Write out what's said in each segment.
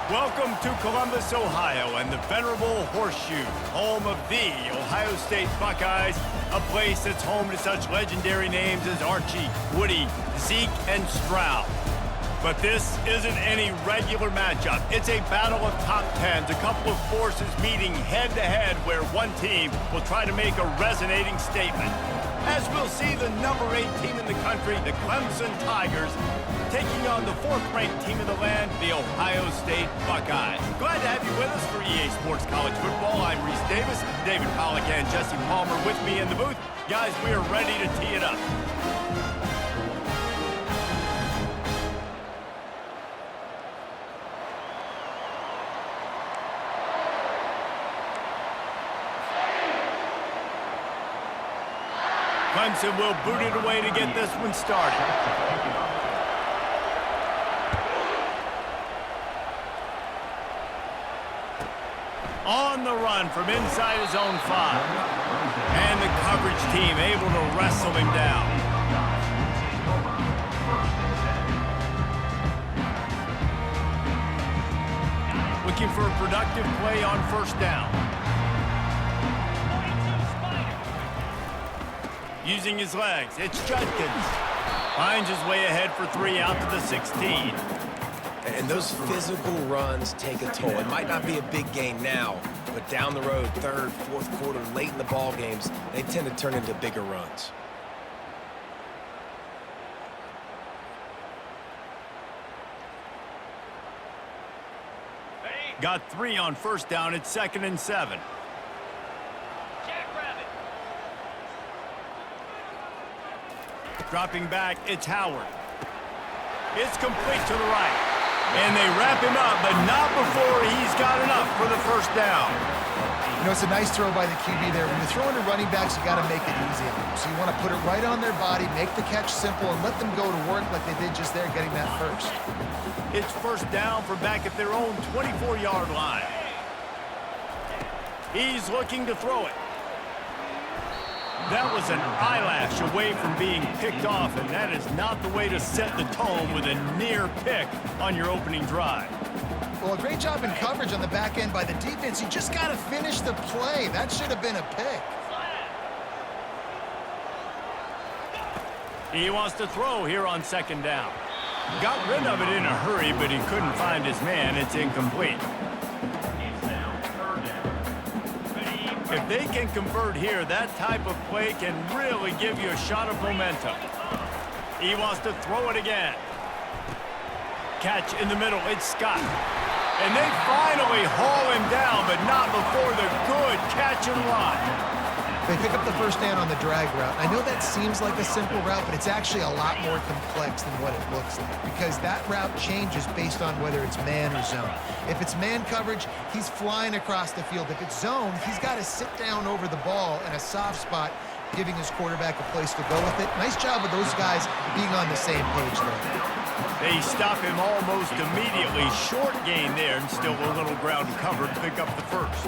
Welcome to Columbus, Ohio, and the venerable Horseshoe, home of the Ohio State Buckeyes, a place that's home to such legendary names as Archie, Woody, Zeke, and Stroud. But this isn't any regular matchup. It's a battle of top tens, a couple of forces meeting head-to-head where one team will try to make a resonating statement. As we'll see the number 8 team in the country, the Clemson Tigers, taking on the 4th-ranked team in the land, the Ohio State Buckeyes. Glad to have you with us for EA Sports College Football. I'm Reese Davis, David Pollack and Jesse Palmer with me in the booth. Guys, we are ready to tee it up. Clemson will boot it away to get this one started. On the run from inside his own 5. And the coverage team able to wrestle him down. Looking for a productive play on first down. Using his legs, it's Judkins. Finds his way ahead for 3 out to the 16. And those physical runs take a toll. It might not be a big game now, but down the road, 3rd, 4th quarter, late in the ball games, they tend to turn into bigger runs. Got 3 on first down. It's 2nd and 7. Dropping back, it's Howard. It's complete to the right. And they wrap him up, but not before he's got enough for the first down. You know, it's a nice throw by the QB there. When you're throwing to running backs, you got to make it easy on them. So you want to put it right on their body, make the catch simple, and let them go to work like they did just there, getting that first. It's first down from back at their own 24-yard line. He's looking to throw it. That was an eyelash away from being picked off, and that is not the way to set the tone with a near pick on your opening drive. Well, a great job in coverage on the back end by the defense. You just got to finish the play. That should have been a pick. He wants to throw here on 2nd down. Got rid of it in a hurry, but he couldn't find his man. It's incomplete. If they can convert here, that type of play can really give you a shot of momentum. He wants to throw it again. Catch in the middle, it's Scott. And they finally haul him down, but not before the good catch and run. They pick up the first down on the drag route. I know that seems like a simple route, but it's actually a lot more complex than what it looks like because that route changes based on whether it's man or zone. If it's man coverage, he's flying across the field. If it's zone, he's got to sit down over the ball in a soft spot, giving his quarterback a place to go with it. Nice job with those guys being on the same page there. They stop him almost immediately. Short gain there and still a little ground covered to pick up the first.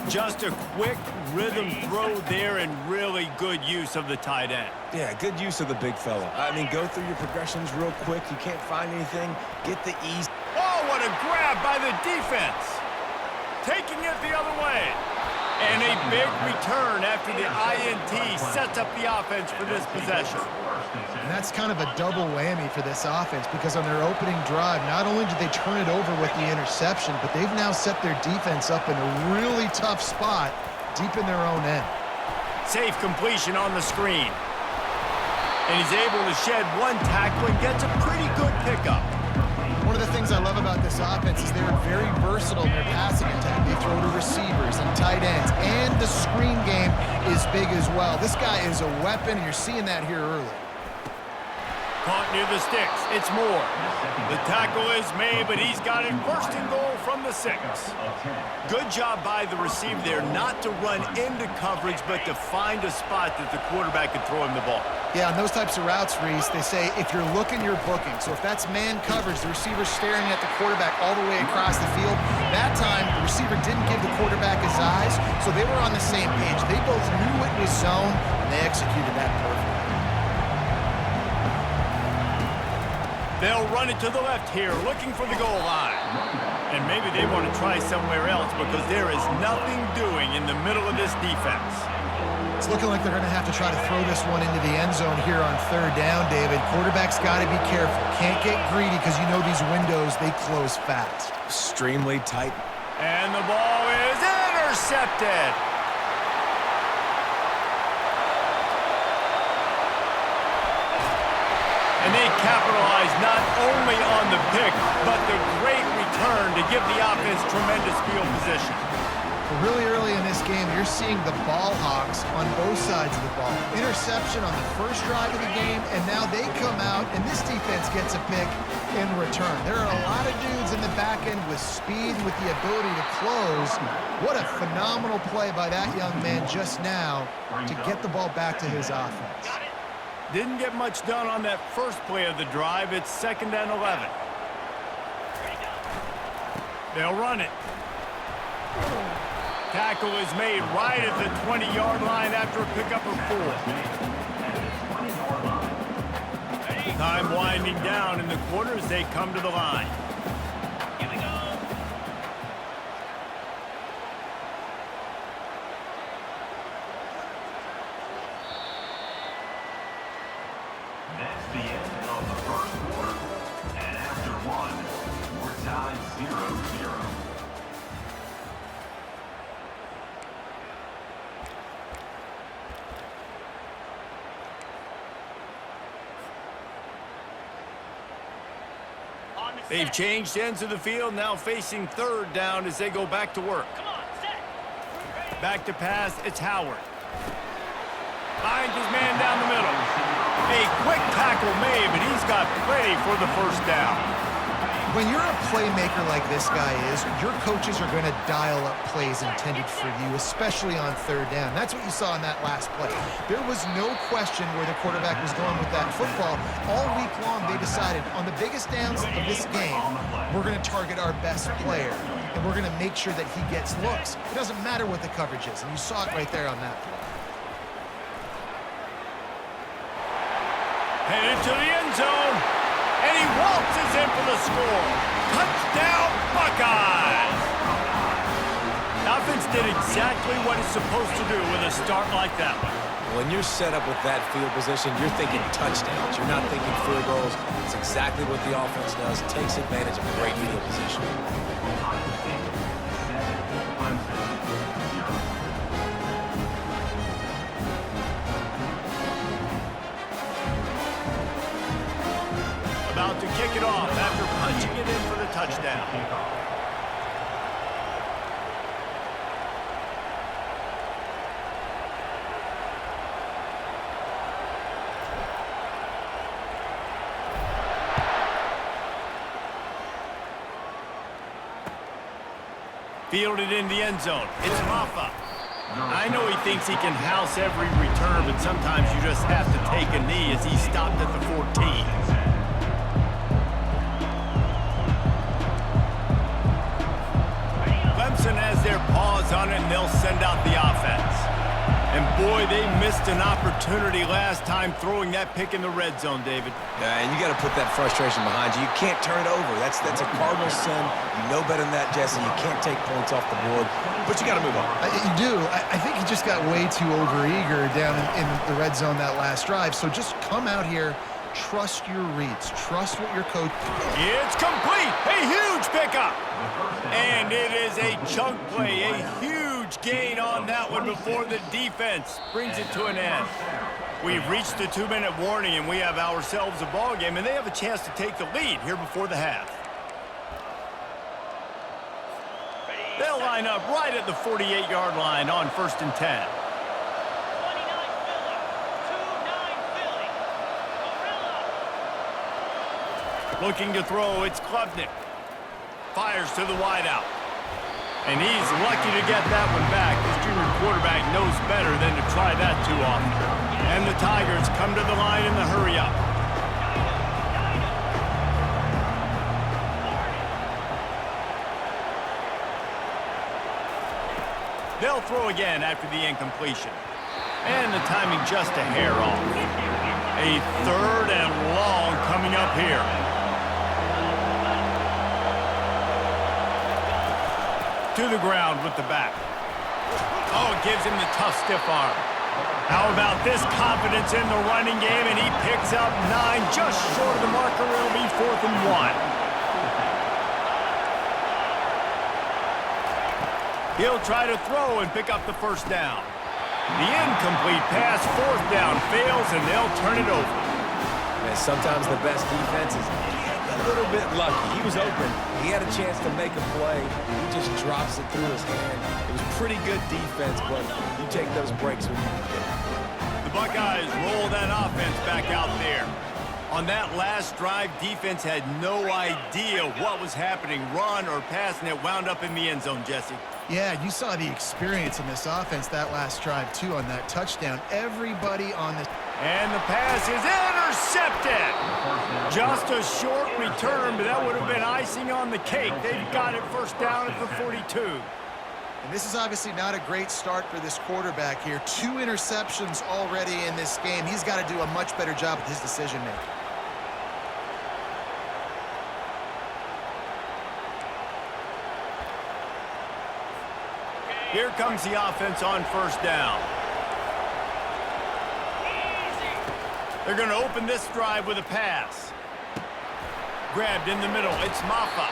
Just a quick rhythm throw there and really good use of the tight end. Yeah, good use of the big fella. I mean, go through your progressions real quick. You can't find anything. Get the ease. Oh, what a grab by the defense. Taking it the other way. And a big return after the INT sets up the offense for this possession. And that's kind of a double whammy for this offense because on their opening drive, not only did they turn it over with the interception, but they've now set their defense up in a really tough spot deep in their own end. Safe completion on the screen. And he's able to shed one tackle and gets a pretty good pickup. One of the things things I love about this offense is they're very versatile in their passing attack. They throw to receivers and tight ends, and the screen game is big as well. This guy is a weapon, and you're seeing that here early. Caught near the sticks. It's Moore. The tackle is made, but he's got it first and goal from the 6. Good job by the receiver there not to run into coverage, but to find a spot that the quarterback can throw him the ball. Yeah, on those types of routes, Reese, they say if you're looking, you're booking. So if that's man coverage, the receiver's staring at the quarterback all the way across the field. That time, the receiver didn't give the quarterback his eyes, so they were on the same page. They both knew it was zone, and they executed that perfectly. They'll run it to the left here, looking for the goal line. And maybe they want to try somewhere else because there is nothing doing in the middle of this defense. It's looking like they're going to have to try to throw this one into the end zone here on 3rd down, David. Quarterback's got to be careful. Can't get greedy because you know these windows, they close fast. Extremely tight. And the ball is intercepted. And they capitalize not only on the pick, but the great return to give the offense tremendous field position. Really early in this game, you're seeing the ball hawks on both sides of the ball. Interception on the first drive of the game, and now they come out, and this defense gets a pick in return. There are a lot of dudes in the back end with speed, with the ability to close. What a phenomenal play by that young man just now to get the ball back to his offense. Didn't get much done on that first play of the drive. It's 2nd and 11. They'll run it. Tackle is made right at the 20-yard line after a pickup of 4. Time winding down in the quarter as they come to the line. Here we go. That's the end of the first quarter. And after one, we're tied 0-0. They've changed ends of the field, now facing 3rd down as they go back to work. Back to pass, it's Howard. Finds his man down the middle. A quick tackle made, but he's got plenty for the first down. When you're a playmaker like this guy is, your coaches are going to dial up plays intended for you, especially on 3rd down. That's what you saw in that last play. There was no question where the quarterback was going with that football. All week long, they decided on the biggest downs of this game, we're going to target our best player, and we're going to make sure that he gets looks. It doesn't matter what the coverage is, and you saw it right there on that play. Headed to the end zone, and he waltzes in for the score. Touchdown, Buckeyes! The offense did exactly what it's supposed to do with a start like that one. When you're set up with that field position, you're thinking touchdowns. You're not thinking field goals. It's exactly what the offense does. Takes advantage of great field position. About to kick it off after punching it in for the touchdown. Fielded in the end zone. It's Maffa. I know he thinks he can house every return, but sometimes you just have to take a knee as he stopped at the 14. Clemson has their paws on it, and they'll send out the offense. And boy, they missed an opportunity last time throwing that pick in the red zone, David. And you got to put that frustration behind you. You can't turn it over. That's a cardinal sin. You know better than that, Jesse. You can't take points off the board, but you got to move on. You do. I think he just got way too overeager down in the red zone that last drive. So just come out here, trust your reads, trust what your coach. It's complete. A huge pickup. And it is a chunk play, a huge gain on that one before the defense brings it to an end. We've reached the 2-minute warning, and we have ourselves a ball game, and they have a chance to take the lead here before the half. line up right at the 48-yard line on 1st and 10. 29 Philly. 2-9 Philly. Gorilla. Looking to throw, it's Klubnik. Fires to the wideout. And he's lucky to get that one back. This junior quarterback knows better than to try that too often. And the Tigers come to the line in the hurry-up. They'll throw again after the incompletion. And the timing just a hair off. A 3rd and long coming up here. To the ground with the back. Oh, it gives him the tough, stiff arm. How about this confidence in the running game, and he picks up 9, just short of the marker. It'll be 4th and 1. He'll try to throw and pick up the 1st down. The incomplete pass, 4th down, fails, and they'll turn it over. And sometimes the best defense is a little bit lucky. He was open. He had a chance to make a play. He just drops it through his hand. It was pretty good defense, but you take those breaks when you can get it. The Buckeyes roll that offense back out there. On that last drive, defense had no idea what was happening, run or pass, and it wound up in the end zone, Jesse. Yeah, you saw the experience in this offense that last drive, too, on that touchdown. Everybody on this. And the pass is intercepted. Just a short return, but that would have been icing on the cake. They've got it 1st down at the 42. And this is obviously not a great start for this quarterback here. 2 interceptions already in this game. He's got to do a much better job with his decision-making. Here comes the offense on 1st down. They're going to open this drive with a pass. Grabbed in the middle. It's Maffa.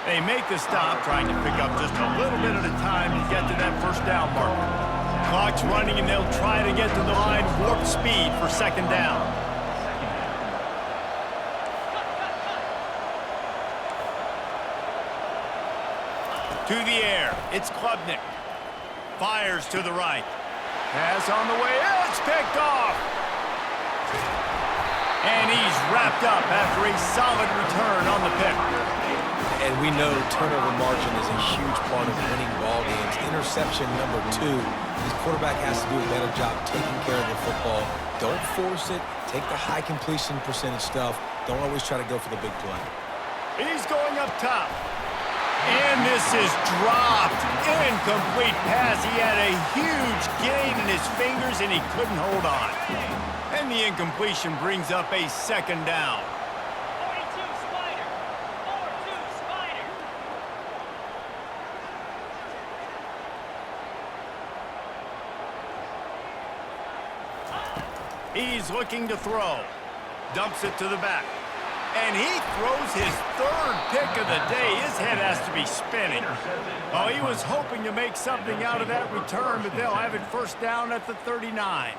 They make the stop, trying to pick up just a little bit at a time to get to that 1st down marker. Clock's running, and they'll try to get to the line warp speed for 2nd down. To the air. It's Klubnik. Fires to the right. Pass on the way. It's picked off. And he's wrapped up after a solid return on the pick. And we know turnover margin is a huge part of winning ball games. Interception number 2. This quarterback has to do a better job taking care of the football. Don't force it. Take the high completion percentage stuff. Don't always try to go for the big play. He's going up top. And this is dropped. Incomplete pass. He had a huge gain in his fingers, and he couldn't hold on. And the incompletion brings up a 2nd down. 42 Spider. 4-2 Spider. He's looking to throw. Dumps it to the back. And he throws his 3rd pick of the day. His head has to be spinning. Oh, he was hoping to make something out of that return, but they'll have it 1st down at the 39.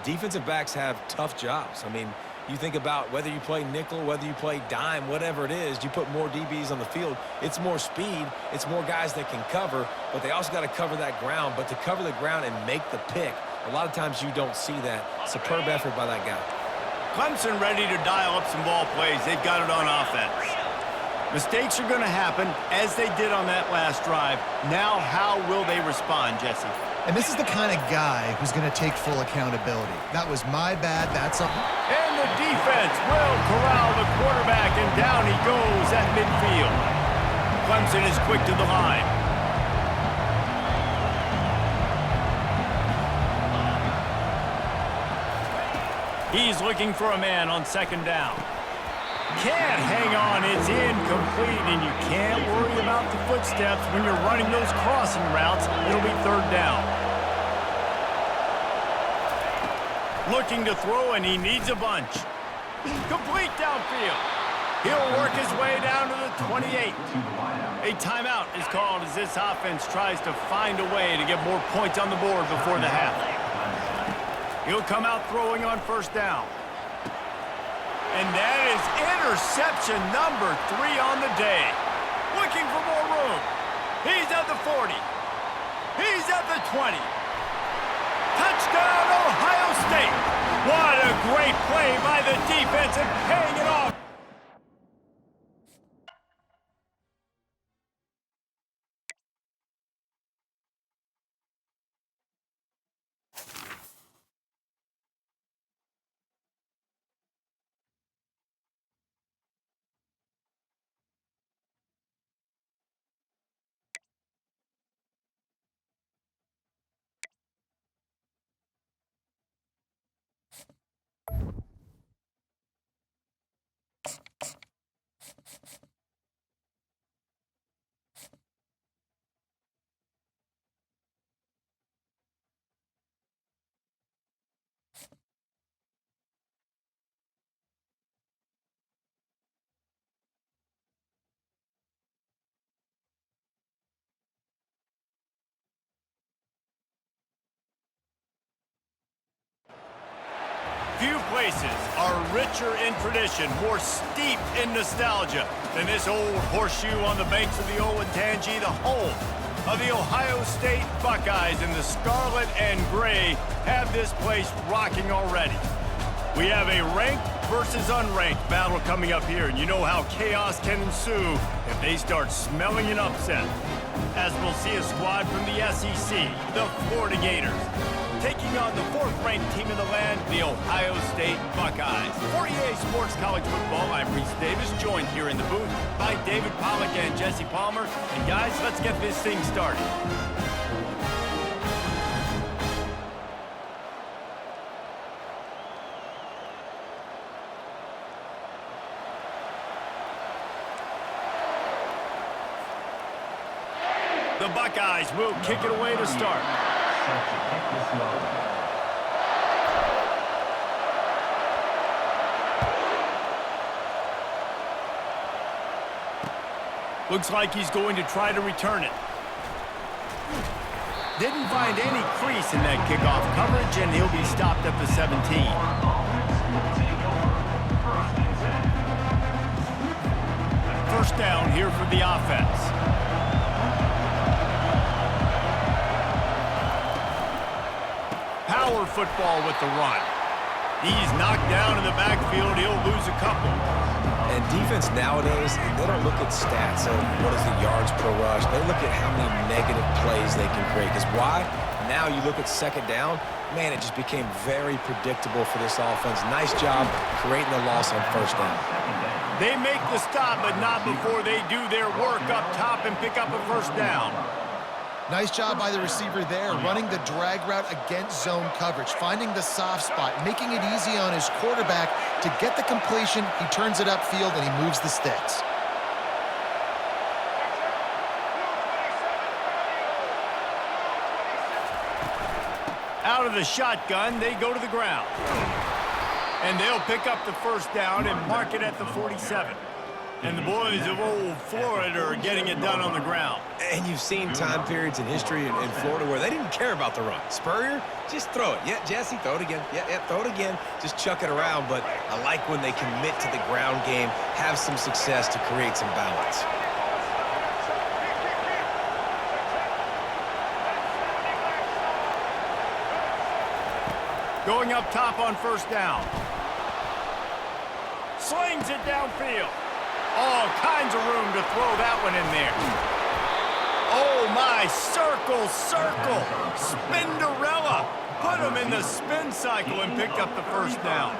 Defensive backs have tough jobs. I mean, you think about whether you play nickel, whether you play dime, whatever it is, you put more DBs on the field. It's more speed. It's more guys that can cover, but they also got to cover that ground. But to cover the ground and make the pick, a lot of times you don't see that. Superb effort by that guy. Clemson ready to dial up some ball plays. They've got it on offense. Mistakes are going to happen, as they did on that last drive. Now, how will they respond, Jesse? And this is the kind of guy who's going to take full accountability. That was my bad. That's a... And the defense will corral the quarterback, and down he goes at midfield. Clemson is quick to the line. He's looking for a man on 2nd down. Can't hang on, it's incomplete, and you can't worry about the footsteps when you're running those crossing routes. It'll be 3rd down. Looking to throw, and he needs a bunch. Complete downfield. He'll work his way down to the 28. A timeout is called as this offense tries to find a way to get more points on the board before the half. He'll come out throwing on 1st down. And that is interception number 3 on the day. Looking for more room. He's at the 40. He's at the 20. Touchdown, Ohio State. What a great play by the defense and paying it off. Few places are richer in tradition, more steeped in nostalgia than this old horseshoe on the banks of the Olentangy, the home of the Ohio State Buckeyes. And the scarlet and gray have this place rocking already. We have a ranked versus unranked battle coming up here, and you know how chaos can ensue if they start smelling an upset. As we'll see a squad from the SEC, the Florida Gators, taking on the fourth-ranked team in the land, the Ohio State Buckeyes. For EA Sports College Football, I'm Reese Davis, joined here in the booth by David Pollack and Jesse Palmer. And guys, let's get this thing started. The Buckeyes will kick it away to start. Looks like he's going to try to return it. Didn't find any crease in that kickoff coverage, and he'll be stopped at the 17. First down here for the offense. Power football with the run. He's knocked down in the backfield. He'll lose a couple. And defense nowadays, they don't look at stats of what is the yards per rush. They look at how many negative plays they can create. Because why? Now you look at second down, man, it just became very predictable for this offense. Nice job creating a loss on first down. They make the stop, but not before they do their work up top and pick up a first down. Nice job by the receiver there, running the drag route against zone coverage, finding the soft spot, making it easy on his quarterback to get the completion. He turns it upfield, and he moves the sticks. Out of the shotgun, they go to the ground. And they'll pick up the first down and mark it at the 47. And the boys of old Florida are getting it done on the ground. And you've seen time periods in history in Florida where they didn't care about the run. Spurrier, just throw it. Yeah, Jesse, throw it again. Yeah, throw it again. Just chuck it around. But I like when they commit to the ground game, have some success to create some balance. Going up top on first down. Slings it downfield. All kinds of room to throw that one in there. Oh, my. Circle. Spinderella. Put him in the spin cycle and picked up the first down.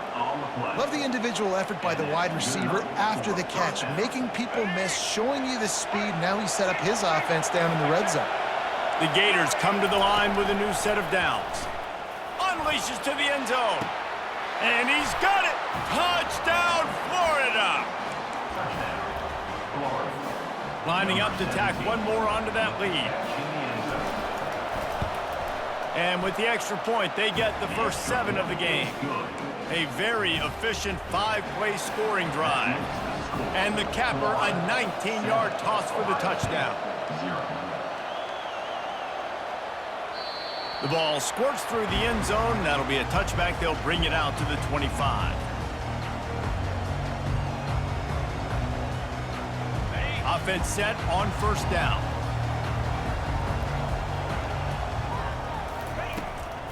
Love the individual effort by the wide receiver after the catch, making people miss, showing you the speed. Now he set up his offense down in the red zone. The Gators come to the line with a new set of downs. Unleashes to the end zone. And he's got it. Touchdown, Florida. Lining up to tack one more onto that lead. And with the extra point, they get the first 7 of the game. A very efficient 5-play scoring drive. And the capper, a 19-yard toss for the touchdown. The ball squirts through the end zone. That'll be a touchback. They'll bring it out to the 25. Offense set on first down.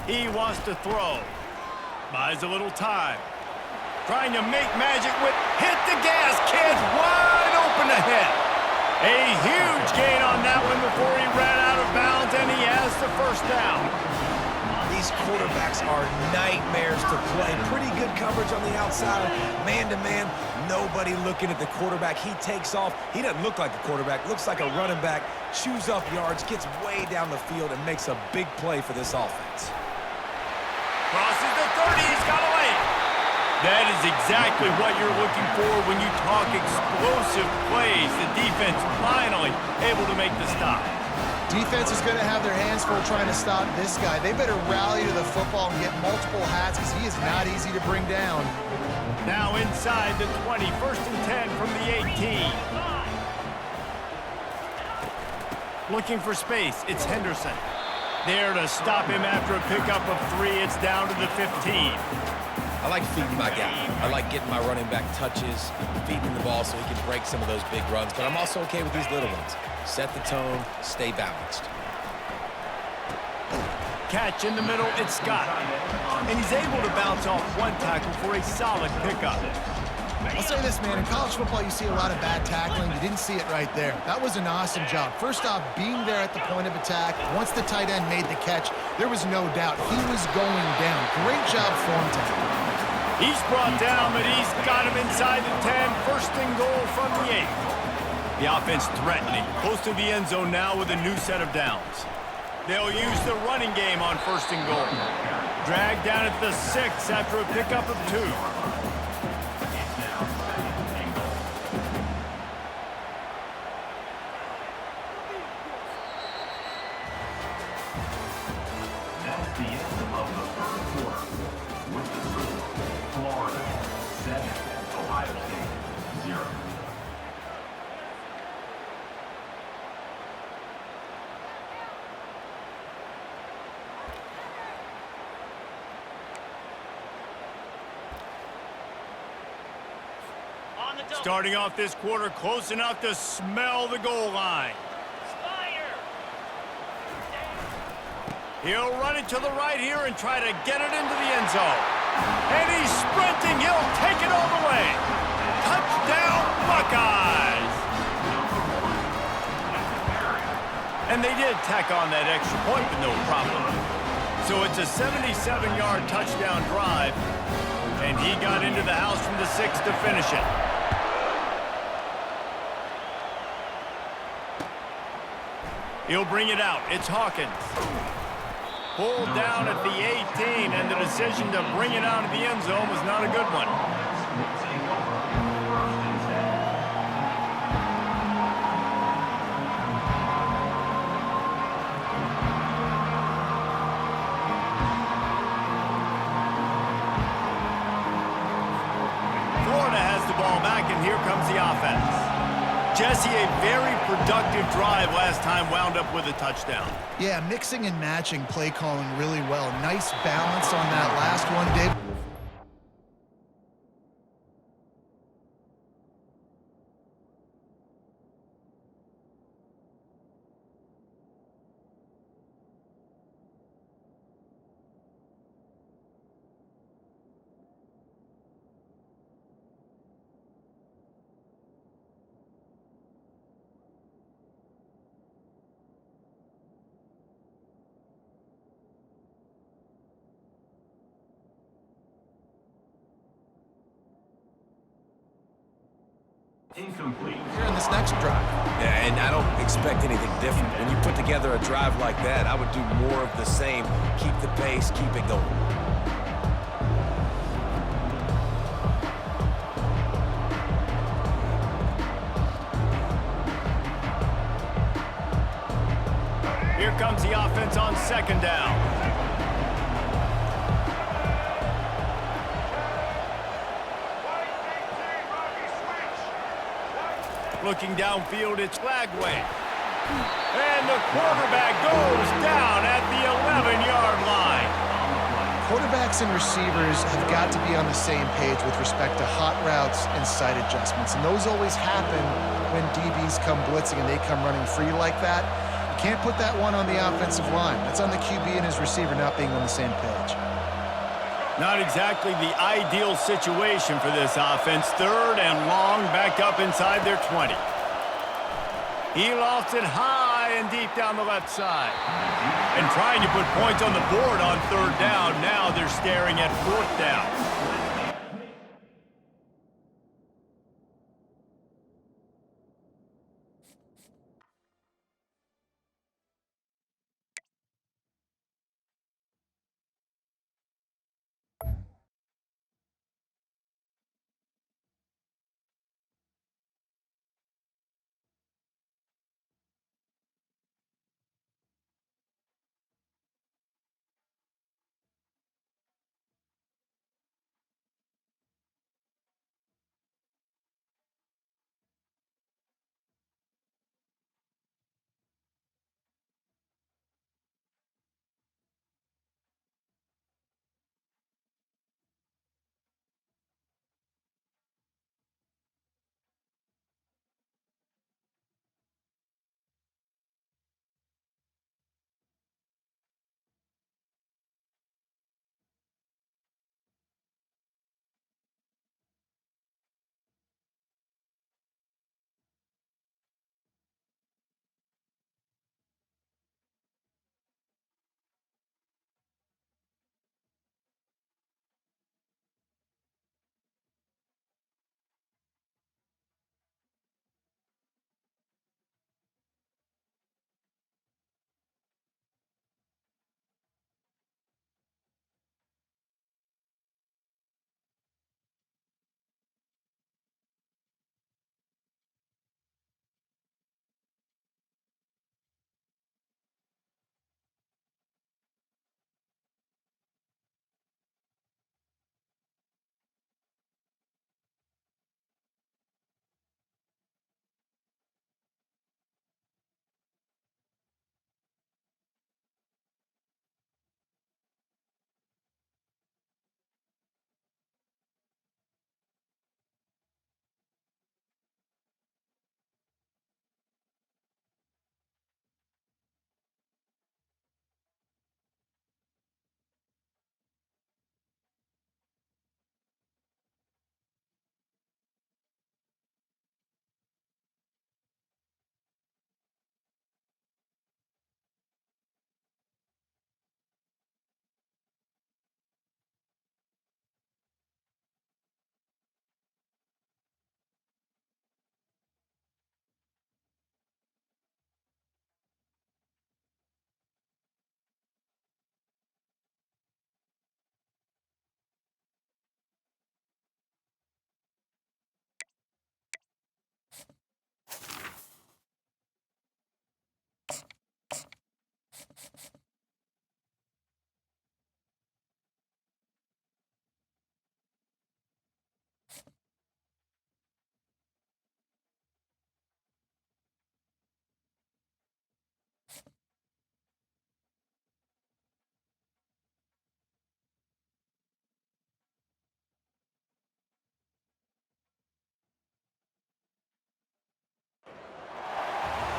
He wants to throw. Buys a little time. Trying to make magic with hit the gas. Kids wide open ahead. A huge gain on that one before he ran out of bounds, and he has the first down. These quarterbacks are nightmares to play. Pretty good coverage on the outside. Man-to-man, nobody looking at the quarterback. He takes off. He doesn't look like a quarterback. Looks like a running back. Chews up yards, gets way down the field, and makes a big play for this offense. Crosses the 30. He's got away. That is exactly what you're looking for when you talk explosive plays. The defense finally able to make the stop. Defense is going to have their hands full trying to stop this guy. They better rally to the football and get multiple hats because he is not easy to bring down. Now inside the 20, 1st and 10 from the 18. Looking for space, it's Henderson. There to stop him after a pickup of 3, it's down to the 15. I like feeding my guy. I like getting my running back touches, feeding the ball so he can break some of those big runs, but I'm also okay with these little ones. Set the tone, stay balanced. Catch in the middle, it's Scott. And he's able to bounce off one tackle for a solid pickup. I'll say this, man, in college football you see a lot of bad tackling. You didn't see it right there. That was an awesome job. First off, being there at the point of attack. Once the tight end made the catch, there was no doubt he was going down. Great job form tackle. He's brought down, but he's got him inside the 10. 1st and goal from the 8. The offense threatening. Close to the end zone now with a new set of downs. They'll use the running game on 1st and goal. Dragged down at the 6 after a pickup of 2. That's the end of the first quarter. With the score, Florida 7, Ohio State 0. On the double. Starting off this quarter close enough to smell the goal line. Spider. He'll run it to the right here and try to get it into the end zone. And he's sprinting. He'll take it all the way. Touchdown, Buckeyes! And they did tack on that extra point with no problem. So it's a 77-yard touchdown drive. And he got into the house from the 6 to finish it. He'll bring it out. It's Hawkins. Pulled down at the 18, and the decision to bring it out of the end zone was not a good one. Florida has the ball back, and here comes the offense. Jesse, a very productive drive last time wound up with a touchdown. Yeah, mixing and matching play calling really well. Nice balance on that last one, Dave. Incomplete. Here in this next drive. Yeah, and I don't expect anything different. When you put together a drive like that, I would do more of the same. Keep the pace, keep it going. Here comes the offense on 2nd down. Looking downfield, it's Lagway. And the quarterback goes down at the 11-yard line. Quarterbacks and receivers have got to be on the same page with respect to hot routes and sight adjustments. And those always happen when DBs come blitzing and they come running free like that. Can't put that one on the offensive line. That's on the QB and his receiver not being on the same page. Not exactly the ideal situation for this offense. 3rd and long, back up inside their 20. He lofts it high and deep down the left side. And trying to put points on the board on 3rd down. Now they're staring at 4th down.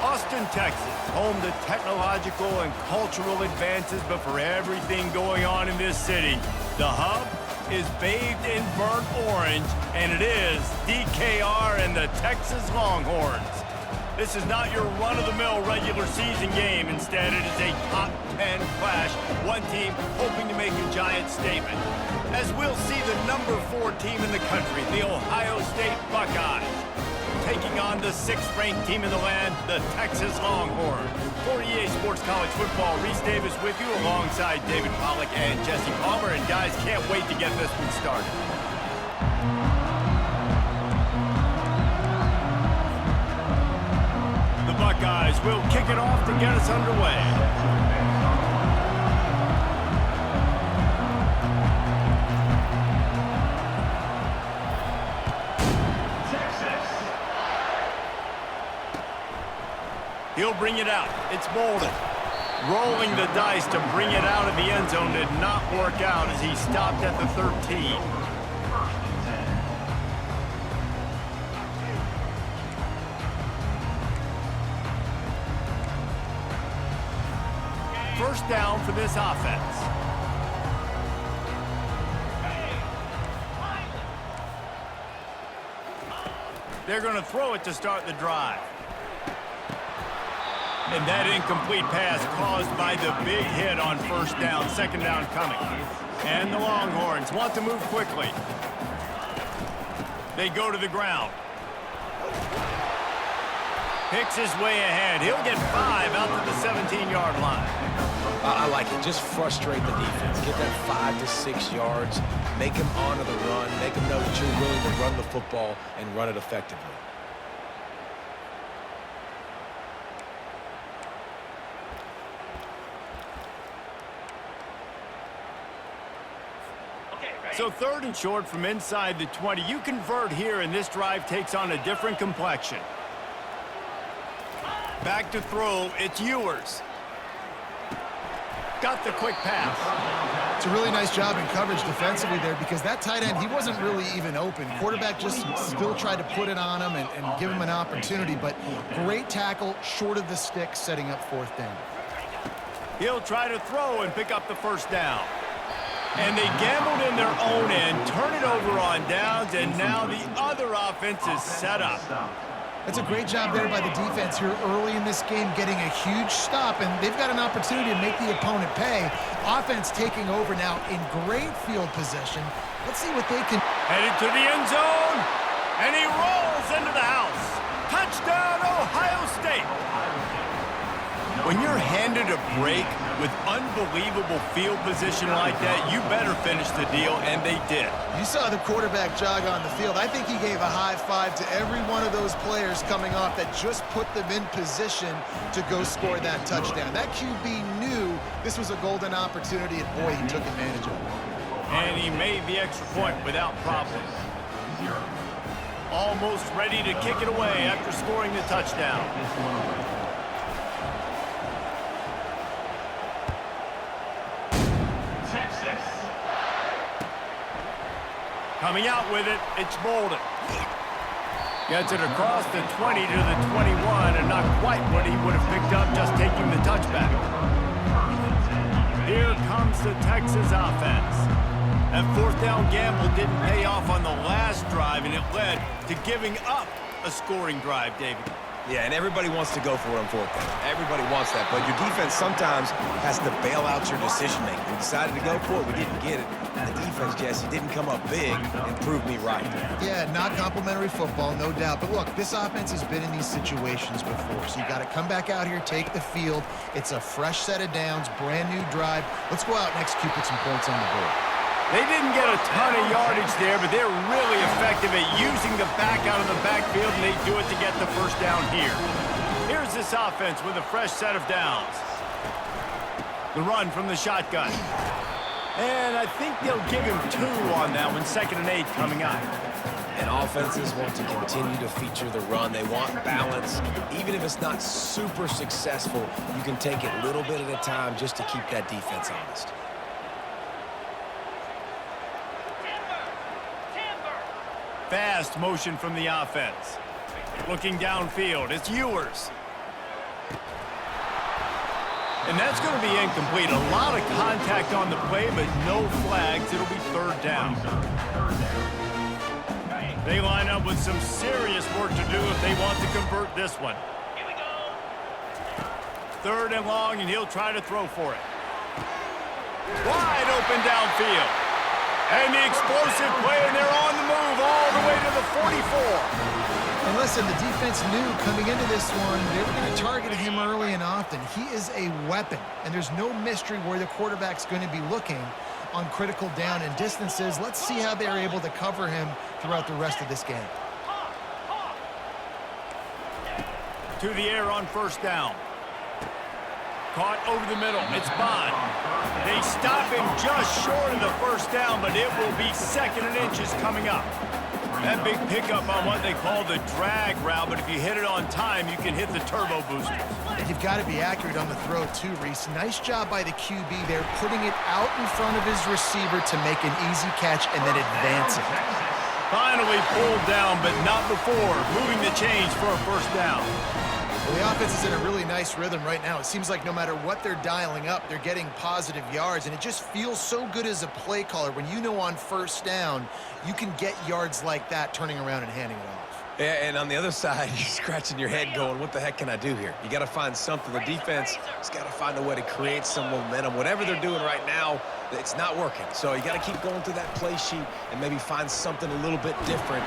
Austin, Texas, home to technological and cultural advances, but for everything going on in this city, the hub is bathed in burnt orange, and it is DKR and the Texas Longhorns. This is not your run-of-the-mill regular season game. Instead, it is a top 10 clash, one team hoping to make a giant statement. As we'll see the number 4 team in the country, the Ohio State Buckeyes, taking on the 6th-ranked team in the land, the Texas Longhorns. For EA Sports College Football, Reese Davis with you alongside David Pollack and Jesse Palmer. And guys, can't wait to get this one started. The Buckeyes will kick it off to get us underway. He'll bring it out. It's Bolden. Rolling the dice to bring it out of the end zone did not work out as he stopped at the 13. first down for this offense. They're going to throw it to start the drive. And that incomplete pass caused by the big hit on first down, second down coming. And the Longhorns want to move quickly. They go to the ground. Picks his way ahead. He'll get 5 out to the 17-yard line. I like it. Just frustrate the defense. Get that 5 to 6 yards. Make them honor the run. Make them know that you're willing to run the football and run it effectively. So 3rd and short from inside the 20. You convert here, and this drive takes on a different complexion. Back to throw. It's Ewers. Got the quick pass. It's a really nice job in coverage defensively there because that tight end, he wasn't really even open. Quarterback just still tried to put it on him and give him an opportunity, but great tackle short of the stick, setting up 4th down. He'll try to throw and pick up the first down. And they gambled in their own end, turn it over on downs, and now the other offense is set up. That's a great job there by the defense here early in this game, getting a huge stop, and they've got an opportunity to make the opponent pay. Offense taking over now in great field position. Let's see what they can... Headed to the end zone, and he rolls into the house. Touchdown, Ohio State. When you're handed a break with unbelievable field position like that, you better finish the deal, and they did. You saw the quarterback jog on the field. I think he gave a high five to every one of those players coming off that just put them in position to go score that touchdown. That QB knew this was a golden opportunity, and boy, he took advantage of it. And he made the extra point without problem. Almost ready to kick it away after scoring the touchdown. Coming out with it, it's Bolden. Gets it across the 20 to the 21, and not quite what he would have picked up just taking the touchback. Here comes the Texas offense. That 4th down gamble didn't pay off on the last drive, and it led to giving up a scoring drive, David. Yeah, and everybody wants to go for it on 4th down. Everybody wants that, but your defense sometimes has to bail out your decision-making. We decided to go for it. We didn't get it. The defense, Jesse, didn't come up big and prove me right. Yeah, not complimentary football, no doubt. But look, this offense has been in these situations before, so you got to come back out here, take the field. It's a fresh set of downs, brand new drive. Let's go out and execute, put some points on the board. They didn't get a ton of yardage there, but they're really effective at using the back out of the backfield, and they do it to get the first down here. Here's this offense with a fresh set of downs. The run from the shotgun. And I think they'll give him 2 on that one, 2nd and 8 coming up. And offenses want to continue to feature the run. They want balance. Even if it's not super successful, you can take it a little bit at a time just to keep that defense honest. Fast motion from the offense. Looking downfield, it's Ewers. And that's going to be incomplete. A lot of contact on the play, but no flags. It'll be 3rd down. They line up with some serious work to do if they want to convert this one. Here we go. 3rd and long, and he'll try to throw for it. Wide open downfield. And the explosive play, and they're on the move all the way to the 44. And listen, the defense knew coming into this one, they were going to target him early and often. He is a weapon, and there's no mystery where the quarterback's going to be looking on critical down and distances. Let's see how they're able to cover him throughout the rest of this game. To the air on first down. Caught over the middle. It's Bond. They stop him just short of the first down, but it will be 2nd and inches coming up. That big pickup on what they call the drag route, but if you hit it on time, you can hit the turbo booster. And you've got to be accurate on the throw too, Reese. Nice job by the QB there, putting it out in front of his receiver to make an easy catch and then advance it. Finally pulled down, but not before moving the chains for a first down. Well, the offense is in a really nice rhythm right now. It seems like no matter what they're dialing up, they're getting positive yards, and it just feels so good as a play caller when you know on first down you can get yards like that turning around and handing it off. Yeah, and on the other side, you're scratching your head going, what the heck can I do here? You got to find something. The defense has got to find a way to create some momentum. Whatever they're doing right now, it's not working. So you got to keep going through that play sheet and maybe find something a little bit different.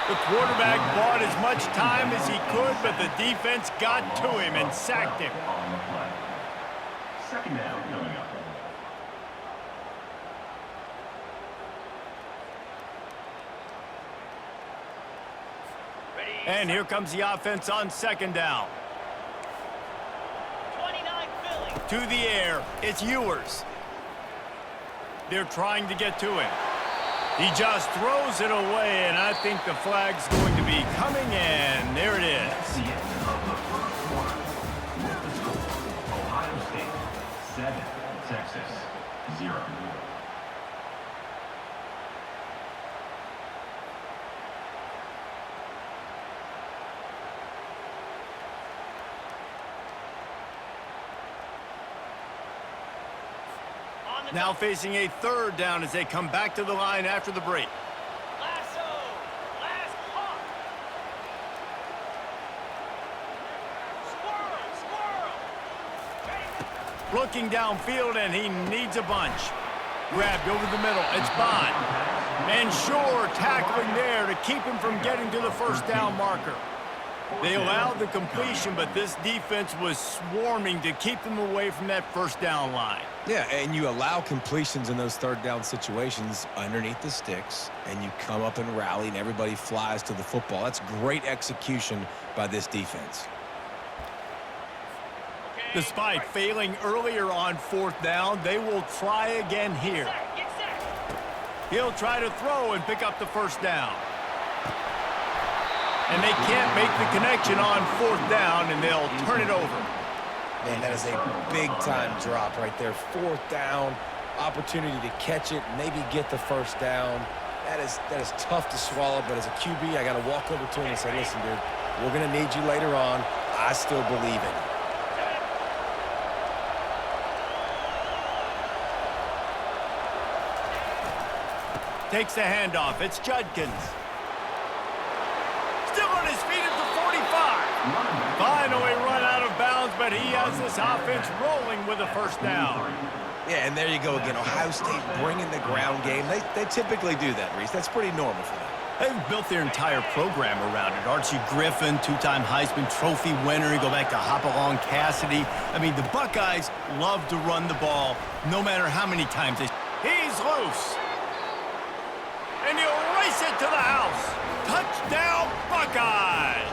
The quarterback bought as much time as he could, but the defense got to him and sacked him. On the play. Second down coming up. And here comes the offense on second down. 29 Philly. To the air, it's Ewers. They're trying to get to him. He just throws it away, and I think the flag's going to be coming in. There it is. The end of the first quarter. With the score, Ohio State 7, Texas 0. On the Now facing a third down as they come back to the line after the break. lasso. Last hop. Squirrel. Looking downfield, and he needs a bunch. Grabbed over the middle. It's Bond. And Shore tackling there to keep him from getting to the first down marker. They allowed the completion, but this defense was swarming to keep them away from that first down line. Yeah, and you allow completions in those third down situations underneath the sticks, and you come up and rally, and everybody flies to the football. That's great execution by this defense. Despite failing earlier on fourth down, they will try again here. Get set. He'll try to throw and pick up the first down. And they can't make the connection on fourth down, and they'll turn it over. Man, that is a big-time drop right there. Fourth down, opportunity to catch it, maybe get the first down. That is tough to swallow, but as a QB, I got to walk over to him and say, listen, dude, we're going to need you later on. I still believe in you. Takes the handoff. It's Judkins. Still on his feet at the 45. Finally run out of bounds, but he has this offense rolling with a first down. Yeah, and there you go again. Ohio State bringing the ground game. They typically do that, Reese. That's pretty normal for them. They've built their entire program around it. Archie Griffin, two-time Heisman Trophy winner. You go back to Hopalong Cassidy. I mean, the Buckeyes love to run the ball no matter how many times they... He's loose. And he'll race it to the house. Touchdown, Buckeyes!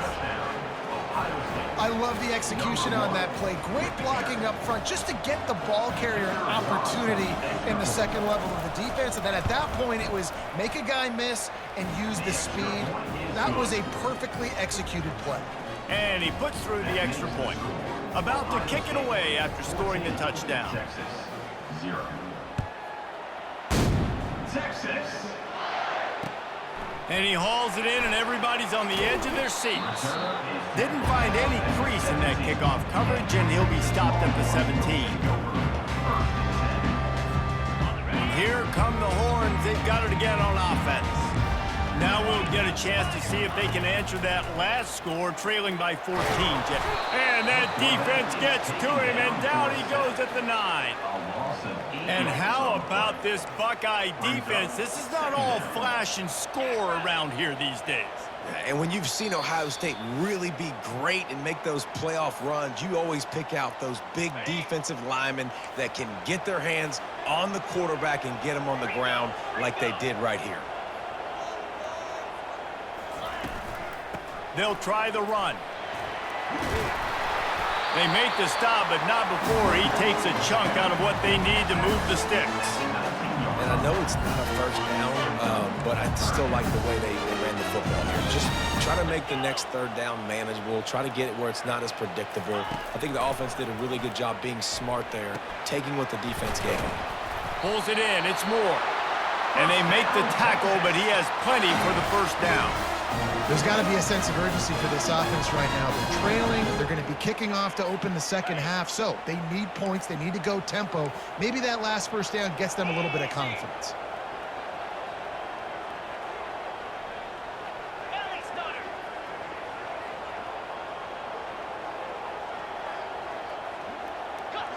I love the execution on that play. Great blocking up front just to get the ball carrier an opportunity in the second level of the defense. And then at that point, it was make a guy miss and use the speed. That was a perfectly executed play. And he puts through the extra point. About to kick it away after scoring the touchdown. Texas 0. Texas. And he hauls it in, and everybody's on the edge of their seats. Didn't find any crease in that kickoff coverage, and he'll be stopped at the 17. And here come the horns. They've got it again on offense. Now we'll get a chance to see if they can answer that last score, trailing by 14. And that defense gets to him, and down he goes at the 9. And how about this Buckeye defense? This is not all flash and score around here these days. And when you've seen Ohio State really be great and make those playoff runs, you always pick out those big defensive linemen that can get their hands on the quarterback and get him on the ground like they did right here. They'll try the run. They make the stop, but not before he takes a chunk out of what they need to move the sticks. And I know it's not a first down, but I still like the way they ran the football here. Just try to make the next third down manageable. Try to get it where it's not as predictable. I think the offense did a really good job being smart there, taking what the defense gave him. Pulls it in. It's Moore. And they make the tackle, but he has plenty for the first down. There's got to be a sense of urgency for this offense right now. They're trailing. They're going to be kicking off to open the second half. So they need points. They need to go tempo. Maybe that last first down gets them a little bit of confidence. Belly stunner. Cut.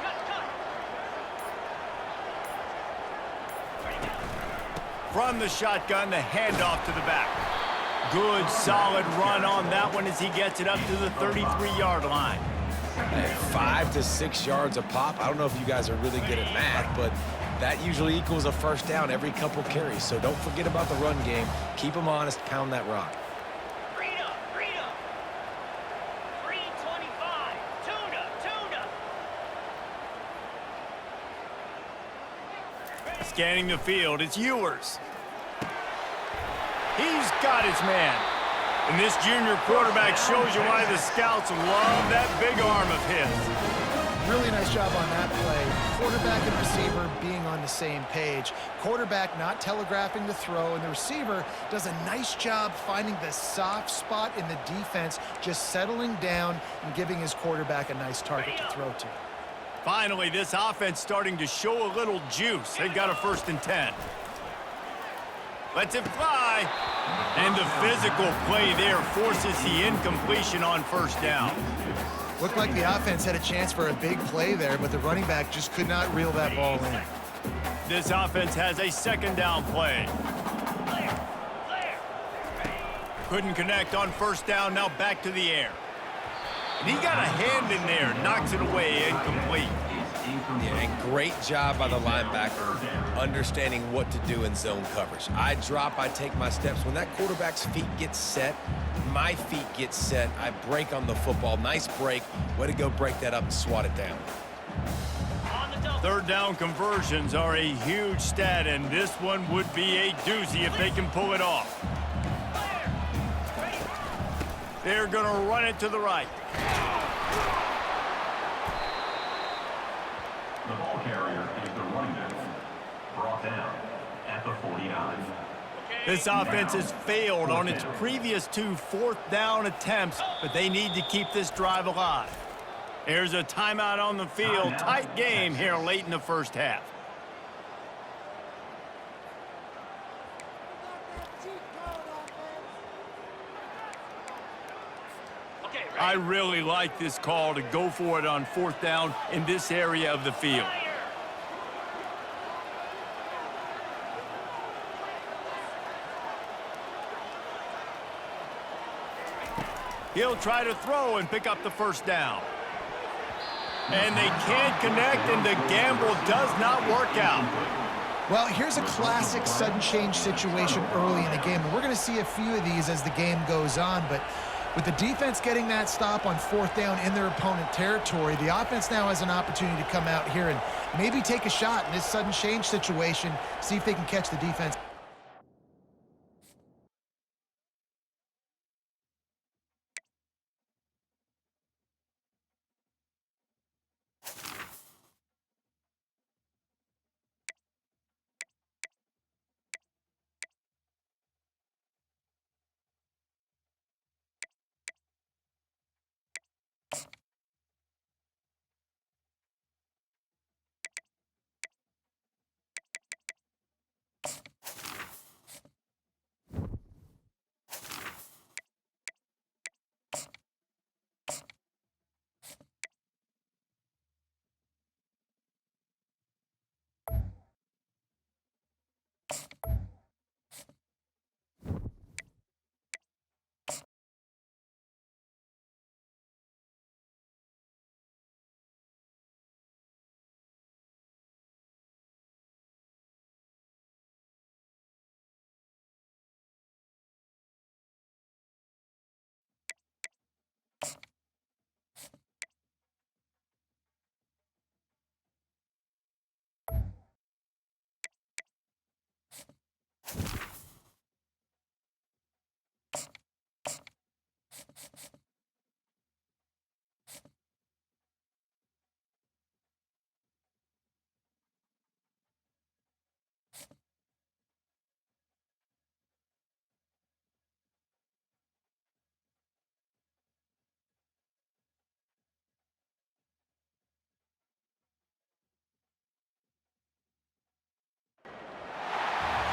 From the shotgun, the handoff to the back. Good, solid run on that one as he gets it up to the 33-yard line. Hey, 5 to 6 yards a pop. I don't know if you guys are really good at math, but that usually equals a first down every couple carries. So don't forget about the run game. Keep them honest. Pound that rock. Freedom. 325. Tuna. Scanning the field, it's Ewers. He's got his man. And this junior quarterback shows you why the scouts love that big arm of his. Really nice job on that play. Quarterback and receiver being on the same page. Quarterback not telegraphing the throw, and the receiver does a nice job finding the soft spot in the defense, just settling down and giving his quarterback a nice target to throw to. Finally, this offense starting to show a little juice. They've got a 1st and 10. Lets it fly. And the physical play there forces the incompletion on first down. Looked like the offense had a chance for a big play there, but the running back just could not reel that ball in. This offense has a 2nd down play. Clear. Couldn't connect on first down, now back to the air. And he got a hand in there, knocks it away, incomplete. Yeah, and great job by the linebacker understanding what to do in zone coverage. I drop, I take my steps. When that quarterback's feet get set, my feet get set, I break on the football. Nice break. Way to go break that up and swat it down. On the double. 3rd down conversions are a huge stat, and this one would be a doozy if they can pull it off. Clear. Ready. They're going to run it to the right. The ball carrier is the running back. Brought down at the 49. This offense has failed on its previous 2 4th down attempts, but they need to keep this drive alive. There's a timeout on the field. Tight game here late in the first half. Okay, ready. I really like this call to go for it on 4th down in this area of the field. Fire. He'll try to throw and pick up the 1st down. And they can't connect, and the gamble does not work out. Well, here's a classic sudden change situation early in the game, and we're going to see a few of these as the game goes on, but with the defense getting that stop on 4th down in their opponent territory, the offense now has an opportunity to come out here and maybe take a shot in this sudden change situation, see if they can catch the defense.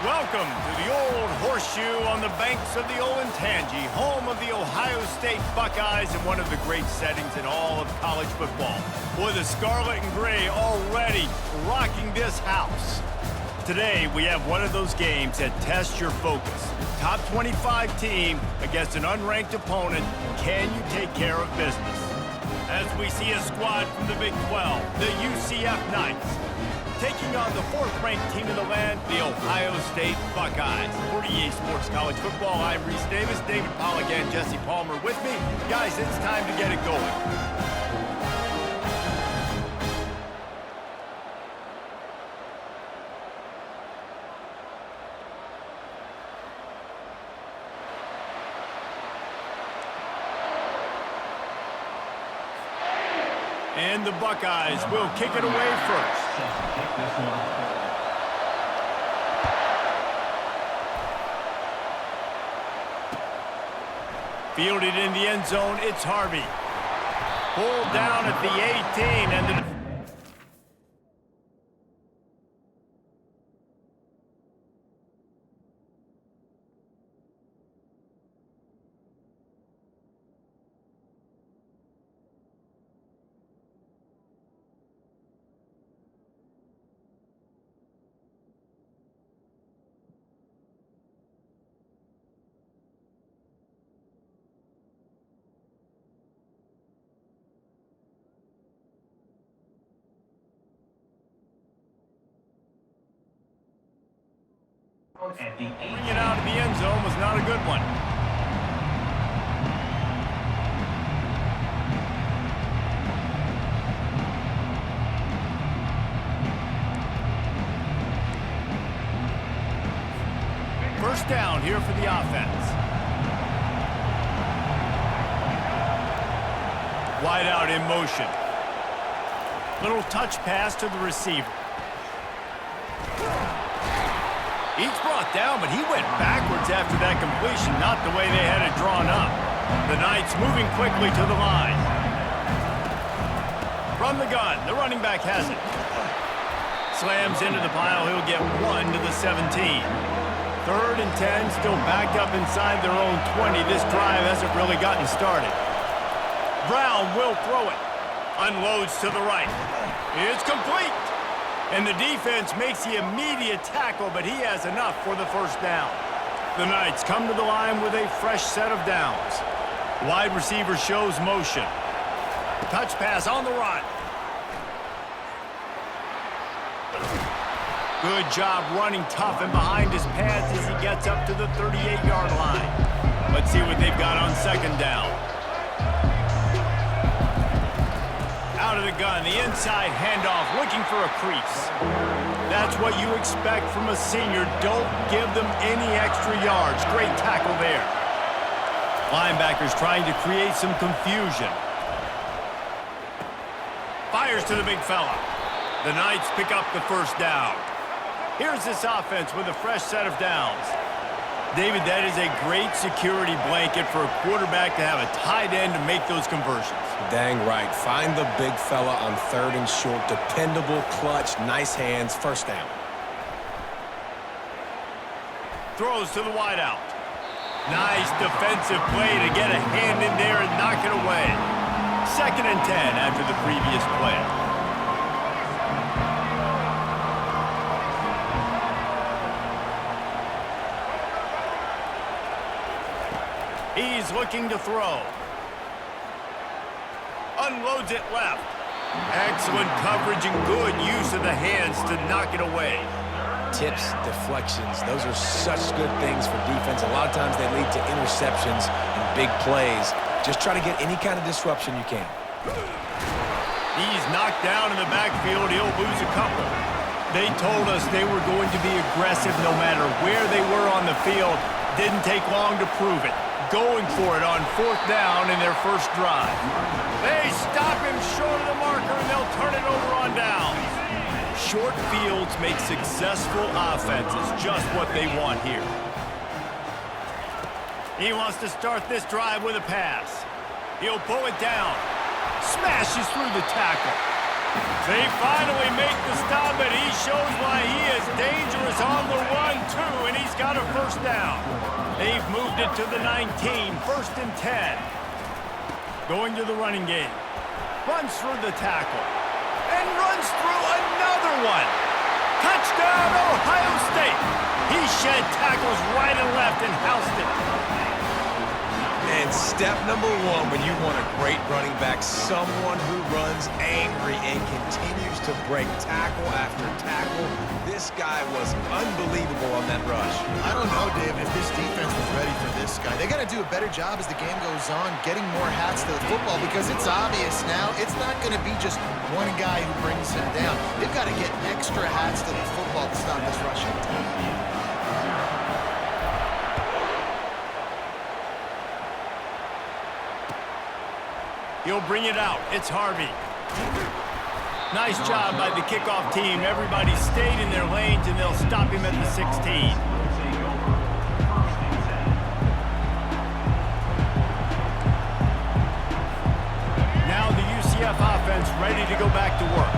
Welcome to the Old Horseshoe on the banks of the Olentangy, home of the Ohio State Buckeyes and one of the great settings in all of college football. Boy, the scarlet and gray already rocking this house. Today, we have one of those games that tests your focus. Top 25 team against an unranked opponent. Can you take care of business? As we see a squad from the Big 12, the UCF Knights, taking on the fourth-ranked team in the land, the Ohio State Buckeyes. For EA Sports College Football, I'm Reese Davis, David Pollack, and Jesse Palmer with me. Guys, it's time to get it going. And the Buckeyes will kick it away first. Fielded in the end zone, it's Harvey. Pulled down at the 18, and the bringing it out of the end zone was not a good one. First down here for the offense. Wide out in motion. Little touch pass to the receiver. He's brought down, but he went backwards after that completion, not the way they had it drawn up. The Knights moving quickly to the line. From the gun, the running back has it. Slams into the pile, he'll get 1 to the 17. 3rd and 10, still backed up inside their own 20. This drive hasn't really gotten started. Brown will throw it. Unloads to the right. It's complete. And the defense makes the immediate tackle, but he has enough for the first down. The Knights come to the line with a fresh set of downs. Wide receiver shows motion. Touch pass on the run. Good job running tough and behind his pads as he gets up to the 38-yard line. Let's see what they've got on second down. Out of the gun, the inside handoff, looking for a crease. That's what you expect from a senior. Don't give them any extra yards. Great tackle there. Linebackers trying to create some confusion. Fires to the big fella. The Knights pick up the first down. Here's this offense with a fresh set of downs. David, that is a great security blanket for a quarterback to have a tight end to make those conversions. Dang right. Find the big fella on 3rd and short. Dependable, clutch, nice hands, first down. Throws to the wideout. Nice defensive play to get a hand in there and knock it away. 2nd and 10 after the previous play. He's looking to throw. Unloads it left. Excellent coverage and good use of the hands to knock it away. Tips, deflections, those are such good things for defense. A lot of times they lead to interceptions and big plays. Just try to get any kind of disruption you can. He's knocked down in the backfield. He'll lose a couple. They told us they were going to be aggressive no matter where they were on the field. Didn't take long to prove it. Going for it on 4th down in their first drive. They stop him short of the marker, and they'll turn it over on down. Short fields make successful offenses, just what they want here. He wants to start this drive with a pass. He'll pull it down. Smashes through the tackle. They finally make the stop, but he shows why he is dangerous on the run, too, and he's got a first down. They've moved it to the 19, 1st and 10. Going to the running game. Runs through the tackle. And runs through another one. Touchdown, Ohio State. He shed tackles right and left and housed it. And step number one when you want a great running back, someone who runs angry and continues to break tackle after tackle. This guy was unbelievable on that rush. I don't know, David, if this defense was ready for this guy. They got to do a better job as the game goes on, getting more hats to the football, because it's obvious now it's not going to be just one guy who brings him down. They've got to get extra hats to the football to stop this rushing attack. He'll bring it out. It's Harvey. Nice job by the kickoff team. Everybody stayed in their lanes, and they'll stop him at the 16. Now the UCF offense ready to go back to work.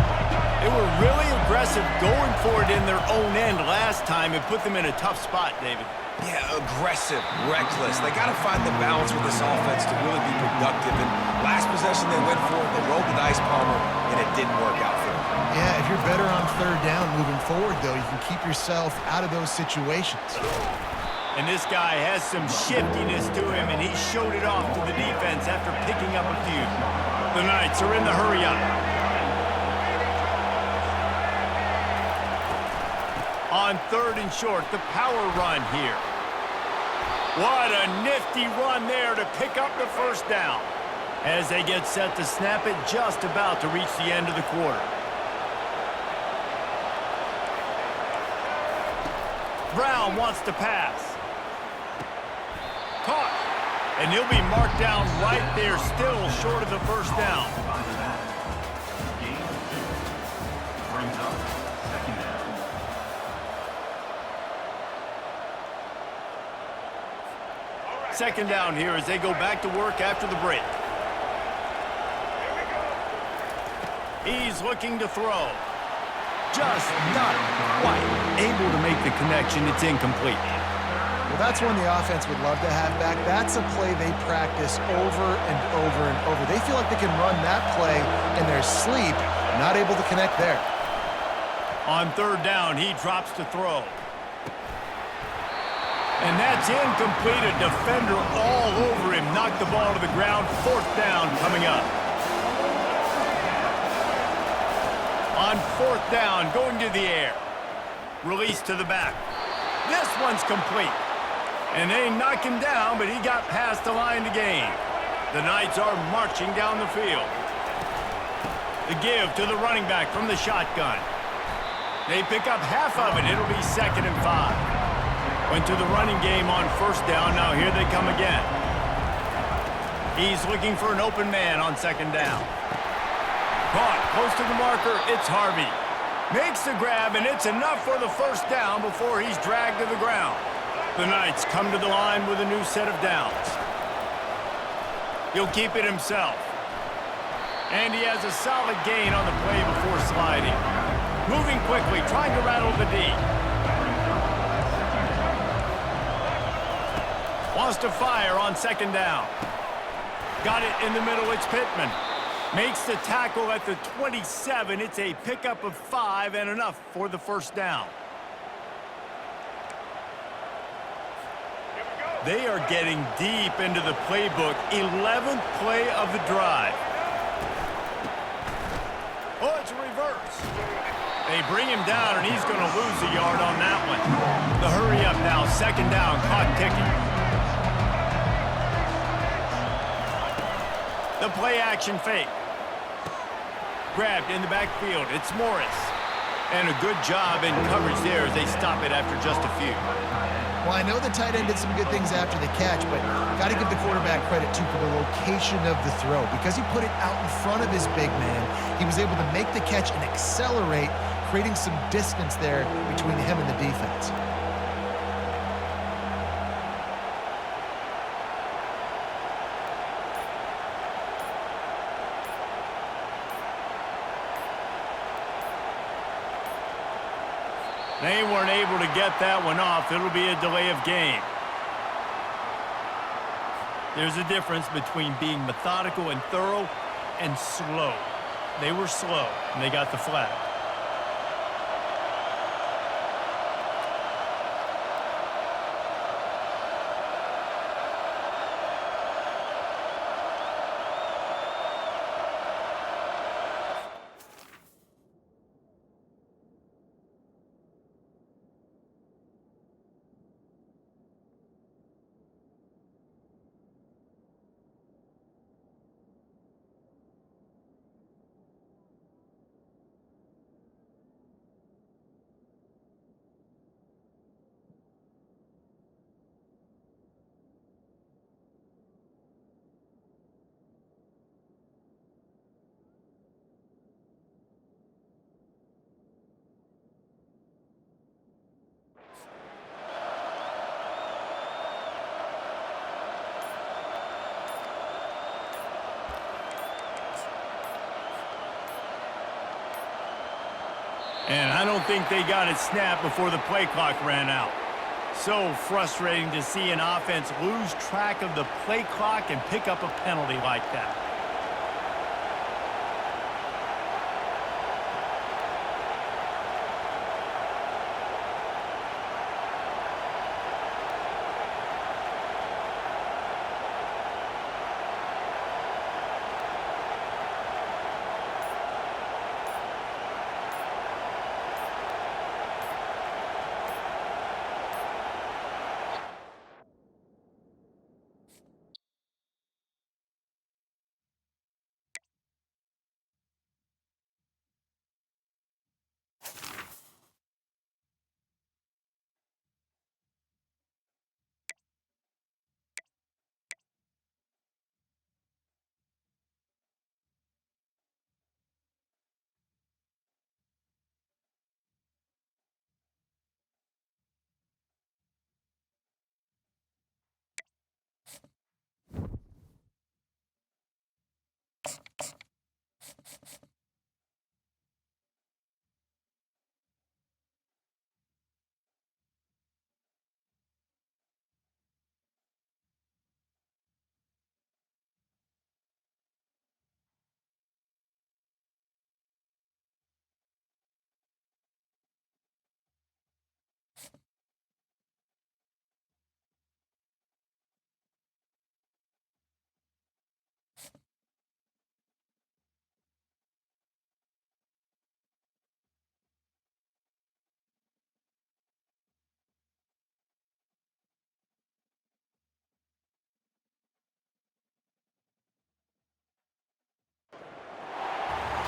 They were really aggressive going for it in their own end last time and put them in a tough spot, David. Yeah, aggressive, reckless. They got to find the balance with this offense to really be productive. And last possession they went for it, they rolled the dice, Palmer, and it didn't work out for them. Yeah, if you're better on 3rd down moving forward, though, you can keep yourself out of those situations. And this guy has some shiftiness to him, and he showed it off to the defense after picking up a few. The Knights are in the hurry-up. On 3rd and short, the power run here. What a nifty run there to pick up the first down. As they get set to snap it, just about to reach the end of the quarter. Brown wants to pass. Caught. And he'll be marked down right there, still short of the first down. Gain of 2. Brings up 2nd down. Second down here as they go back to work after the break. He's looking to throw. Just not quite able to make the connection. It's incomplete. Well, that's one the offense would love to have back. That's a play they practice over and over and over. They feel like they can run that play in their sleep, not able to connect there. On 3rd down, he drops to throw. And that's incomplete. A defender all over him. Knocked the ball to the ground. 4th down coming up. On 4th down, going to the air. Release to the back. This one's complete. And they knock him down, but he got past the line to gain. The Knights are marching down the field. The give to the running back from the shotgun. They pick up half of it. It'll be 2nd and 5. Went to the running game on 1st down. Now here they come again. He's looking for an open man on 2nd down. Caught close to the marker. It's Harvey. Makes the grab, and it's enough for the first down before he's dragged to the ground. The Knights come to the line with a new set of downs. He'll keep it himself. And he has a solid gain on the play before sliding. Moving quickly, trying to rattle the D. Wants to fire on 2nd down. Got it in the middle. It's Pittman. Makes the tackle at the 27. It's a pickup of 5 and enough for the first down. They are getting deep into the playbook. 11th play of the drive. Oh, it's a reverse. They bring him down, and he's going to lose a yard on that one. The hurry up now. 2nd down. Clock ticking. The play-action fake. Grabbed in the backfield. It's Morris. And a good job in coverage there as they stop it after just a few. Well, I know the tight end did some good things after the catch, but got to give the quarterback credit, too, for the location of the throw. Because he put it out in front of his big man, he was able to make the catch and accelerate, creating some distance there between him and the defense. They weren't able to get that one off. It'll be a delay of game. There's a difference between being methodical and thorough and slow. They were slow, and they got the flag. And I don't think they got it snapped before the play clock ran out. So frustrating to see an offense lose track of the play clock and pick up a penalty like that.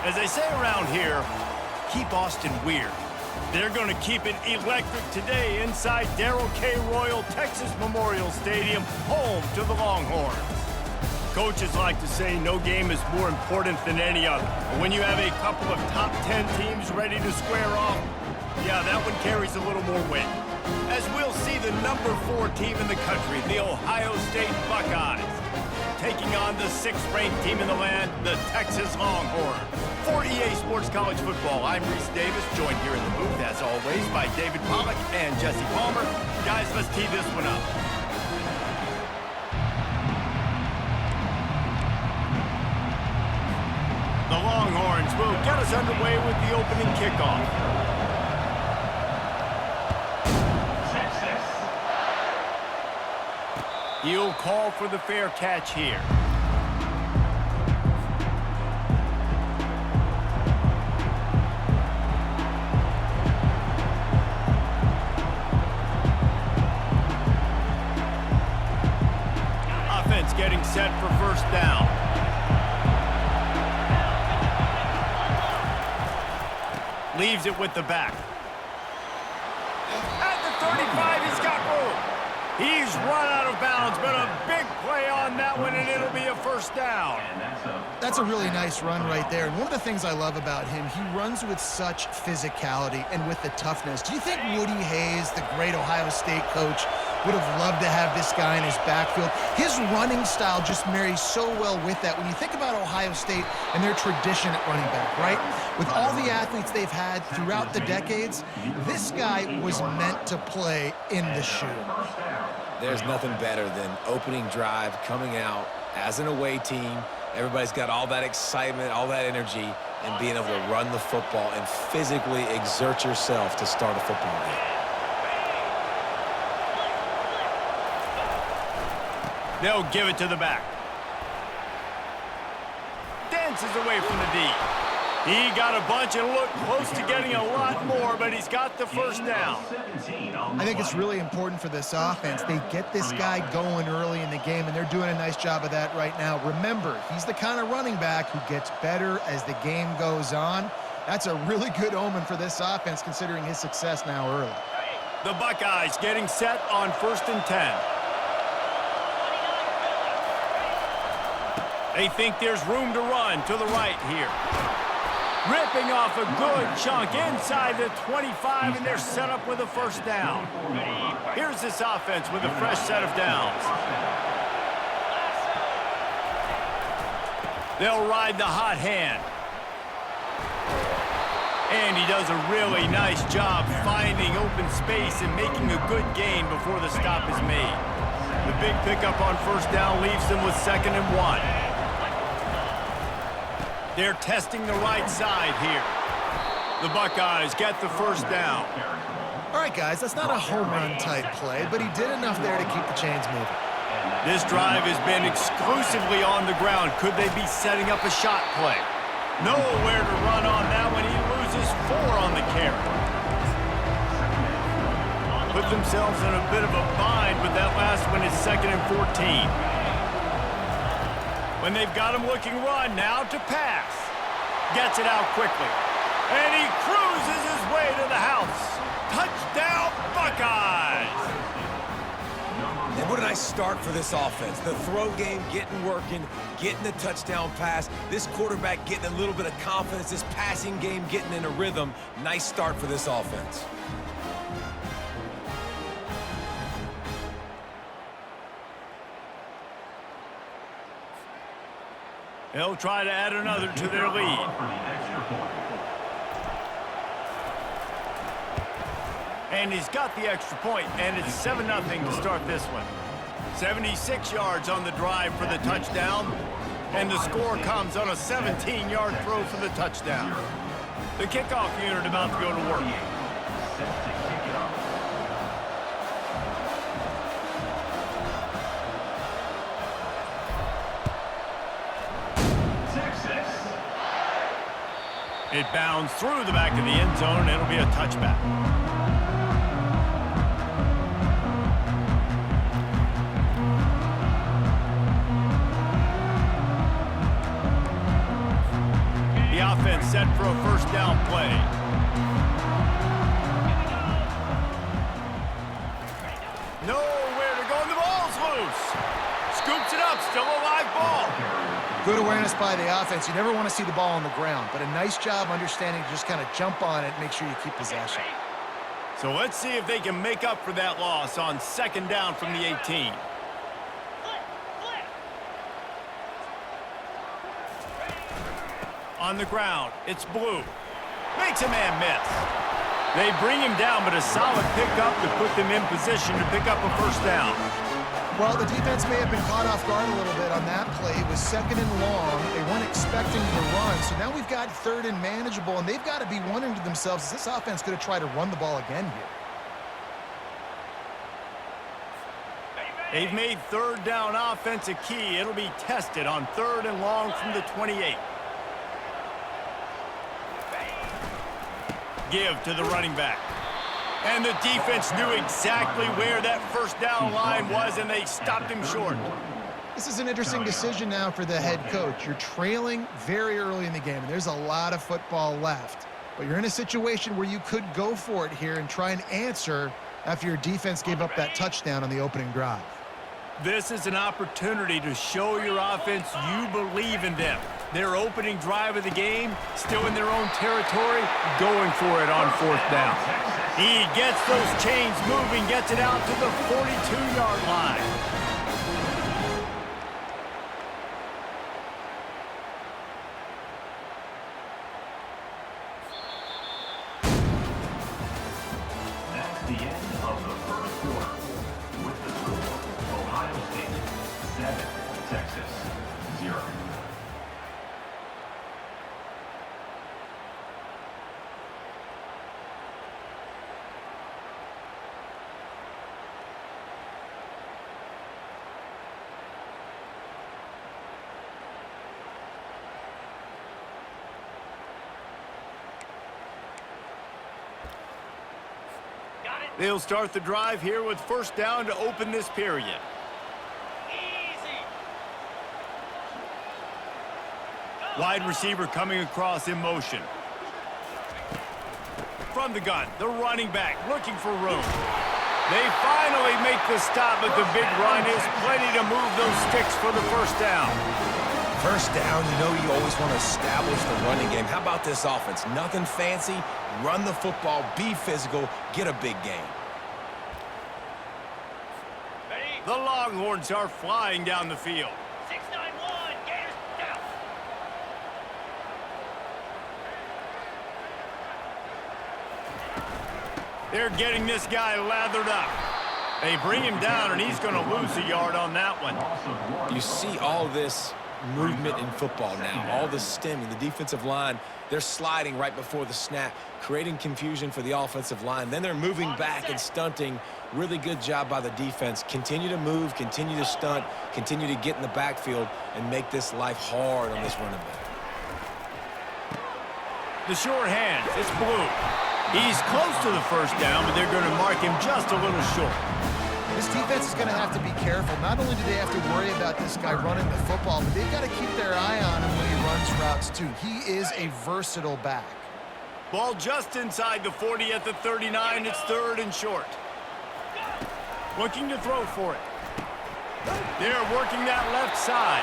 As they say around here, keep Austin weird. They're going to keep it electric today inside Darrell K. Royal Texas Memorial Stadium, home to the Longhorns. Coaches like to say no game is more important than any other. But when you have a couple of top 10 teams ready to square off, yeah, that one carries a little more weight. As we'll see the number 4 team in the country, the Ohio State Buckeyes, taking on the 6th-ranked team in the land, the Texas Longhorns. For EA Sports College Football, I'm Reese Davis, joined here in the booth, as always, by David Pollack and Jesse Palmer. Guys, let's tee this one up. The Longhorns will get us underway with the opening kickoff. He'll call for the fair catch here. Offense getting set for first down. Leaves it with the back. At the 35, he's got room. He's run out of bounds, but a big play on that one, and it'll be a first down. That's a really nice run right there. And one of the things I love about him, he runs with such physicality and with the toughness. Do you think Woody Hayes, the great Ohio State coach, would have loved to have this guy in his backfield. His running style just marries so well with that. When you think about Ohio State and their tradition at running back, right? With all the athletes they've had throughout the decades, this guy was meant to play in the shoe. There's nothing better than opening drive, coming out as an away team. Everybody's got all that excitement, all that energy, and being able to run the football and physically exert yourself to start a football game. They'll give it to the back. Dances away from the D. He got a bunch and looked close to getting a lot more, but he's got the first down. I think it's really important for this offense. They get this guy going early in the game, and they're doing a nice job of that right now. Remember, he's the kind of running back who gets better as the game goes on. That's a really good omen for this offense, considering his success now early. The Buckeyes getting set on 1st and 10. They think there's room to run to the right here. Ripping off a good chunk inside the 25, and they're set up with a first down. Here's this offense with a fresh set of downs. They'll ride the hot hand. And he does a really nice job finding open space and making a good gain before the stop is made. The big pickup on first down leaves them with 2nd and 1. They're testing the right side here. The Buckeyes get the first down. All right, guys, that's not a home run type play, but he did enough there to keep the chains moving. This drive has been exclusively on the ground. Could they be setting up a shot play? Nowhere to run on that one. He loses 4 on the carry. Put themselves in a bit of a bind, but that last one is 2nd and 14. When they've got him looking run, now to pass. Gets it out quickly. And he cruises his way to the house. Touchdown, Buckeyes! And what a nice start for this offense. The throw game getting working, getting the touchdown pass. This quarterback getting a little bit of confidence. This passing game getting in a rhythm. Nice start for this offense. They'll try to add another to their lead. And he's got the extra point, and it's 7-0 to start this one. 76 yards on the drive for the touchdown, and the score comes on a 17-yard throw for the touchdown. The kickoff unit about to go to work. It bounds through the back of the end zone, and it'll be a touchback. The offense set for a first down play. Nowhere to go, and the ball's loose. Scoops it up, still a live ball. Good awareness by the offense. You never want to see the ball on the ground, but a nice job understanding to just kind of jump on it and make sure you keep possession. So let's see if they can make up for that loss on 2nd down from the 18. On the ground, it's Blue. Makes a man miss. They bring him down, but a solid pickup to put them in position to pick up a first down. Well, the defense may have been caught off guard a little bit on that play. It was 2nd and long. They weren't expecting the run, so now we've got 3rd and manageable, and they've got to be wondering to themselves, is this offense going to try to run the ball again here? They've made 3rd down offense a key. It'll be tested on 3rd and long from the 28. Give to the running back. And the defense knew exactly where that first down line was, and they stopped him short. This is an interesting decision now for the head coach. You're trailing very early in the game, and there's a lot of football left. But you're in a situation where you could go for it here and try and answer after your defense gave up that touchdown on the opening drive. This is an opportunity to show your offense you believe in them. Their opening drive of the game, still in their own territory, going for it on 4th down. He gets those chains moving, gets it out to the 42-yard line. That's the end of the first quarter. With the score, Ohio State 7, Texas 0. Got it. They'll start the drive here with first down to open this period. Easy. Wide receiver coming across in motion. From the gun, the running back looking for room. They finally make the stop, but the big run is plenty to move those sticks for the first down. First down, you know you always want to establish the running game. How about this offense? Nothing fancy. Run the football, be physical, get a big gain. Ready? The Longhorns are flying down the field. 691. Gators down. They're getting this guy lathered up. They bring him down, and he's going to lose a yard on that one. You see all this movement in football now, all the stemming, the defensive line, they're sliding right before the snap, creating confusion for the offensive line. Then they're moving back and stunting. Really good job by the defense. Continue to move, continue to stunt, continue to get in the backfield and make this life hard on this running back. The short hand, it's Blue. He's close to the first down, but they're going to mark him just a little short. This defense is going to have to be careful. Not only do they have to worry about this guy running the football, but they've got to keep their eye on him when he runs routes too. He is a versatile back. Ball just inside the 40 at the 39. It's third and short. Looking to throw for it. They're working that left side.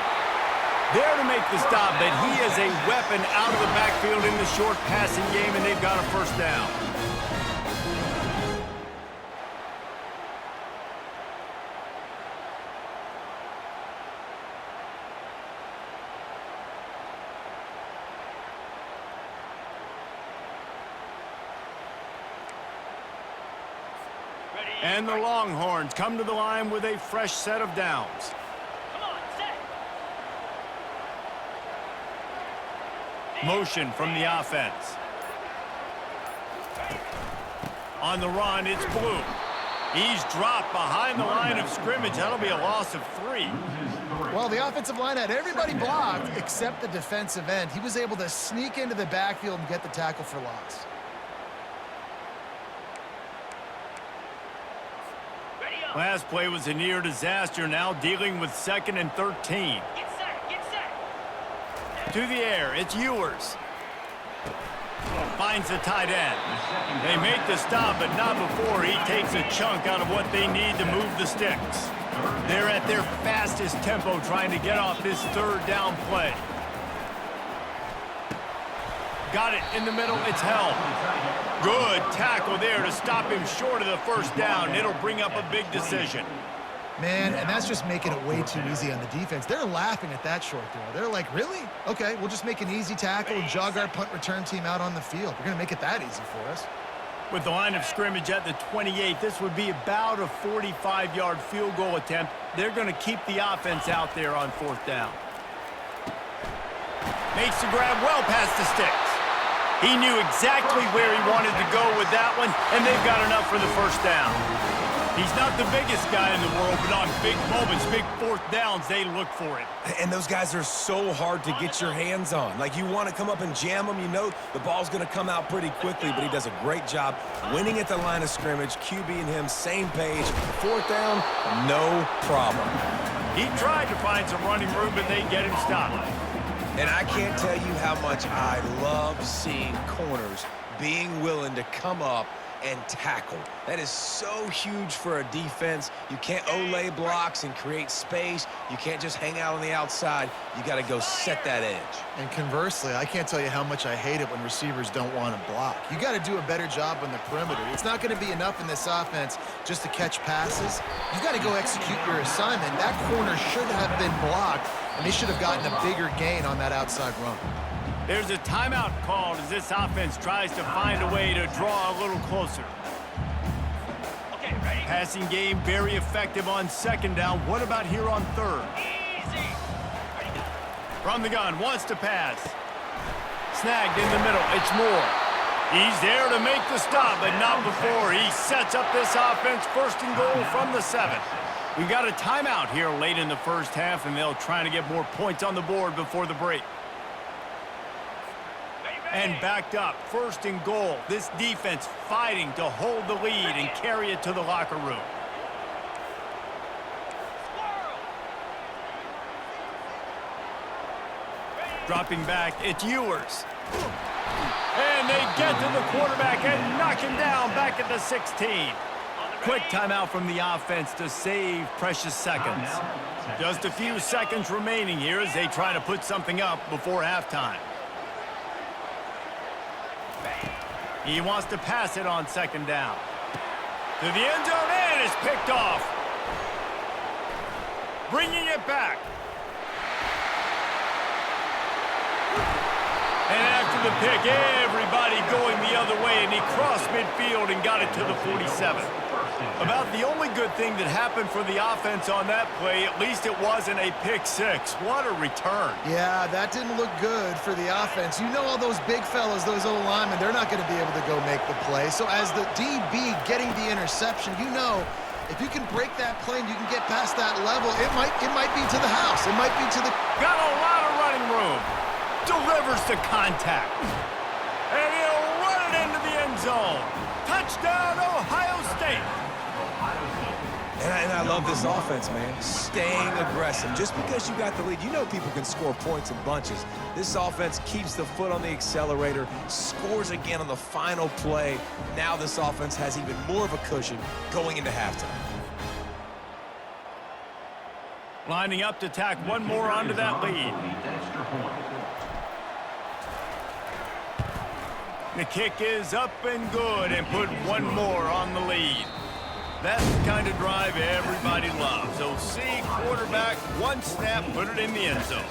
There to make the stop, but he is a weapon out of the backfield in the short passing game, and they've got a first down. Ready? And the Longhorns come to the line with a fresh set of downs. Come on, set. Motion from the offense. On the run, it's Blue. He's dropped behind the line of scrimmage. That'll be a loss of 3. Well, the offensive line had everybody blocked except the defensive end. He was able to sneak into the backfield and get the tackle for loss. Ready up. Last play was a near disaster, now dealing with 2nd and 13. Get set. Get set. To the air, it's Ewers. Finds the tight end. They make the stop, but not before he takes a chunk out of what they need to move the sticks. They're at their fastest tempo trying to get off this third down play. Got it in the middle, it's held. Good tackle there to stop him short of the first down. It'll bring up a big decision. Man, and that's just making it way too easy on the defense. They're laughing at that short throw. They're like, really? Okay, we'll just make an easy tackle and jog our punt return team out on the field. We're going to make it that easy for us. With the line of scrimmage at the 28, this would be about a 45-yard field goal attempt. They're going to keep the offense out there on fourth down. Makes the grab well past the sticks. He knew exactly where he wanted to go with that one, and they've got enough for the first down. He's not the biggest guy in the world, but on big moments, big fourth downs, they look for it. And those guys are so hard to get your hands on. Like, you want to come up and jam them, you know the ball's going to come out pretty quickly, but he does a great job winning at the line of scrimmage. QB and him, same page. Fourth down, no problem. He tried to find some running room, but they get him stopped. And I can't tell you how much I love seeing corners being willing to come up and tackle. That is so huge for a defense. You can't Olay blocks and create space. You can't just hang out on the outside. You got to go set that edge. And conversely, I can't tell you how much I hate it when receivers don't want to block. You got to do a better job on the perimeter. It's not going to be enough in this offense just to catch passes. You got to go execute your assignment. That corner should have been blocked, and they should have gotten a bigger gain on that outside run. There's a timeout called as this offense tries to find a way to draw a little closer. Okay, ready? Passing game very effective on second down. What about here on third? Easy. Ready, go. From the gun, wants to pass. Snagged in the middle, it's Moore. He's there to make the stop, but not before. He sets up this offense, 1st and goal from the 7. We've got a timeout here late in the first half, and they'll try to get more points on the board before the break. And backed up, 1st and goal. This defense fighting to hold the lead and carry it to the locker room. Dropping back, it's Ewers. And they get to the quarterback and knock him down back at the 16. Quick timeout from the offense to save precious seconds. Just a few seconds remaining here as they try to put something up before halftime. He wants to pass it on 2nd down. To the end zone, and it's picked off. Bringing it back. And after the pick, everybody going the other way, and he crossed midfield and got it to the 47. About the only good thing that happened for the offense on that play, at least it wasn't a pick 6. What a return. Yeah, that didn't look good for the offense. You know all those big fellas, those old linemen, they're not going to be able to go make the play. So as the DB getting the interception, you know if you can break that play and you can get past that level, it might be to the house. It might be to the... Got a lot of running room. Delivers to contact. And he'll run it into the end zone. Touchdown, Ohio State. And I love this offense, man. Staying aggressive. Just because you got the lead, you know people can score points in bunches. This offense keeps the foot on the accelerator, scores again on the final play. Now this offense has even more of a cushion going into halftime. Lining up to tack one more onto that lead. The kick is up and good and put one more on the lead. That's the kind of drive everybody loves. So see quarterback, one snap, put it in the end zone.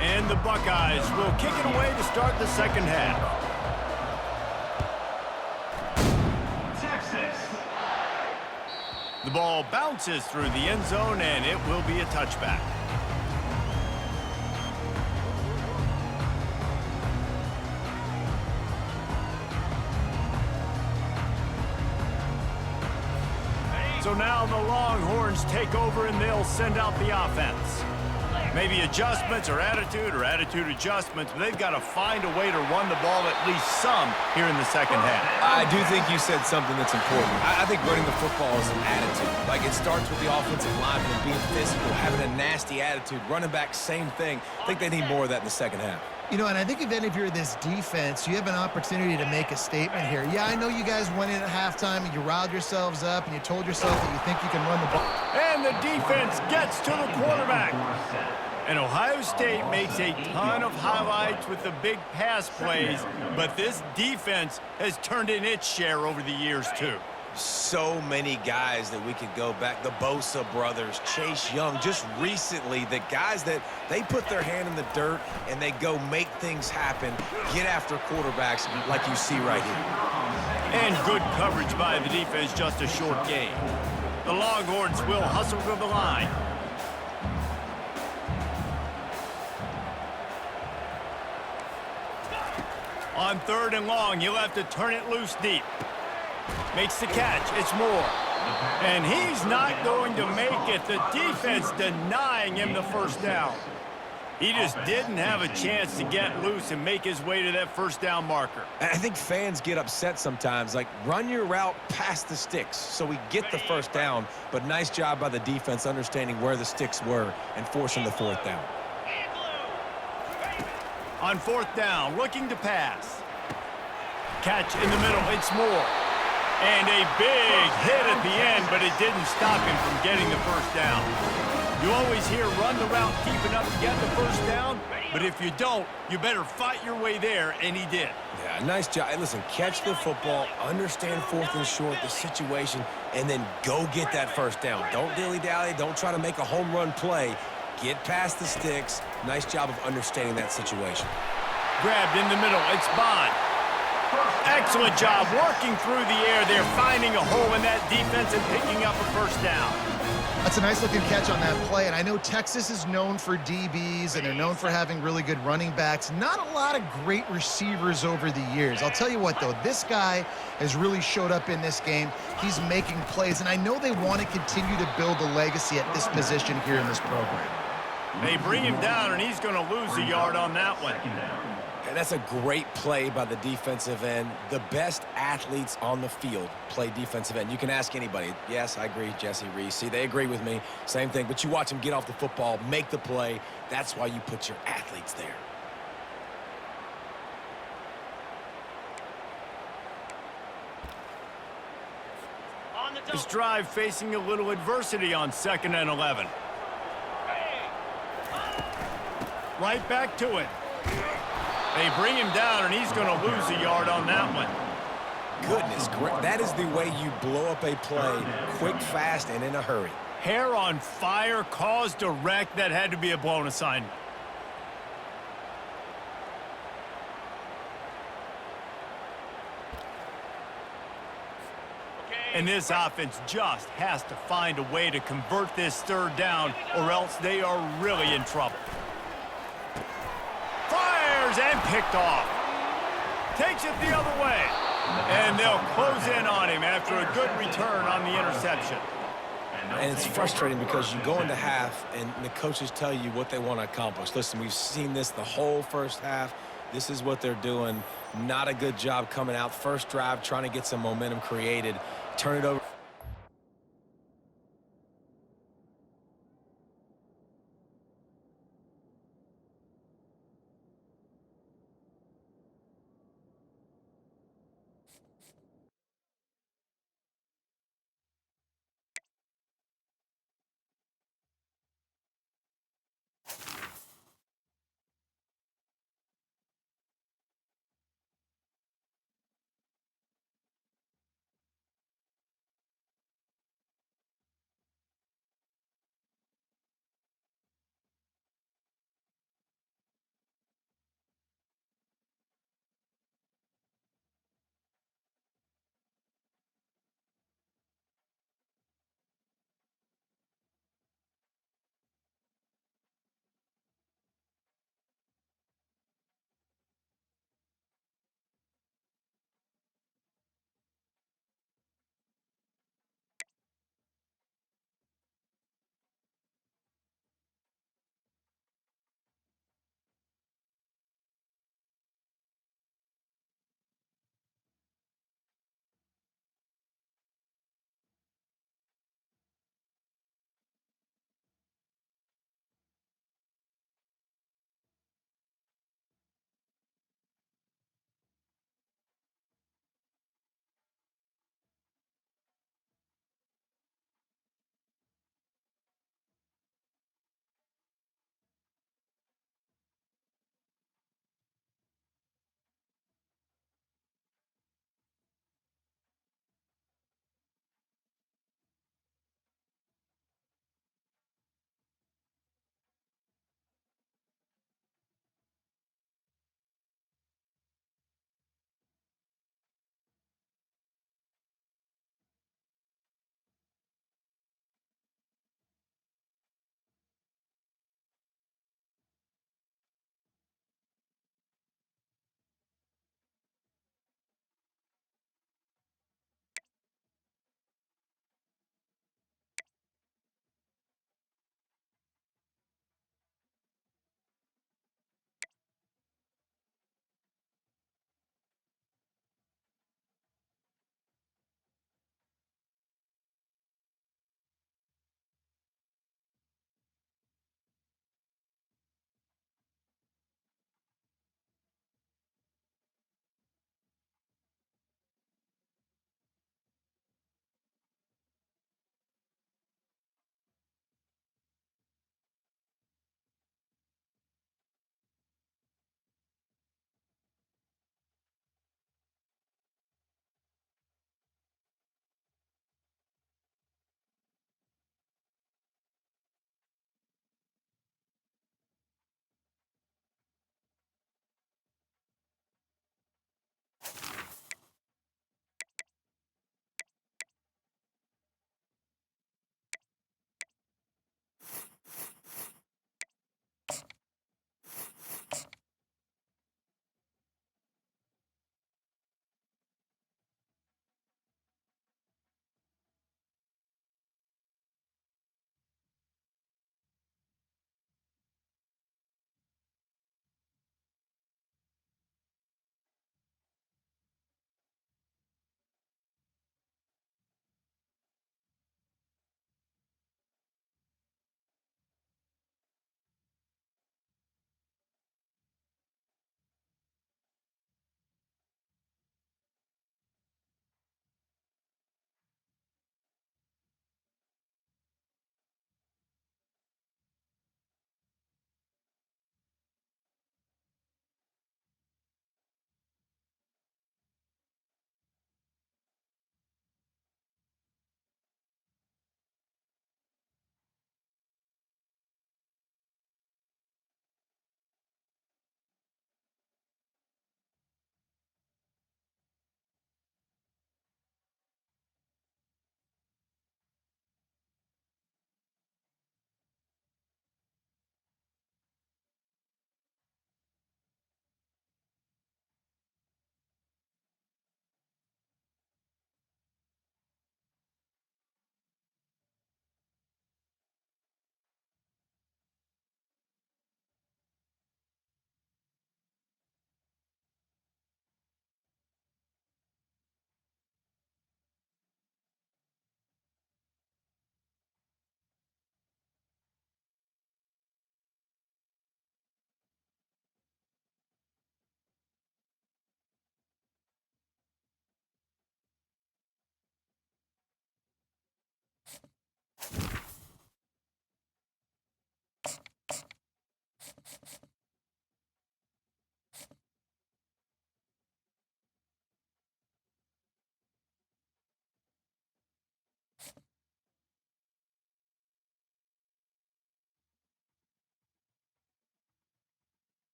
And the Buckeyes will kick it away to start the second half. The ball bounces through the end zone, and it will be a touchback. So now the Longhorns take over, and they'll send out the offense. Maybe adjustments or attitude adjustments, but they've got to find a way to run the ball at least some here in the second half. I do think you said something that's important. I think running the football is an attitude. Like, it starts with the offensive lineman being physical, having a nasty attitude. Running back, same thing. I think they need more of that in the second half. You know, and I think if you're this defense, you have an opportunity to make a statement here. Yeah, I know you guys went in at halftime and you riled yourselves up and you told yourself that you think you can run the ball. And the defense gets to the quarterback. And Ohio State makes a ton of highlights with the big pass plays, but this defense has turned in its share over the years, too. So many guys that we could go back. The Bosa brothers, Chase Young, just recently, the guys that they put their hand in the dirt and they go make things happen, get after quarterbacks like you see right here. And good coverage by the defense, just a short gain. The Longhorns will hustle to the line. On 3rd and long, he'll have to turn it loose deep. Makes the catch. It's Moore. And he's not going to make it. The defense denying him the first down. He just didn't have a chance to get loose and make his way to that first down marker. I think fans get upset sometimes, like run your route past the sticks so we get the first down, but nice job by the defense understanding where the sticks were and forcing the fourth down. On fourth down, looking to pass. Catch in the middle, it's Moore. And a big hit at the end, but it didn't stop him from getting the first down. You always hear run the route deep enough to get the first down, but if you don't, you better fight your way there, and he did. Yeah, nice job. Hey, listen, catch the football, understand fourth and short, the situation, and then go get that first down. Don't dilly-dally. Don't try to make a home run play. Get past the sticks. Nice job of understanding that situation. Grabbed in the middle. It's Bond. Excellent job working through the air there, finding a hole in that defense and picking up a first down. That's a nice-looking catch on that play, and I know Texas is known for DBs, and they're known for having really good running backs. Not a lot of great receivers over the years. I'll tell you what, though, this guy has really showed up in this game. He's making plays, and I know they want to continue to build a legacy at this position here in this program. They bring him down, and he's going to lose a yard on that one. And that's a great play by the defensive end. The best athletes on the field play defensive end. You can ask anybody. Yes, I agree, Jesse Reese. See, they agree with me. Same thing. But you watch them get off the football, make the play. That's why you put your athletes there. On the This double. drive facing a little adversity on 2nd and 11. Right back to it. They bring him down, and he's going to lose a yard on that one. Goodness, that is the way you blow up a play quick, fast, and in a hurry. Hair on fire, caused a wreck. That had to be a blown assignment. And this offense just has to find a way to convert this third down, or else they are really in trouble. Fires and picked off. Takes it the other way. And they'll close in on him after a good return on the interception. And it's frustrating because you go into half and the coaches tell you what they want to accomplish. Listen, we've seen this the whole first half. This is what they're doing. Not a good job coming out. First drive, trying to get some momentum created. Turn it over.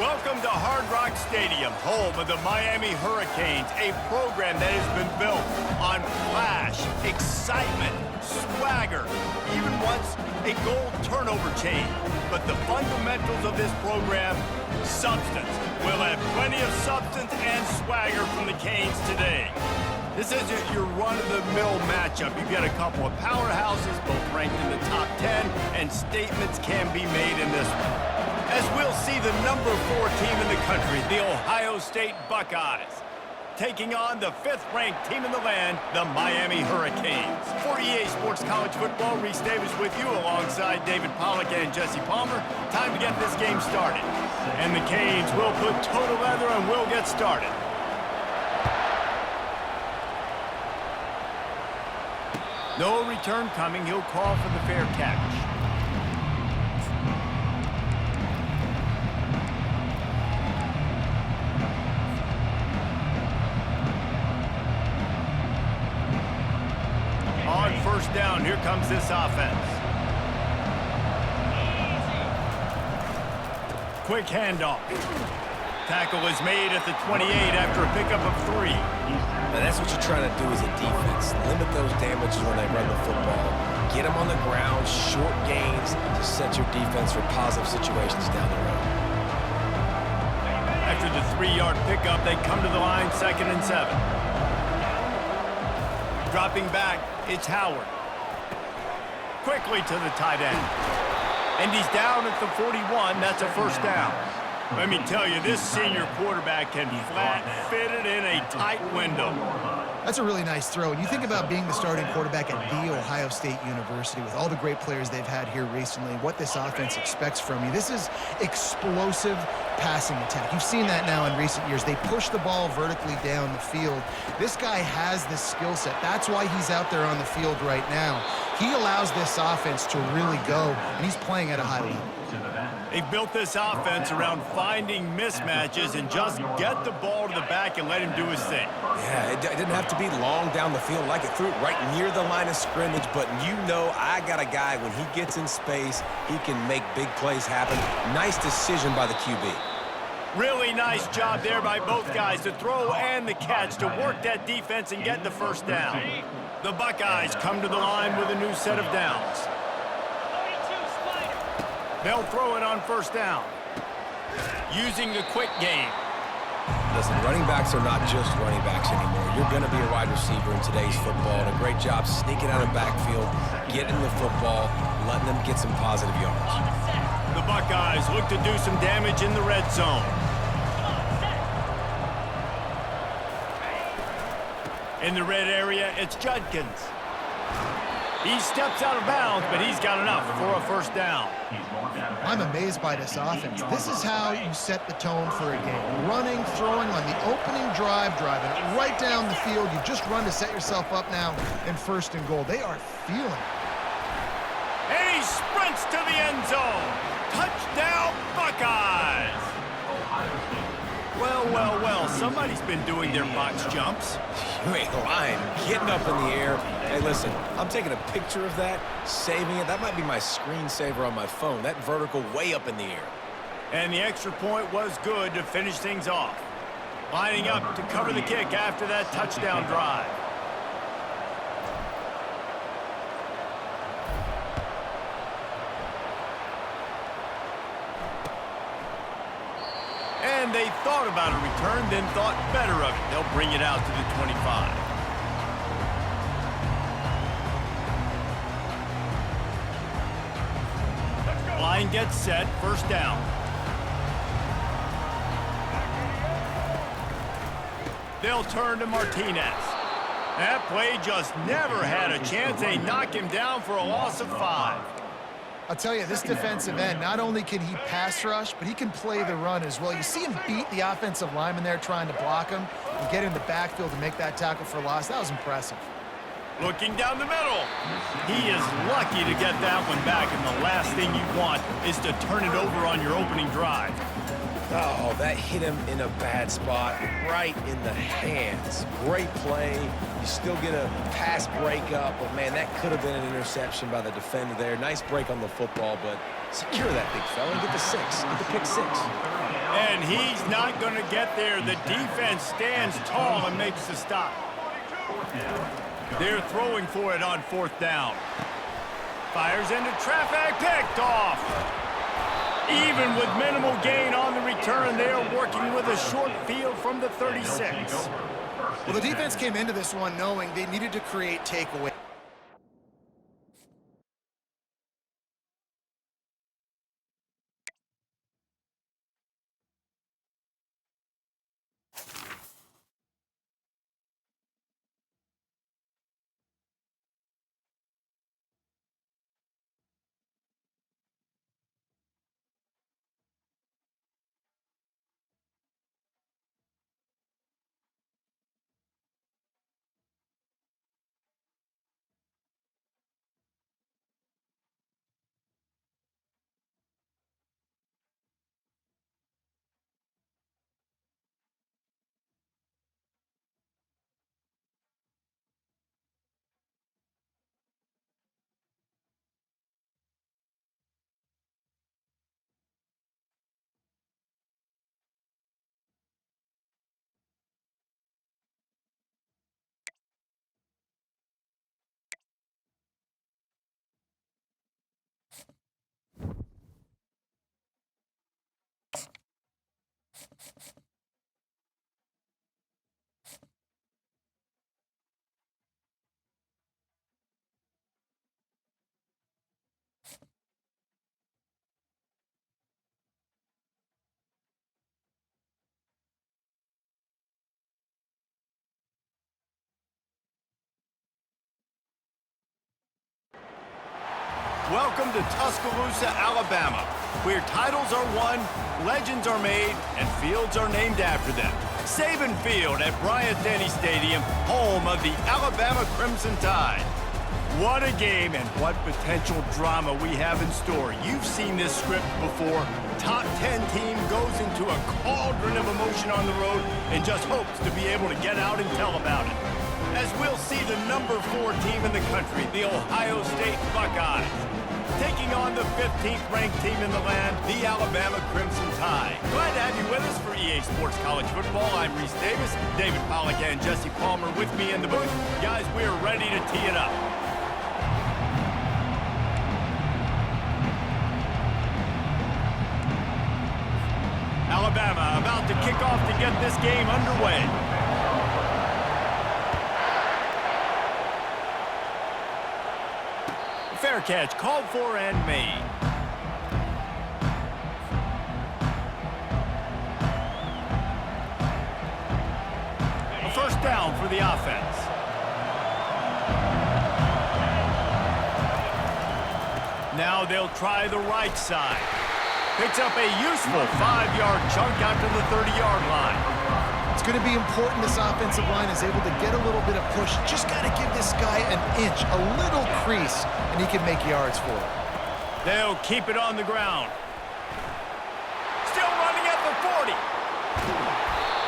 Welcome to Hard Rock Stadium, home of the Miami Hurricanes, a program that has been built on flash, excitement, swagger, even once a goal turnover chain. But the fundamentals of this program, substance. We'll have plenty of substance and swagger from the Canes today. This isn't your run-of-the-mill matchup. You've got a couple of powerhouses, both ranked in the top 10, and statements can be made in this one. As we'll see the number 4 team in the country, the Ohio State Buckeyes, taking on the 5th-ranked team in the land, the Miami Hurricanes. For EA Sports College Football, Reese Davis with you alongside David Pollack and Jesse Palmer. Time to get this game started. And the Canes will put total leather and will get started. No return coming. He'll call for the fair catch. On first down, here comes this offense. Quick handoff. Tackle is made at the 28 after a pickup of 3. Now that's what you're trying to do as a defense. Limit those damages when they run the football. Get them on the ground, short gains to set your defense for positive situations down the road. After the 3-yard pickup, they come to the line, 2nd and 7. Dropping back, it's Howard. Quickly to the tight end. And he's down at the 41. That's a first down. Let me tell you, this senior quarterback can flat fit it in a tight window. That's a really nice throw. And you think about being the starting quarterback at The Ohio State University with all the great players they've had here recently, what this offense expects from you. This is explosive passing attack. You've seen that now in recent years. They push the ball vertically down the field. This guy has this skill set. That's why he's out there on the field right now. He allows this offense to really go, and he's playing at a high level. They've built this offense around finding mismatches and just get the ball to the back and let him do his thing. Yeah, it didn't have to be long down the field like it threw it right near the line of scrimmage, but you know I got a guy, when he gets in space, he can make big plays happen. Nice decision by the QB. Really nice job there by both guys, the throw and the catch, to work that defense and get the first down. The Buckeyes come to the line with a new set of downs. They'll throw it on first down. Using the quick game. Listen, running backs are not just running backs anymore. You're going to be a wide receiver in today's football. And a great job sneaking out of backfield, getting the football, letting them get some positive yards. The Buckeyes look to do some damage in the red zone. In the red area, it's Judkins. He steps out of bounds, but he's got enough for a first down. I'm amazed by this offense. This is how you set the tone for a game. Running, throwing on the opening drive, driving it right down the field. You just run to set yourself up now in 1st and goal. They are feeling it. And he sprints to the end zone. Touchdown, Buckeyes! Well, well, well, somebody's been doing their box jumps. You ain't lying. Getting up in the air. Hey, listen, I'm taking a picture of that, saving it. That might be my screensaver on my phone. That vertical way up in the air. And the extra point was good to finish things off. Lining up to cover the kick after that touchdown drive. And they thought about a return, then thought better of it. They'll bring it out to the 25. Line gets set, first down. They'll turn to Martinez. That play just never had a chance. They knock him down for a loss of 5. I'll tell you, this defensive end, not only can he pass rush, but he can play the run as well. You see him beat the offensive lineman there trying to block him and get in the backfield and make that tackle for loss. That was impressive. Looking down the middle. He is lucky to get that one back, and the last thing you want is to turn it over on your opening drive. Oh, that hit him in a bad spot, right in the hands. Great play. You still get a pass breakup, but, man, that could have been an interception by the defender there. Nice break on the football, but secure that big fella and get the 6. Get the pick 6. And he's not going to get there. The defense stands tall and makes the stop. They're throwing for it on 4th down. Fires into traffic, picked off. Even with minimal gain on the return, they are working with a short field from the 36. Well, the defense came into this one knowing they needed to create takeaway. Welcome to Tuscaloosa, Alabama, where titles are won, legends are made, and fields are named after them. Saban Field at Bryant-Denny Stadium, home of the Alabama Crimson Tide. What a game and what potential drama we have in store. You've seen this script before. Top 10 team goes into a cauldron of emotion on the road and just hopes to be able to get out and tell about it. As we'll see the number 4 team in the country, the Ohio State Buckeyes, taking on the 15th ranked team in the land, the Alabama Crimson Tide. Glad to have you with us for EA Sports College Football. I'm Reese Davis, David Pollack and Jesse Palmer with me in the booth. Guys, we're ready to tee it up. Alabama about to kick off to get this game underway. Fair catch called for and made. A first down for the offense. Now they'll try the right side. Picks up a useful 5-yard chunk out to the 30-yard line. It's going to be important this offensive line is able to get a little bit of push. Just got to give this guy an inch, a little crease, and he can make yards for it. They'll keep it on the ground. Still running at the 40.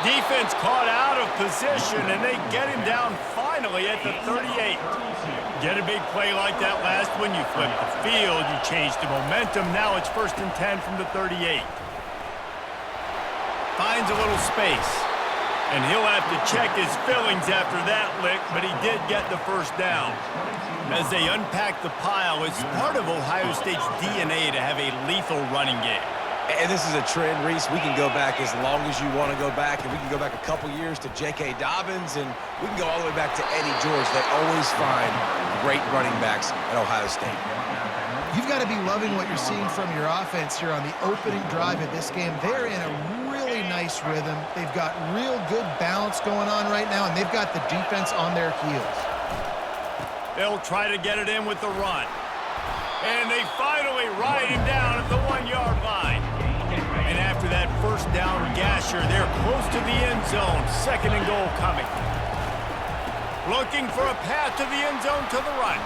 Defense caught out of position, and they get him down finally at the 38. Get a big play like that last when you flip the field. You change the momentum. Now it's 1st and 10 from the 38. Finds a little space. And he'll have to check his fillings after that lick, but he did get the first down. As they unpack the pile, it's part of Ohio State's DNA to have a lethal running game. And this is a trend, Reese. We can go back as long as you want to go back, and we can go back a couple years to J.K. Dobbins, and we can go all the way back to Eddie George. They always find great running backs at Ohio State. You've got to be loving what you're seeing from your offense here on the opening drive of this game. They're in a really nice rhythm. They've got real good balance going on right now, and they've got the defense on their heels. They'll try to get it in with the run. And they finally ride him down at the 1-yard line. And after that first down gasher, they're close to the end zone. 2nd and goal coming. Looking for a path to the end zone to the right.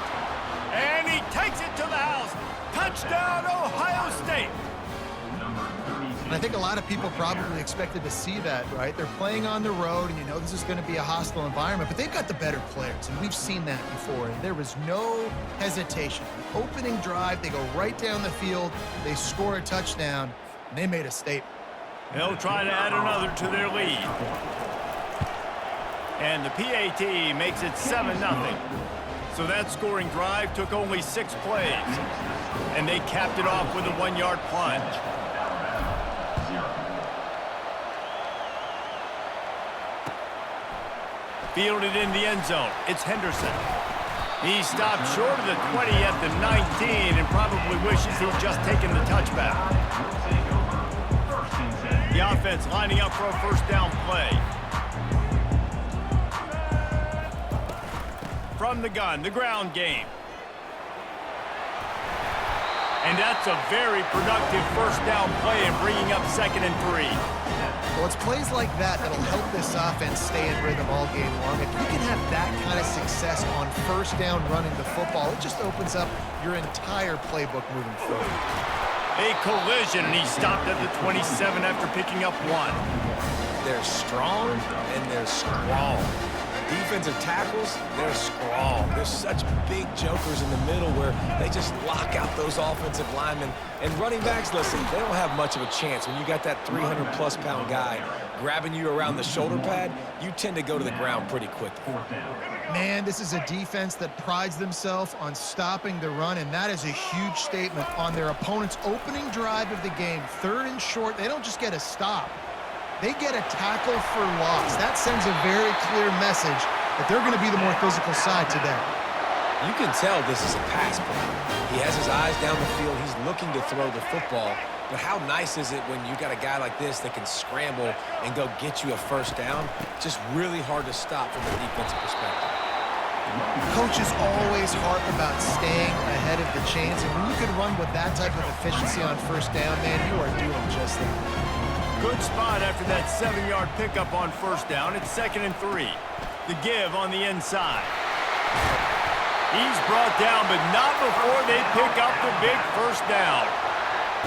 And he takes it to the house. Touchdown, Ohio State. Number 36. And I think a lot of people probably expected to see that, right? They're playing on the road, and you know this is going to be a hostile environment, but they've got the better players, and we've seen that before. And there was no hesitation. Opening drive, they go right down the field, they score a touchdown, and they made a statement. They'll try to add another to their lead. And the PAT makes it 7-0. So that scoring drive took only 6 plays. And they capped it off with a 1-yard plunge. Fielded in the end zone. It's Henderson. He stopped short of the 20 at the 19 and probably wishes he'd just taken the touchback. The offense lining up for a first down play. From the gun, the ground game. And that's a very productive first down play and bringing up 2nd and 3. Well, it's plays like that that'll help this offense stay in rhythm all game long. If you can have that kind of success on first down running the football, it just opens up your entire playbook moving forward. A collision, and he stopped at the 27 after picking up 1. They're strong and they're strong. Defensive tackles, they're strong. There's such big jokers in the middle where they just lock out those offensive linemen. And running backs, listen, they don't have much of a chance. When you got that 300-plus pound guy grabbing you around the shoulder pad, you tend to go to the ground pretty quickly. Man, this is a defense that prides themselves on stopping the run, and that is a huge statement on their opponent's opening drive of the game. 3rd and short, they don't just get a stop. They get a tackle for loss. That sends a very clear message that they're going to be the more physical side today. You can tell this is a pass play. He has his eyes down the field. He's looking to throw the football. But how nice is it when you got a guy like this that can scramble and go get you a first down? Just really hard to stop from a defensive perspective. Coaches always harp about staying ahead of the chains, and when you can run with that type of efficiency on first down, man, you are doing just that. Good spot after that 7-yard pickup on first down. It's 2nd and 3. The give on the inside. He's brought down, but not before they pick up the big first down.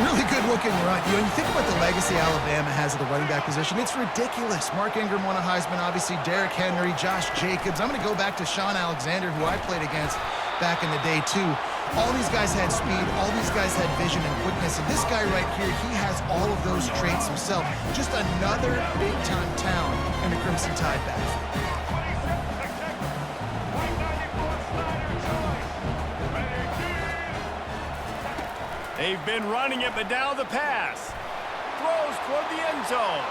Really good-looking run. You think about the legacy Alabama has at the running back position. It's ridiculous. Mark Ingram won a Heisman, obviously. Derrick Henry, Josh Jacobs. I'm going to go back to Sean Alexander, who I played against back in the day, too. All these guys had speed. All these guys had vision and quickness. And this guy right here, he has all of those traits himself. Just another big-time talent in the Crimson Tide backfield. They've been running it, but now the pass. Throws toward the end zone.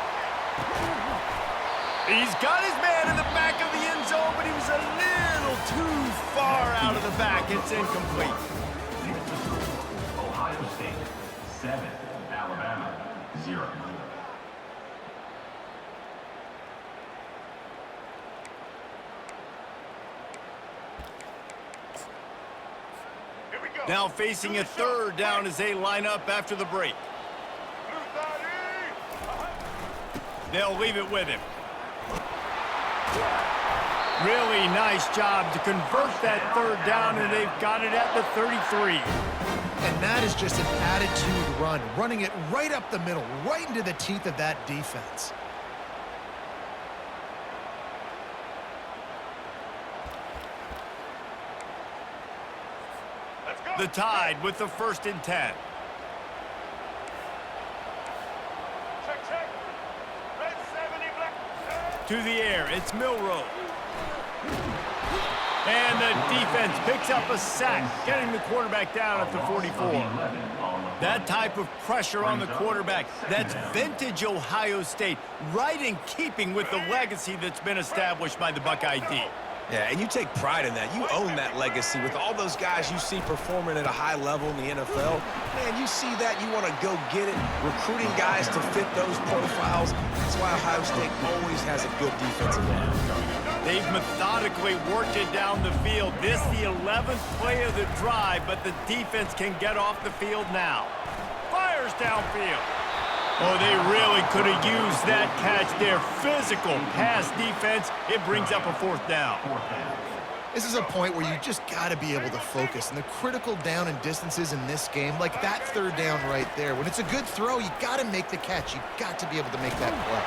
He's got his man in the back of the end zone, but he was a little too far out of the back. It's incomplete. Ohio State 7, Alabama 0. Now facing a 3rd down as they line up after the break. They'll leave it with him. Really nice job to convert that 3rd down, and they've got it at the 33. And that is just an attitude run, running it right up the middle, right into the teeth of that defense. The Tide with the 1st and 10. To the air, it's Milroe. And the defense picks up a sack, getting the quarterback down at the 44. That type of pressure on the quarterback, that's vintage Ohio State, right in keeping with the legacy that's been established by the Buckeye D. Yeah, and you take pride in that. You own that legacy with all those guys you see performing at a high level in the NFL. Man, you see that, you want to go get it, recruiting guys to fit those profiles. That's why Ohio State always has a good defensive line. They've methodically worked it down the field. This the 11th play of the drive, but the defense can get off the field now. Fires downfield. Oh, they really could have used that catch there. Physical pass defense. It brings up a 4th down. This is a point where you just got to be able to focus. And the critical down and distances in this game, like that third down right there, when it's a good throw, you got to make the catch. You got to be able to make that play.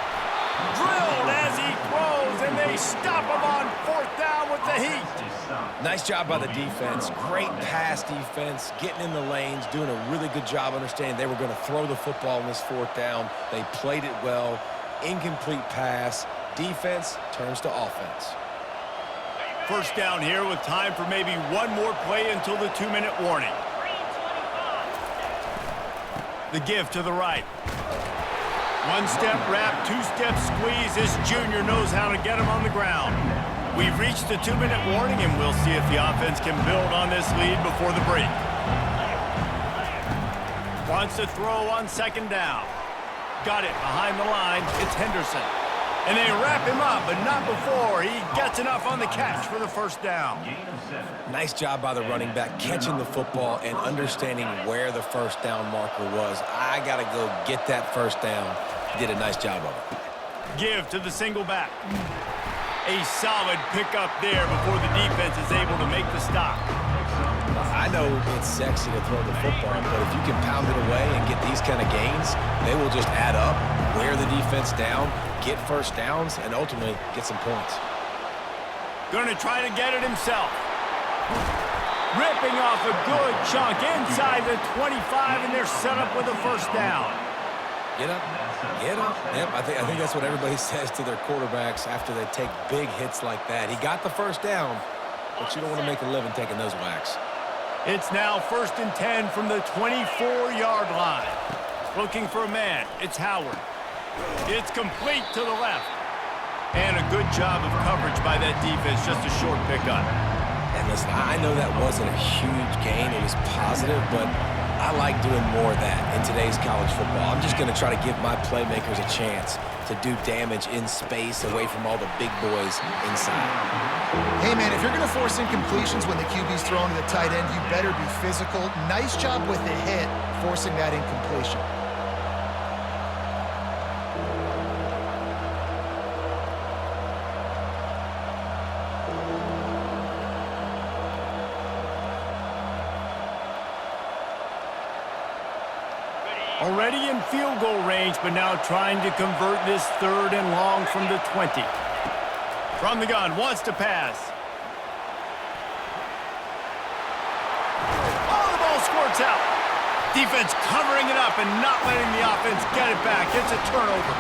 Drilled as he throws, and they stop him on 4th down with the heat. Nice job by the defense. Great pass defense, getting in the lanes, doing a really good job understanding they were going to throw the football on this 4th down. They played it well. Incomplete pass. Defense turns to offense. First down here with time for maybe one more play until the 2-minute warning. The give to the right. One-step wrap, two-step squeeze. This junior knows how to get him on the ground. We've reached the 2-minute warning, and we'll see if the offense can build on this lead before the break. Wants to throw on 2nd down. Got it behind the line. It's Henderson. And they wrap him up, but not before he gets enough on the catch for the 1st down. Nice job by the running back, catching the football and understanding where the 1st down marker was. I got to go get that 1st down. He did a nice job of it. Give to the single back. A solid pickup there before the defense is able to make the stop. I know it's sexy to throw the football, but if you can pound it away and get these kind of gains, they will just add up, wear the defense down, get 1st downs, and ultimately get some points. Going to try to get it himself. Ripping off a good chunk inside the 25, and they're set up with a 1st down. Get up, get up. Yep, I think that's what everybody says to their quarterbacks after they take big hits like that. He got the 1st down, but you don't want to make a living taking those whacks. It's now 1st and 10 from the 24-yard line. Looking for a man. It's Howard. It's complete to the left. And a good job of coverage by that defense. Just a short pickup. And listen, I know that wasn't a huge gain. It was positive, but I like doing more of that in today's college football. I'm just going to try to give my playmakers a chance to do damage in space away from all the big boys inside. Hey, man, if you're going to force incompletions when the QB's throwing to the tight end, you better be physical. Nice job with the hit, forcing that incompletion. Already in field goal range, but now trying to convert this 3rd and long from the 20. From the gun, wants to pass. Oh, the ball squirts out. Defense covering it up and not letting the offense get it back. It's a turnover.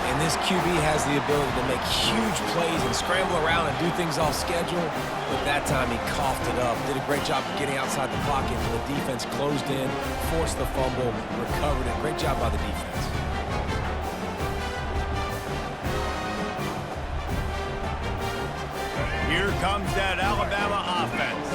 And this QB has the ability to make huge plays and scramble around and do things off schedule. But that time he coughed it up. Did a great job of getting outside the pocket. The defense closed in, forced the fumble, recovered it. Great job by the defense. Here comes that Alabama offense.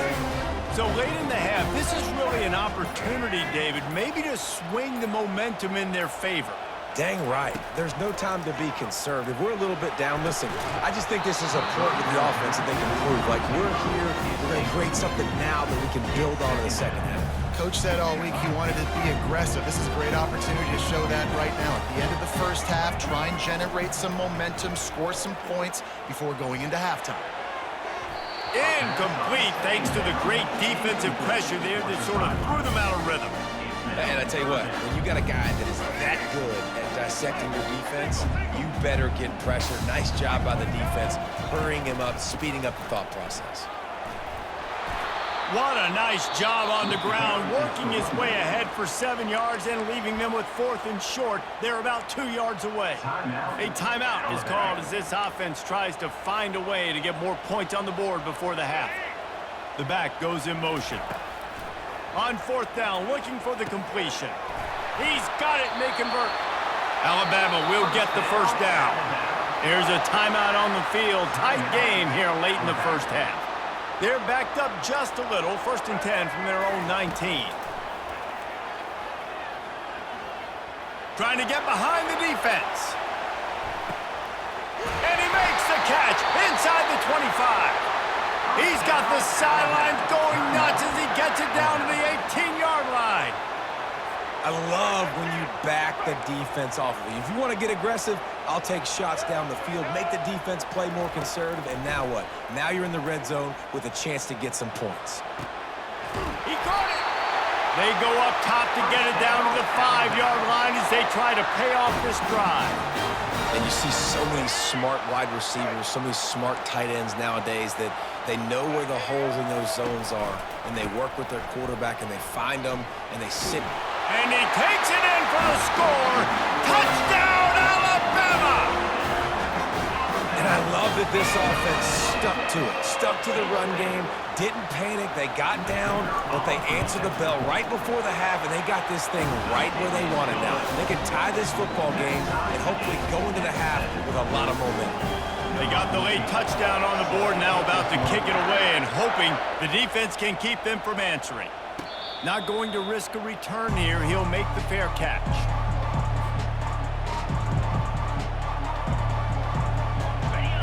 So late in the half, this is really an opportunity, David, maybe to swing the momentum in their favor. Dang right. There's no time to be conservative. We're a little bit down. Listen, I just think this is a point with the offense that they can improve. Like, we're here, we're going to create something now that we can build on in the 2nd half. Coach said all week he wanted to be aggressive. This is a great opportunity to show that right now. At the end of the 1st half, try and generate some momentum, score some points before going into halftime. Incomplete, thanks to the great defensive pressure there that sort of threw them out of rhythm. And I tell you what, when you got a guy that is that good at dissecting your defense, you better get pressure. Nice job by the defense, hurrying him up, speeding up the thought process. What a nice job on the ground, working his way ahead for 7 yards and leaving them with 4th and short. They're about 2 yards away. A timeout is called as this offense tries to find a way to get more points on the board before the half. The back goes in motion. On 4th down, looking for the completion. He's got it, and they convert. Alabama will get the 1st down. There's a timeout on the field. Tight game here late in the 1st half. They're backed up just a little. 1st and 10 from their own 19. Trying to get behind the defense. And he makes the catch inside the 25. He's got the sidelines going nuts as he gets it down to the 18-yard line. I love when you back the defense off of you. If you want to get aggressive, I'll take shots down the field, make the defense play more conservative, and now what? Now you're in the red zone with a chance to get some points. He caught it! They go up top to get it down to the 5-yard line as they try to pay off this drive. And you see so many smart wide receivers, so many smart tight ends nowadays that they know where the holes in those zones are, and they work with their quarterback, and they find them, and they sit. And he takes it in for the score. Touchdown, Alabama! And I love that this offense stuck to it, stuck to the run game, didn't panic. They got down, but they answered the bell right before the half, and they got this thing right where they want it now. They can tie this football game and hopefully go into the half with a lot of momentum. They got the late touchdown on the board, now about to kick it away and hoping the defense can keep them from answering. Not going to risk a return here. He'll make the fair catch.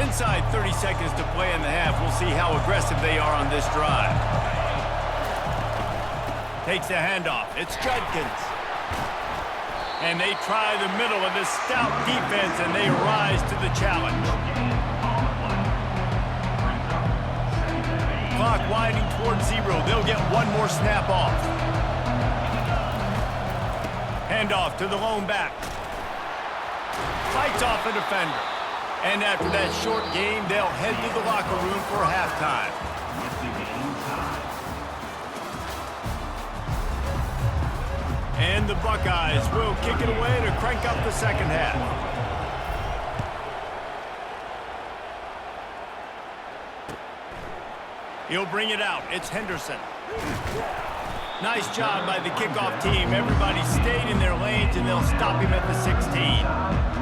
Inside 30 seconds to play in the half. We'll see how aggressive they are on this drive. Takes the handoff. It's Judkins. And they try the middle of this stout defense, and they rise to the challenge. Clock winding towards 0. They'll get one more snap off. Handoff to the lone back. Fights off a defender. And after that short game, they'll head to the locker room for halftime. And the Buckeyes will kick it away to crank up the second half. He'll bring it out. It's Henderson. Nice job by the kickoff team. Everybody stayed in their lanes, and they'll stop him at the 16.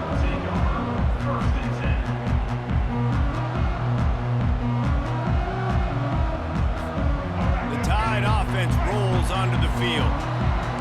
Offense rolls onto the field.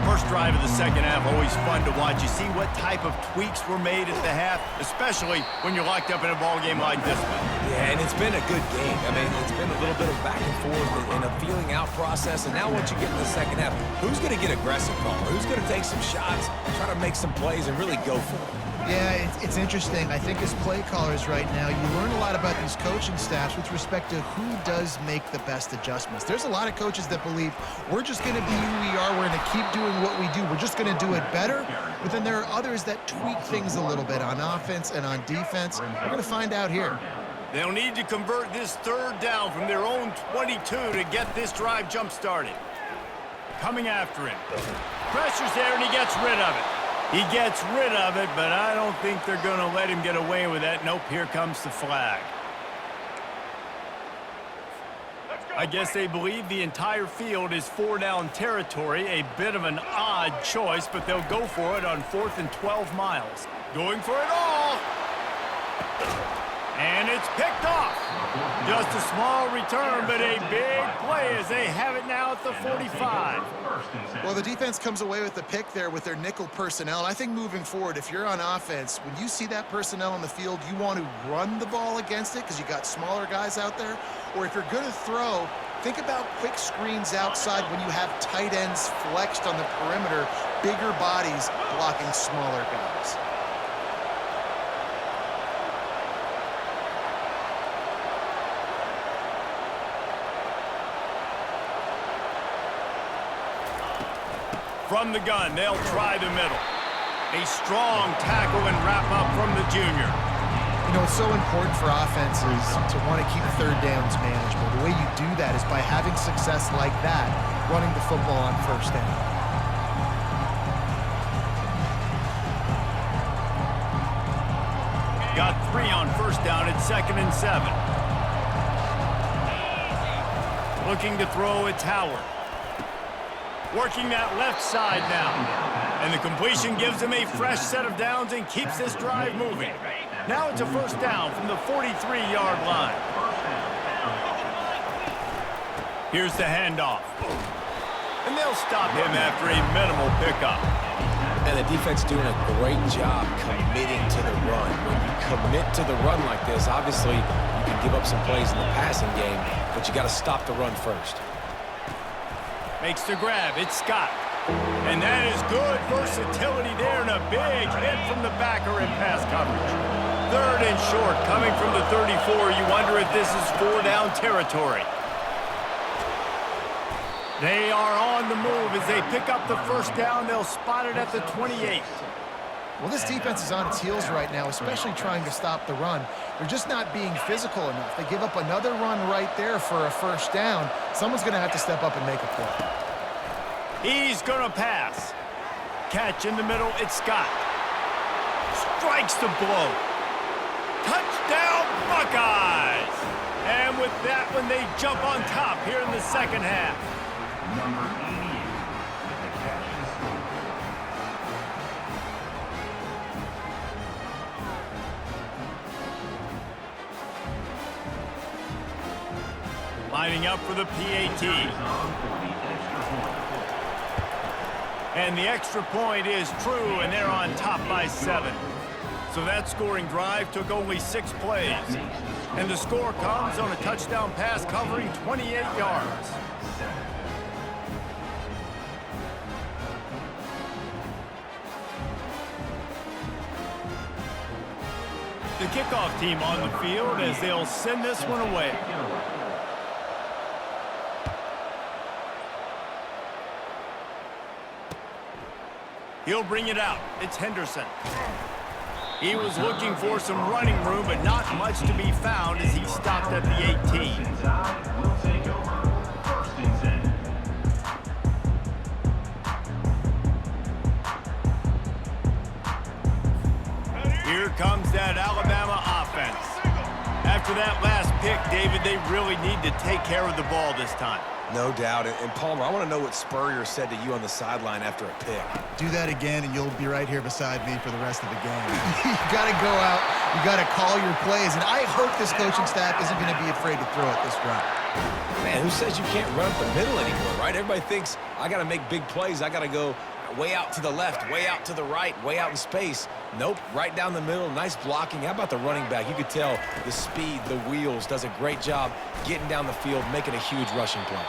First drive of the second half, always fun to watch. You see what type of tweaks were made at the half, especially when you're locked up in a ball game like this one. Yeah, and it's been a good game. I mean, it's been a little bit of back and forth and a feeling out process. And now once you get in the second half, who's going to get aggressive, Palmer? Who's going to take some shots, try to make some plays, and really go for it? Yeah, it's interesting. I think as play callers right now, you learn a lot about these coaching staffs with respect to who does make the best adjustments. There's a lot of coaches that believe we're just going to be who we are. We're going to keep doing what we do. We're just going to do it better. But then there are others that tweak things a little bit on offense and on defense. We're going to find out here. They'll need to convert this third down from their own 22 to get this drive jump-started. Coming after him. Pressure's there, and he gets rid of it. He gets rid of it, but I don't think they're going to let him get away with that. Nope, here comes the flag. I guess they believe the entire field is 4-down territory. A bit of an odd choice, but they'll go for it on 4th and 12 miles. Going for it all. And it's picked off. Just a small return, but a big play as they have it now at the 45. Well, the defense comes away with the pick there with their nickel personnel. And I think moving forward, if you're on offense, when you see that personnel on the field, you want to run the ball against it because you got smaller guys out there. Or if you're going to throw, think about quick screens outside when you have tight ends flexed on the perimeter, bigger bodies blocking smaller guys. From the gun, they'll try the middle. A strong tackle and wrap up from the junior. You know, it's so important for offenses to want to keep third downs manageable. The way you do that is by having success like that, running the football on first down. Got 3 on first down at 2nd and 7. Looking to throw, it's Howard. Working that left side now. And the completion gives him a fresh set of downs and keeps this drive moving. Now it's a first down from the 43-yard line. Here's the handoff. And they'll stop him after a minimal pickup. And the defense doing a great job committing to the run. When you commit to the run like this, obviously you can give up some plays in the passing game, but you got to stop the run first. Makes the grab. It's Scott. And that is good versatility there and a big hit from the backer in pass coverage. Third and short coming from the 34. You wonder if this is 4-down territory. They are on the move as they pick up the first down. They'll spot it at the 28. Well, this defense is on its heels right now, especially trying to stop the run. They're just not being physical enough. They give up another run right there for a first down. Someone's going to have to step up and make a play. He's going to pass. Catch in the middle, it's Scott. Strikes the blow. Touchdown, Buckeyes! And with that one, they jump on top here in the second half. Number 88 with the catch and score. Lining up for the PAT. And the extra point is true, and they're on top by 7. So that scoring drive took only 6 plays. And the score comes on a touchdown pass covering 28 yards. The kickoff team on the field as they'll send this one away. He'll bring it out. It's Henderson. He was looking for some running room, but not much to be found as he stopped at the 18. Will take over. First and 10. Here comes that Alabama offense. After that last pick, David, they really need to take care of the ball this time. No doubt. And Palmer, I want to know what Spurrier said to you on the sideline after a pick. Do that again, and you'll be right here beside me for the rest of the game. You got to go out. You got to call your plays. And I hope this coaching staff isn't going to be afraid to throw it this drive. Man, who says you can't run up the middle anymore, right? Everybody thinks I got to make big plays. I got to go way out to the left, way out to the right, way out in space. Nope, right down the middle. Nice blocking. How about the running back? You could tell the speed, the wheels, does a great job getting down the field, making a huge rushing play.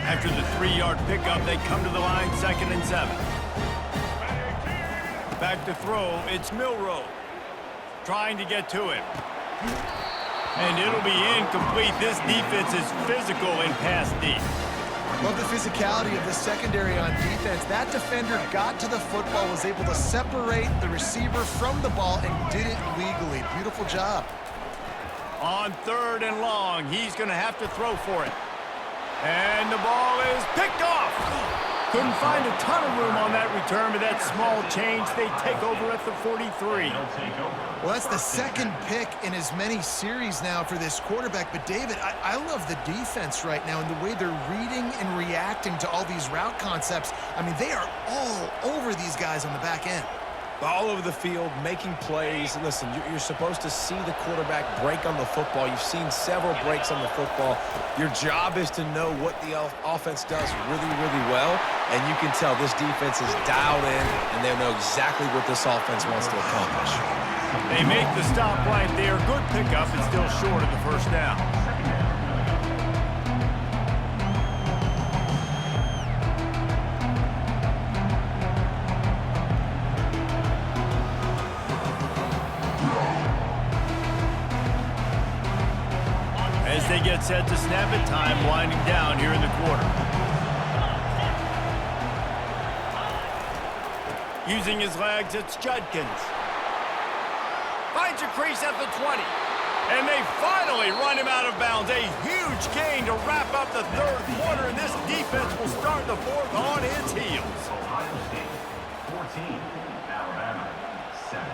After the 3-yard pickup, they come to the line, 2nd and 7. Back to throw, it's Milroe. Trying to get to him. And it'll be incomplete. This defense is physical in pass deep. Love the physicality of the secondary on defense. That defender got to the football, was able to separate the receiver from the ball, and did it legally. Beautiful job. On 3rd and long, he's going to have to throw for it. And the ball is picked off. Couldn't find a ton of room on that return, but that small change, they take over at the 43. Well, that's the second pick in as many series now for this quarterback. But, David, I love the defense right now and the way they're reading and reacting to all these route concepts. I mean, they are all over these guys on the back end. All over the field, making plays. Listen, you're supposed to see the quarterback break on the football. You've seen several breaks on the football. Your job is to know what the offense does really, really well, and you can tell this defense is dialed in, and they know exactly what this offense wants to accomplish. They make the stop right there. Good pickup, and still short of the first down. As they get set to snap it, time winding down here in the quarter. Using his legs, it's Judkins. Finds a crease at the 20. And they finally run him out of bounds. A huge gain to wrap up the 3rd quarter, and this defense will start the 4th on its heels. Ohio State 14, Alabama 7.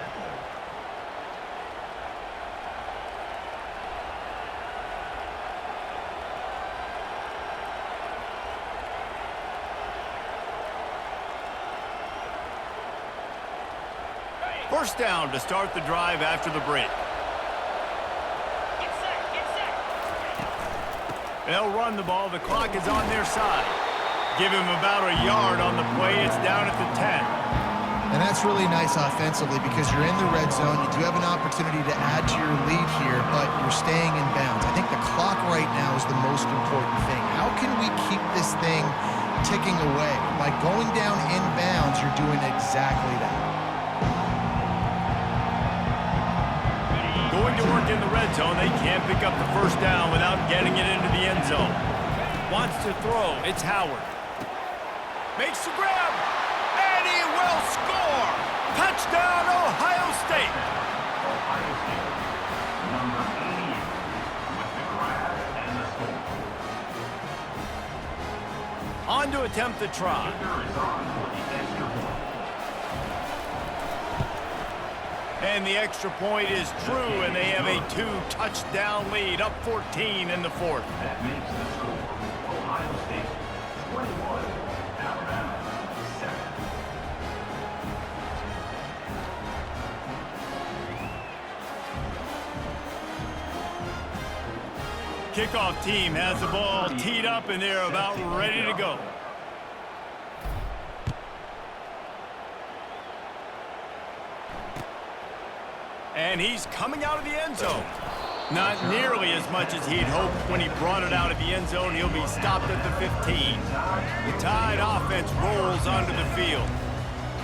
First down to start the drive after the break. Get set, get set. They'll run the ball. The clock is on their side. Give him about a yard on the play. It's down at the 10. And that's really nice offensively because you're in the red zone. You do have an opportunity to add to your lead here, but you're staying in bounds. I think the clock right now is the most important thing. How can we keep this thing ticking away? By going down in bounds, you're doing exactly that. Going to work in the red zone, they can't pick up the first down without getting it into the end zone. Wants to throw, it's Howard. Makes the grab, and he will score! Touchdown, Ohio State! Ohio State, number 88, with the grab and the score. On to attempt the try. Kicker is on for the extra point. And the extra point is true, and they have a 2-touchdown lead, up 14 in the fourth. That makes the score Ohio State 21, Alabama 7. Kickoff team has the ball teed up, and they're about ready to go. And he's coming out of the end zone. Not nearly as much as he'd hoped when he brought it out of the end zone. He'll be stopped at the 15. The Tide offense rolls onto the field.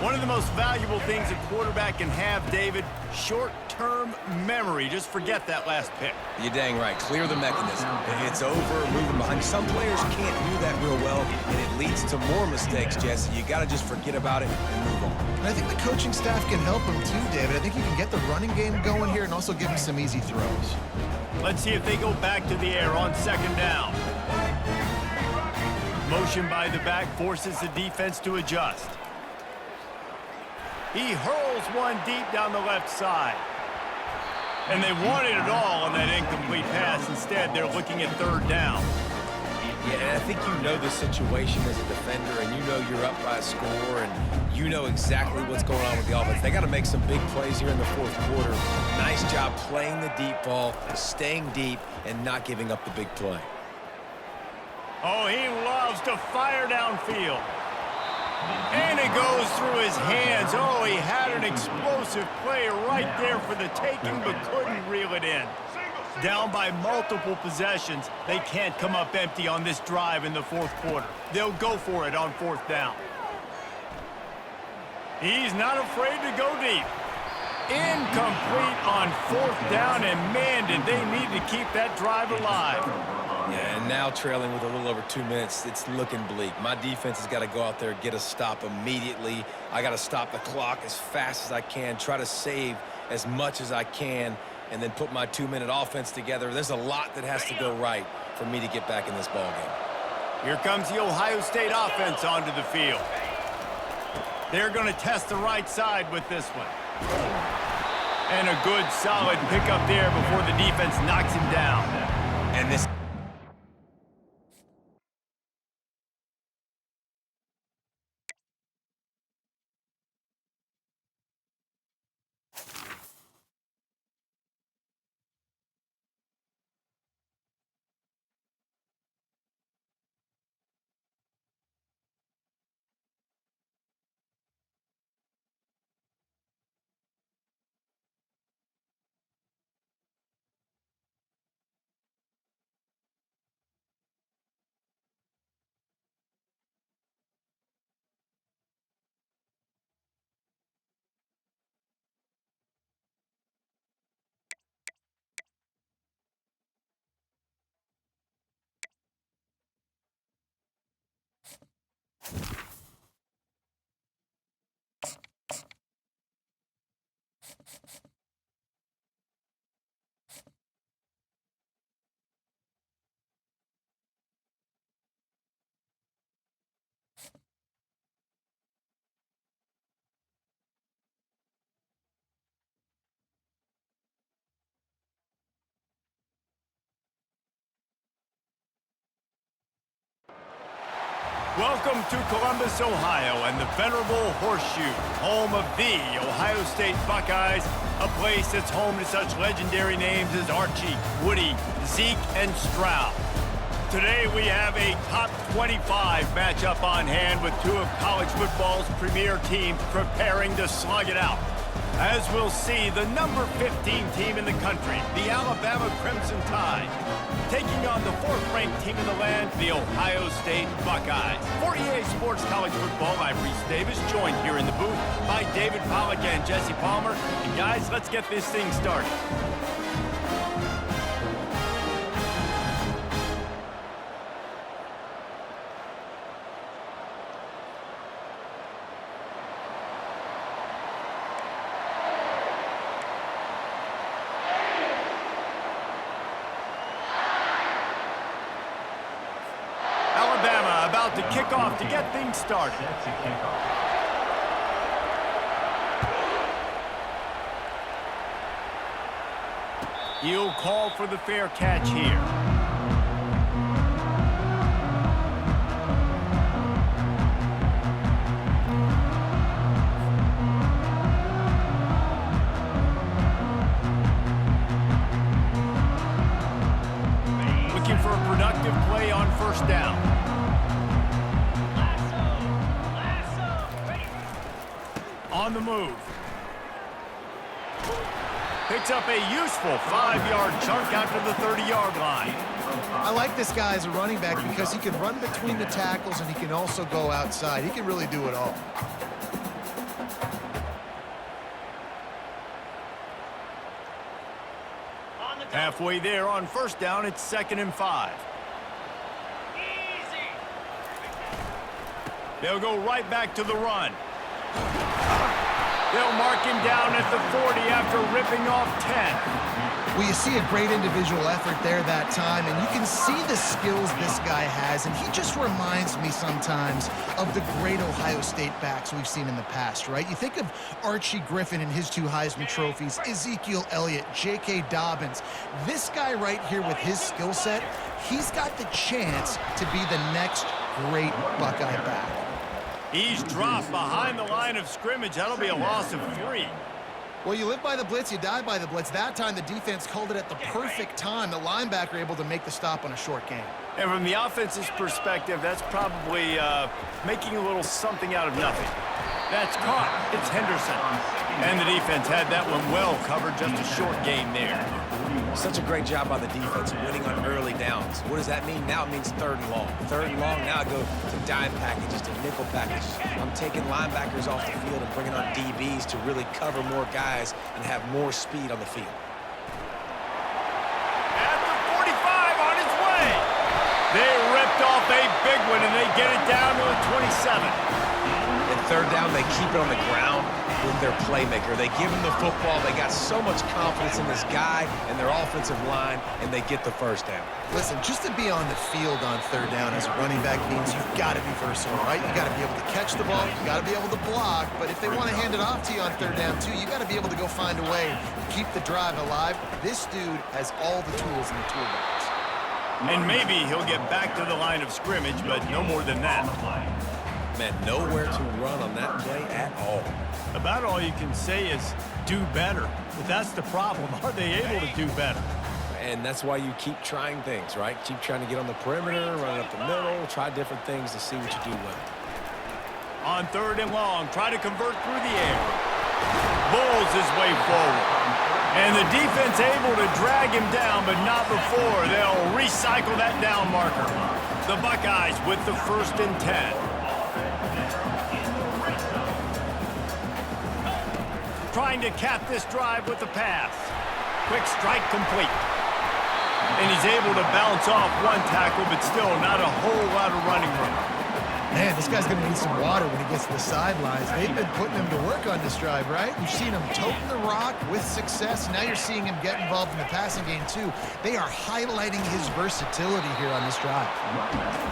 One of the most valuable things a quarterback can have, David, short-term memory. Just forget that last pick. You're dang right. Clear the mechanism. It's over, moving behind. Some players can't do that real well, and it leads to more mistakes, Jesse. You got to just forget about it and move on. And I think the coaching staff can help him too, David. I think you can get the running game going here and also give him some easy throws. Let's see if they go back to the air on second down. Motion by the back forces the defense to adjust. He hurls one deep down the left side. And they wanted it all on that incomplete pass. Instead, they're looking at third down. Yeah, and I think you know the situation as a defender, and you know you're up by a score, and you know exactly what's going on with the offense. They got to make some big plays here in the fourth quarter. Nice job playing the deep ball, staying deep, and not giving up the big play. Oh, he loves to fire downfield. And it goes through his hands. Oh, he had an explosive play right there for the taking, but couldn't reel it in. Down by multiple possessions, they can't come up empty on this drive in the fourth quarter. They'll go for it on fourth down. He's not afraid to go deep. Incomplete on fourth down, and man, did they need to keep that drive alive. Yeah, and now trailing with a little over 2 minutes, it's looking bleak. My defense has got to go out there, get a stop immediately. I got to stop the clock as fast as I can, try to save as much as I can, and then put my 2-minute offense together. There's a lot that has to go right for me to get back in this ballgame. Here comes the Ohio State offense onto the field. They're going to test the right side with this one. And a good, solid pickup there before the defense knocks him down. And this... Welcome to Columbus, Ohio, and the venerable Horseshoe, home of the Ohio State Buckeyes, a place that's home to such legendary names as Archie, Woody, Zeke, and Stroud. Today we have a top 25 matchup on hand with two of college football's premier teams preparing to slug it out. As we'll see, the number 15 team in the country, the Alabama Crimson Tide, taking on the fourth-ranked team in the land, the Ohio State Buckeyes. For EA Sports College Football, I'm Reese Davis, joined here in the booth by David Pollack and Jesse Palmer. And guys, let's get this thing started. Alabama about to kick off to get things started. Set to kick off. He'll call for the fair catch here. Looking for a productive play on first down. On the move. Picks up a useful 5-yard chunk out to the 30-yard line. I like this guy as a running back because he can run between the tackles and he can also go outside. He can really do it all. Halfway there on first down, it's 2nd and 5. Easy. They'll go right back to the run. They'll mark him down at the 40 after ripping off 10. Well, you see a great individual effort there that time, and you can see the skills this guy has, and he just reminds me sometimes of the great Ohio State backs we've seen in the past, right? You think of Archie Griffin and his 2 Heisman trophies, Ezekiel Elliott, J.K. Dobbins. This guy right here with his skill set, he's got the chance to be the next great Buckeye back. He's dropped behind the line of scrimmage. That'll be a loss of 3. Well, you live by the blitz, you die by the blitz. That time, the defense called it at the perfect time. The linebacker able to make the stop on a short gain. And from the offense's perspective, that's probably making a little something out of nothing. That's caught. It's Henderson. And the defense had that one well covered, just a short gain there. Such a great job by the defense winning on early downs. What does that mean? Now it means 3rd and long. 3rd and long, now I go to dime packages, to nickel packages. I'm taking linebackers off the field and bringing on DBs to really cover more guys and have more speed on the field. At the 45 on its way. They ripped off a big one, and they get it down to the 27. And 3rd down, they keep it on the ground with their playmaker. They give him the football. They got so much confidence in this guy and their offensive line, and they get the 1st down. Listen, just to be on the field on 3rd down as a running back means you've got to be versatile, right? You got to be able to catch the ball, you got to be able to block, but if they want to hand it off to you on 3rd down too, you got to be able to go find a way to keep the drive alive. This dude has all the tools in the toolbox. And maybe he'll get back to the line of scrimmage, but no more than that. Man, nowhere to run on that play at all. About all you can say is do better. But that's the problem. Are they able to do better? And that's why you keep trying things, right? Keep trying to get on the perimeter, run up the middle, try different things to see what you do well. On 3rd and long, try to convert through the air. Bulls his way forward. And the defense able to drag him down, but not before. They'll recycle that down marker. The Buckeyes with the 1st and 10. Trying to cap this drive with the pass. Quick strike complete. And he's able to bounce off one tackle, but still not a whole lot of running room. Man, this guy's going to need some water when he gets to the sidelines. They've been putting him to work on this drive, right? We've seen him toting the rock with success. Now you're seeing him get involved in the passing game, too. They are highlighting his versatility here on this drive.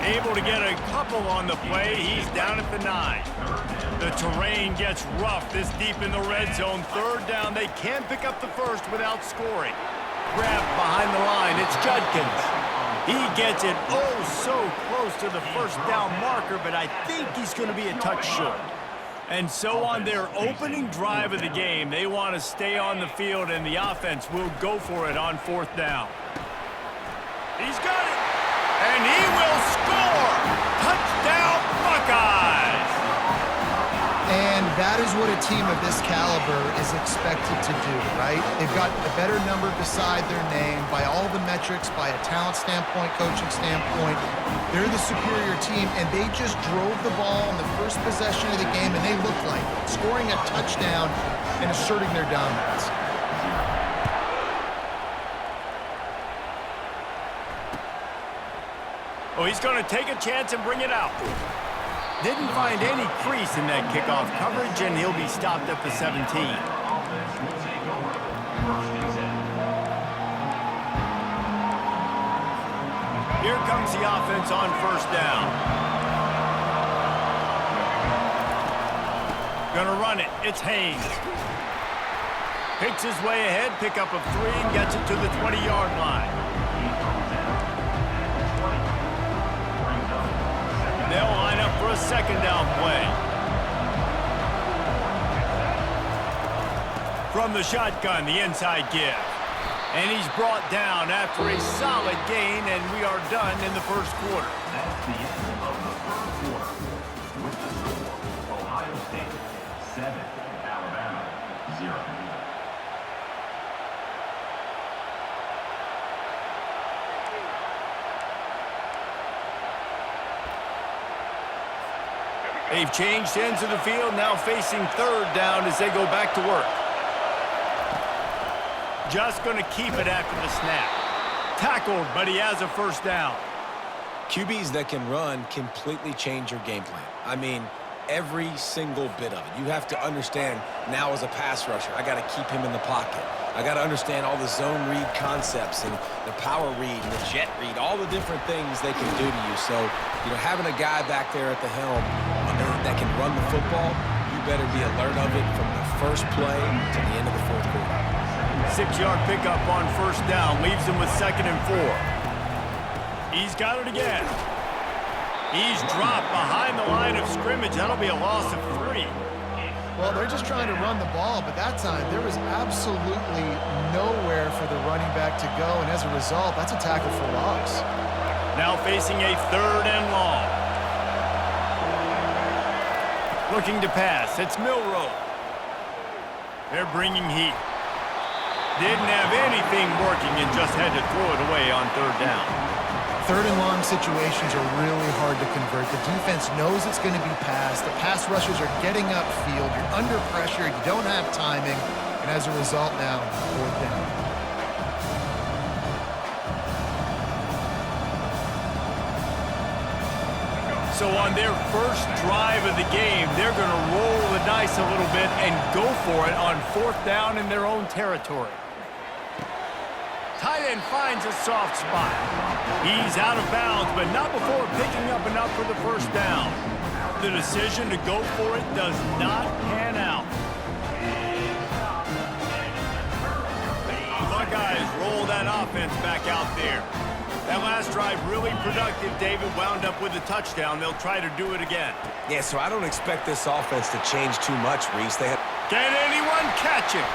Able to get a couple on the play. He's down at the 9. The terrain gets rough this deep in the red zone. 3rd down. They can't pick up the 1st without scoring. Grab behind the line. It's Judkins. He gets it so close to the 1st down marker, but I think he's going to be a touch short. And so on their opening drive of the game, they want to stay on the field, and the offense will go for it on 4th down. He's got it, and he is what a team of this caliber is expected to do, right? They've got the better number beside their name by all the metrics, by a talent standpoint, coaching standpoint. They're the superior team, and they just drove the ball on the first possession of the game, and they looked like it, scoring a touchdown and asserting their dominance. Oh, he's going to take a chance and bring it out. Didn't find any crease in that kickoff coverage, and he'll be stopped at the 17. Offense will take over. First and 10. Here comes the offense on first down. Gonna run it. It's Haynes. Picks his way ahead, pick up of 3, and gets it to the 20-yard line. They'll line up for a second down play. From the shotgun, the inside give. And he's brought down after a solid gain, and we are done in the first quarter. That's the end of the first quarter. With the score, Ohio State 7, Alabama 0. They've changed ends of the field, now facing third down as they go back to work. Just going to keep it after the snap. Tackled, but he has a first down. QBs that can run completely change your game plan. I mean, every single bit of it. You have to understand now as a pass rusher, I got to keep him in the pocket. I got to understand all the zone read concepts and the power read and the jet read, all the different things they can do to you. So, having a guy back there at the helm that can run the football, you better be alert of it from the first play to the end of the fourth quarter. 6-yard pickup on first down, leaves him with 2nd and 4. He's got it again. He's dropped behind the line of scrimmage. That'll be a loss of 3. Well, they're just trying to run the ball, but that time there was absolutely nowhere for the running back to go, and as a result, that's a tackle for loss. Now facing a 3rd and long. Looking to pass. It's Milroe. They're bringing heat. Didn't have anything working and just had to throw it away on 3rd down. 3rd and long situations are really hard to convert. The defense knows it's going to be passed. The pass rushers are getting upfield. You're under pressure. You don't have timing. And as a result now, 4th down. So on their first drive of the game, they're going to roll the dice a little bit and go for it on 4th down in their own territory. Tight end finds a soft spot. He's out of bounds, but not before picking up enough for the first down. The decision to go for it does not pan out. The Buckeyes roll that offense back out there. That last drive really productive. David wound up with a touchdown. They'll try to do it again. Yeah, so I don't expect this offense to change too much, Reese. Can anyone catch it?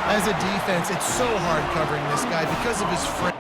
As a defense, it's so hard covering this guy because of his frame.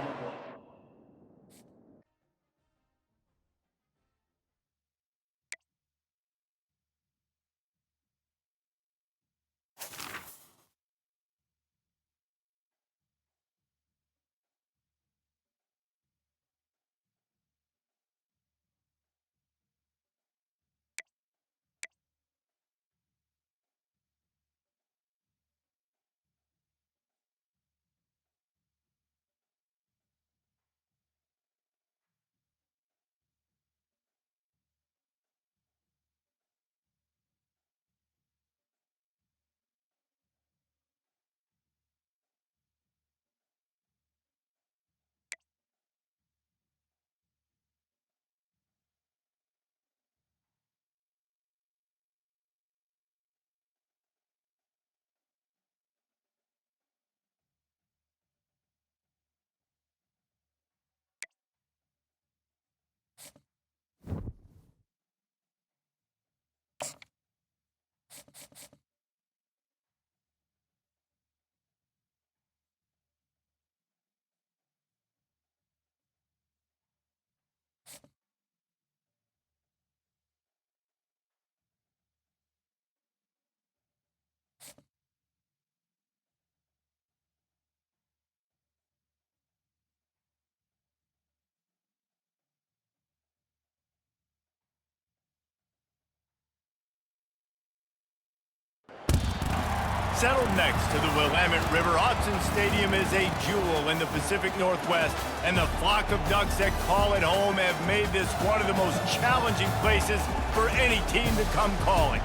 settled next to the Willamette River. Autzen Stadium is a jewel in the Pacific Northwest, and the flock of Ducks that call it home have made this one of the most challenging places for any team to come calling.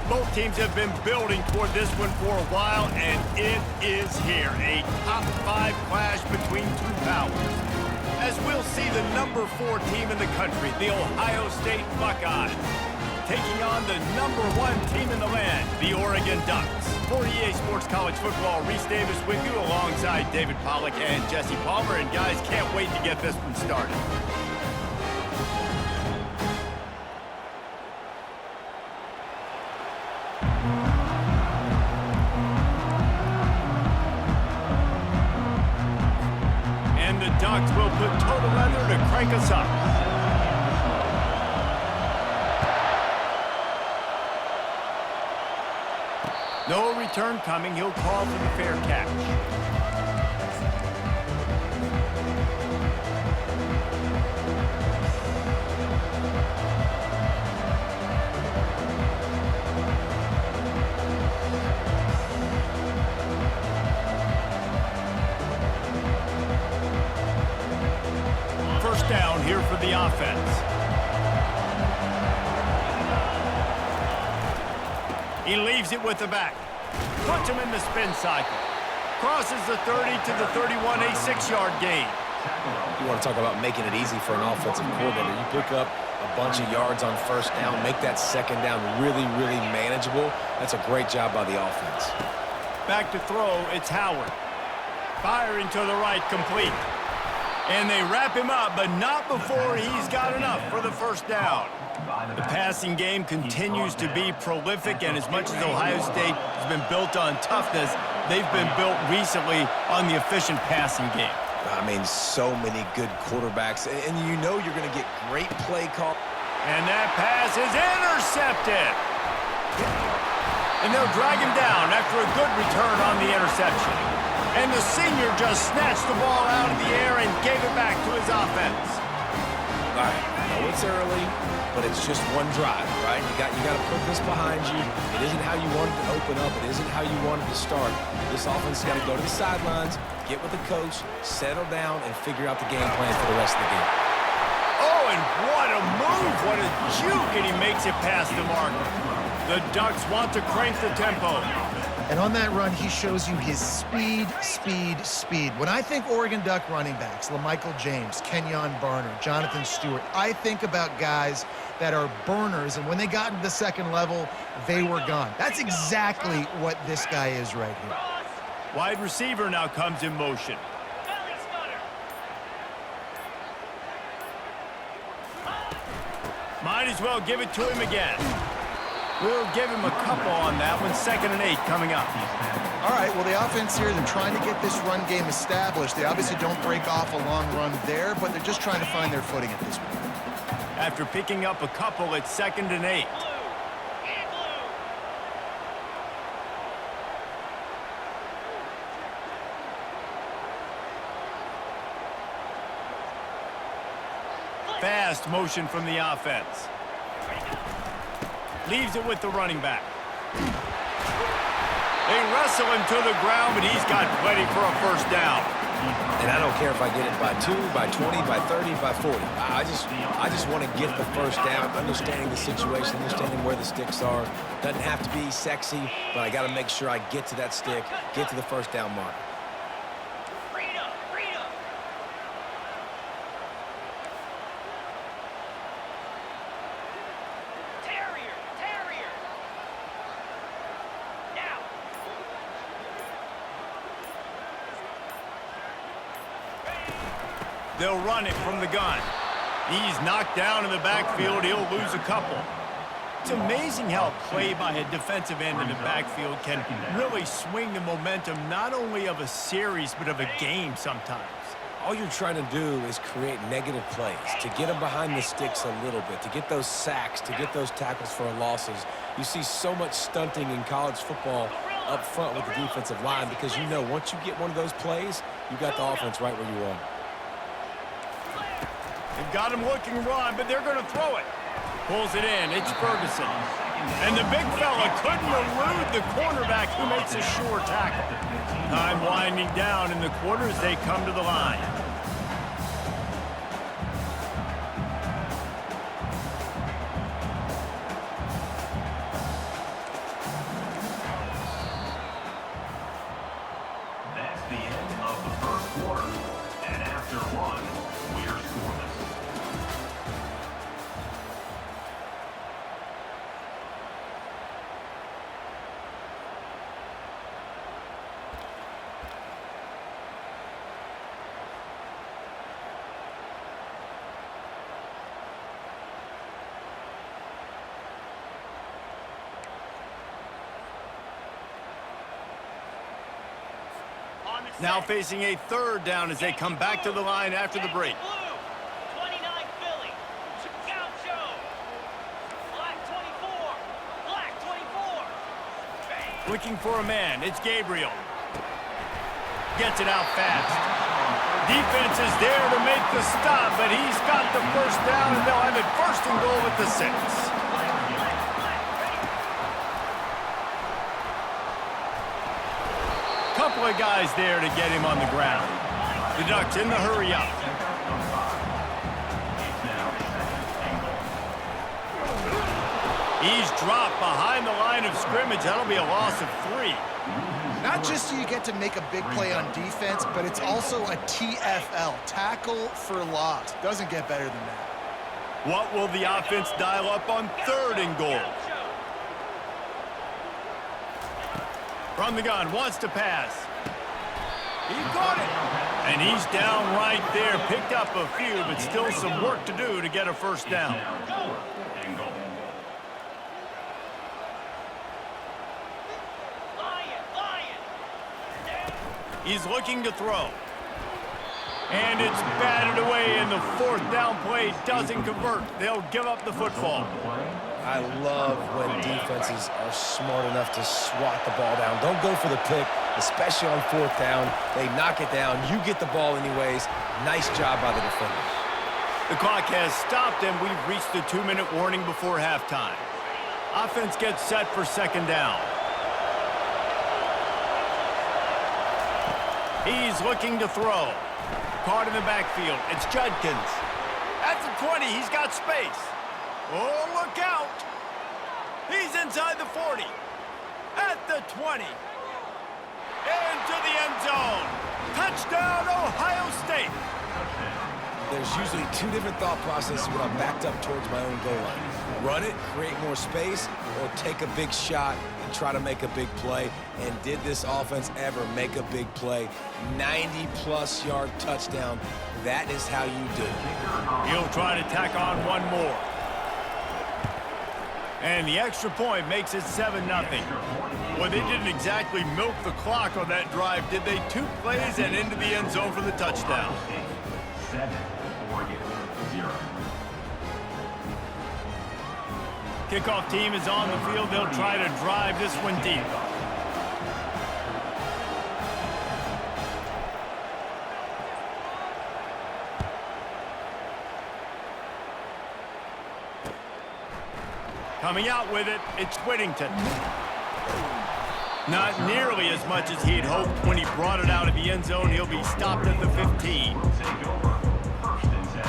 Both teams have been building toward this one for a while, and it is here, a top 5 clash between two powers. As we'll see the number 4 team in the country, the Ohio State Buckeyes, taking on the number 1 team in the land, the Oregon Ducks. For EA Sports College Football, Reese Davis with you alongside David Pollack and Jesse Palmer. And guys, can't wait to get this one started. And the Ducks will put total leather to crank us up. No return coming. He'll call for the fair catch. First down here for the offense. He leaves it with the back. Puts him in the spin cycle. Crosses the 30 to the 31, a 6-yard gain. You want to talk about making it easy for an offensive coordinator. You pick up a bunch of yards on first down, make that second down really, really manageable. That's a great job by the offense. Back to throw, it's Howard. Firing to the right, complete. And they wrap him up, but not before he's got enough for the first down. The passing game continues to be prolific, and as much as Ohio State has been built on toughness, they've been built recently on the efficient passing game. I mean, so many good quarterbacks, and you know you're going to get great play call. And that pass is intercepted. And they'll drag him down after a good return on the interception. And the senior just snatched the ball out of the air and gave it back to his offense. All right, I know it's early, but it's just one drive, right? You got to put this behind you. It isn't how you wanted to open up. It isn't how you wanted to start. This offense has got to go to the sidelines, get with the coach, settle down, and figure out the game plan for the rest of the game. Oh, and what a move. What a juke, and he makes it past the marker. The Ducks want to crank the tempo. And on that run, he shows you his speed, speed, speed. When I think Oregon Duck running backs, LaMichael James, Kenyon Barner, Jonathan Stewart, I think about guys that are burners, and when they got into the second level, they were gone. That's exactly what this guy is right here. Wide receiver now comes in motion. Belly stunner. Might as well give it to him again. We'll give him a couple on that one. 2nd and 8 coming up. All right, well, the offense here, they're trying to get this run game established. They obviously don't break off a long run there, but they're just trying to find their footing at this point. After picking up a couple, it's 2nd and 8. Fast motion from the offense. Leaves it with the running back. They wrestle him to the ground, but he's got plenty for a first down. And I don't care if I get it by 2, by 20, by 30, by 40. I just want to get the first down, understanding the situation, understanding where the sticks are. Doesn't have to be sexy, but I got to make sure I get to that stick, get to the first down mark. Freedom, freedom. Terrier, terrier. Now. They'll run it from the gun. He's knocked down in the backfield. He'll lose a couple. It's amazing how a play by a defensive end in the backfield can really swing the momentum not only of a series but of a game sometimes. All you're trying to do is create negative plays, to get them behind the sticks a little bit, to get those sacks, to get those tackles for losses. You see so much stunting in college football up front with the defensive line because you know once you get one of those plays, you got the offense right where you want. They've got him looking run, but they're going to throw it. Pulls it in. It's Ferguson. And the big fella couldn't elude the cornerback who makes a sure tackle. Time winding down in the quarter as they come to the line. That's the end of the first quarter. And after one, we're scoreless. Now facing a third down as they come back to the line after the break. Blue, 29 Philly. Gaucho. Black 24. Black 24. Bang. Looking for a man. It's Gabriel. Gets it out fast. Defense is there to make the stop, but he's got the first down, and they'll have it first and goal at the 6. Couple of guys there to get him on the ground. The Ducks in the hurry up. He's dropped behind the line of scrimmage. That'll be a loss of 3. Not just so you get to make a big play on defense, but it's also a TFL, tackle for loss. Doesn't get better than that. What will the offense dial up on third and goal? From the gun, wants to pass. He got it. And he's down right there. Picked up a few, but still some work to do to get a first down. He's looking to throw. And it's batted away, and the fourth down play doesn't convert. They'll give up the football. I love when defenses are smart enough to swat the ball down. Don't go for the pick, especially on fourth down. They knock it down. You get the ball anyways. Nice job by the defender. The clock has stopped, and we've reached the 2-minute warning before halftime. Offense gets set for second down. He's looking to throw. Caught in the backfield. It's Judkins. At the 20, he's got space. Oh, look out. He's inside the 40. At the 20. Into the end zone. Touchdown, Ohio State. There's usually two different thought processes when I'm backed up towards my own goal line. Run it, create more space, or take a big shot and try to make a big play. And did this offense ever make a big play? 90-plus yard touchdown. That is how you do it. He'll try to tack on one more. And the extra point makes it 7-0. Well, they didn't exactly milk the clock on that drive, did they? 2 plays and into the end zone for the touchdown. 7, Oregon 0. Kickoff team is on the field. They'll try to drive this one deep. Coming out with it, it's Whittington. Not nearly as much as he'd hoped when he brought it out of the end zone. He'll be stopped at the 15. Take over. First and 10.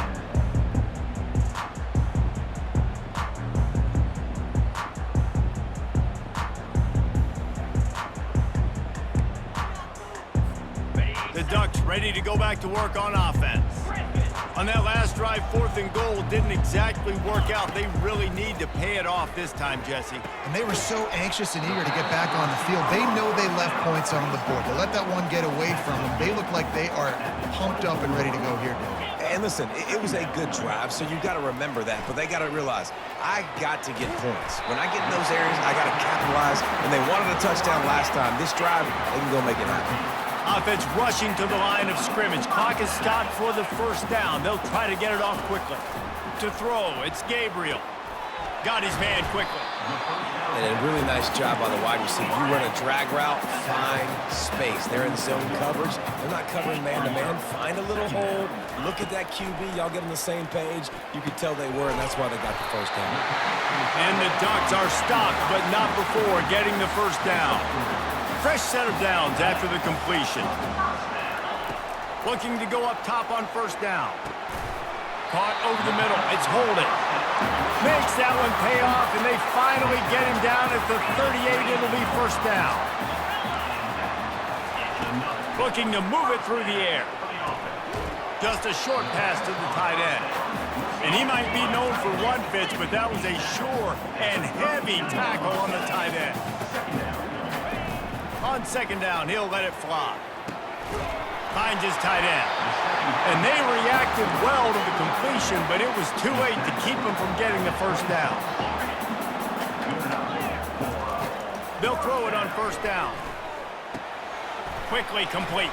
The Ducks ready to go back to work on offense. On that last drive, 4th and goal didn't exactly work out. They really need to pay it off this time, Jesse. And they were so anxious and eager to get back on the field. They know they left points on the board. They let that one get away from them. They look like they are pumped up and ready to go here, Dave. And listen, it was a good drive, so you got to remember that. But they got to realize, I got to get points. When I get in those areas, I got to capitalize. And they wanted a touchdown last time. This drive, they can go make it happen. Offense rushing to the line of scrimmage. Clock is stopped for the first down. They'll try to get it off quickly. To throw, it's Gabriel. Got his man quickly. And a really nice job by the wide receiver. You run a drag route, find space. They're in zone coverage. They're not covering man-to-man. Find a little hole. Look at that QB. Y'all get on the same page. You could tell they were, and that's why they got the first down. And the Ducks are stopped, but not before getting the first down. Fresh set of downs after the completion. Looking to go up top on first down. Caught over the middle. It's Holden. Makes that one pay off, and they finally get him down at the 38. It'll be first down. Looking to move it through the air. Just a short pass to the tight end. And he might be known for run fits, but that was a sure and heavy tackle on the tight end. On second down, he'll let it fly. Finds his tight end. And they reacted well to the completion, but it was too late to keep him from getting the first down. They'll throw it on first down. Quickly complete.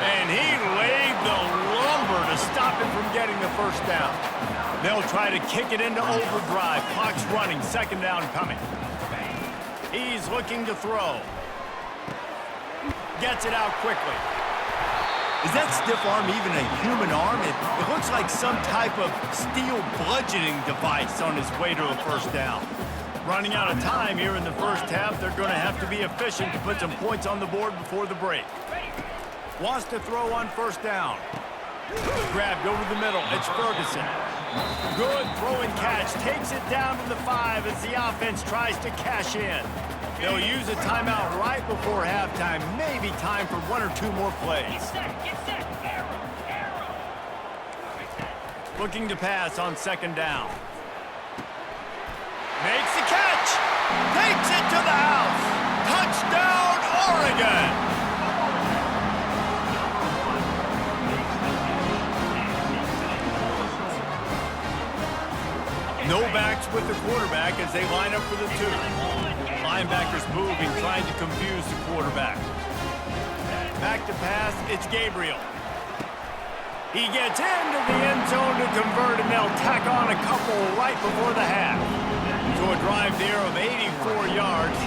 And he laid the lumber to stop him from getting the first down. They'll try to kick it into overdrive. Clock's running. Second down coming. He's looking to throw. Gets it out quickly. Is that stiff arm even a human arm? It looks like some type of steel bludgeoning device on his way to a first down. Running out of time here in the first half, they're going to have to be efficient to put some points on the board before the break. Wants to throw on first down. Grabbed over the middle. It's Ferguson. Good throwing catch. Takes it down to the 5 as the offense tries to cash in. They'll use a timeout right before halftime. Maybe time for one or two more plays. Get set. Arrow. Looking to pass on second down. Makes the catch. Takes it to the house. Touchdown, Oregon. No backs with the quarterback as they line up for the 2. Linebackers moving, trying to confuse the quarterback. Back to pass, it's Gabriel. He gets into the end zone to convert, and they'll tack on a couple right before the half. To a drive there of 84 yards,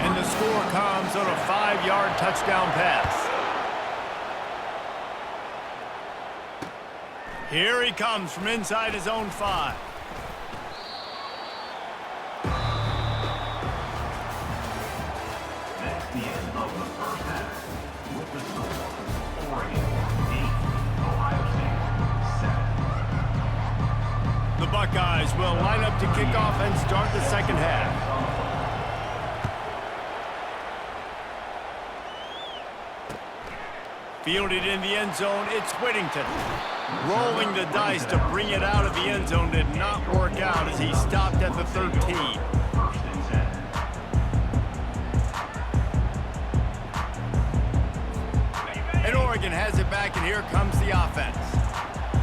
and the score comes on a 5-yard touchdown pass. Here he comes from inside his own 5. That's the end of the first half. With the score, Oregon 8, Ohio State 7. The Buckeyes will line up to kick off and start the second half. Fielded in the end zone, it's Whittington. Rolling the dice to bring it out of the end zone did not work out as he stopped at the 13. And Oregon has it back, and here comes the offense.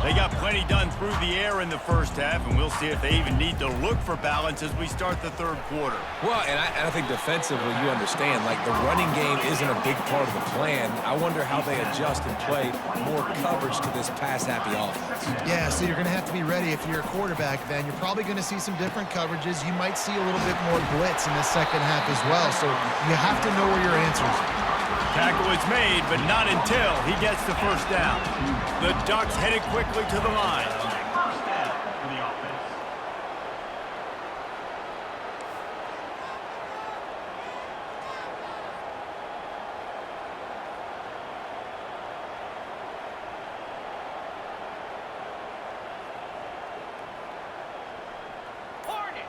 They got plenty done through the air in the first half, and we'll see if they even need to look for balance as we start the third quarter. Well, and I think defensively, you understand, like the running game isn't a big part of the plan. I wonder how they adjust and play more coverage to this pass-happy offense. Yeah, so you're going to have to be ready if you're a quarterback, then. You're probably going to see some different coverages. You might see a little bit more blitz in the second half as well, so you have to know where your answers are. Tackle is made, but not until he gets the first down. The Ducks headed quickly to the line. First down for the offense. Hornet.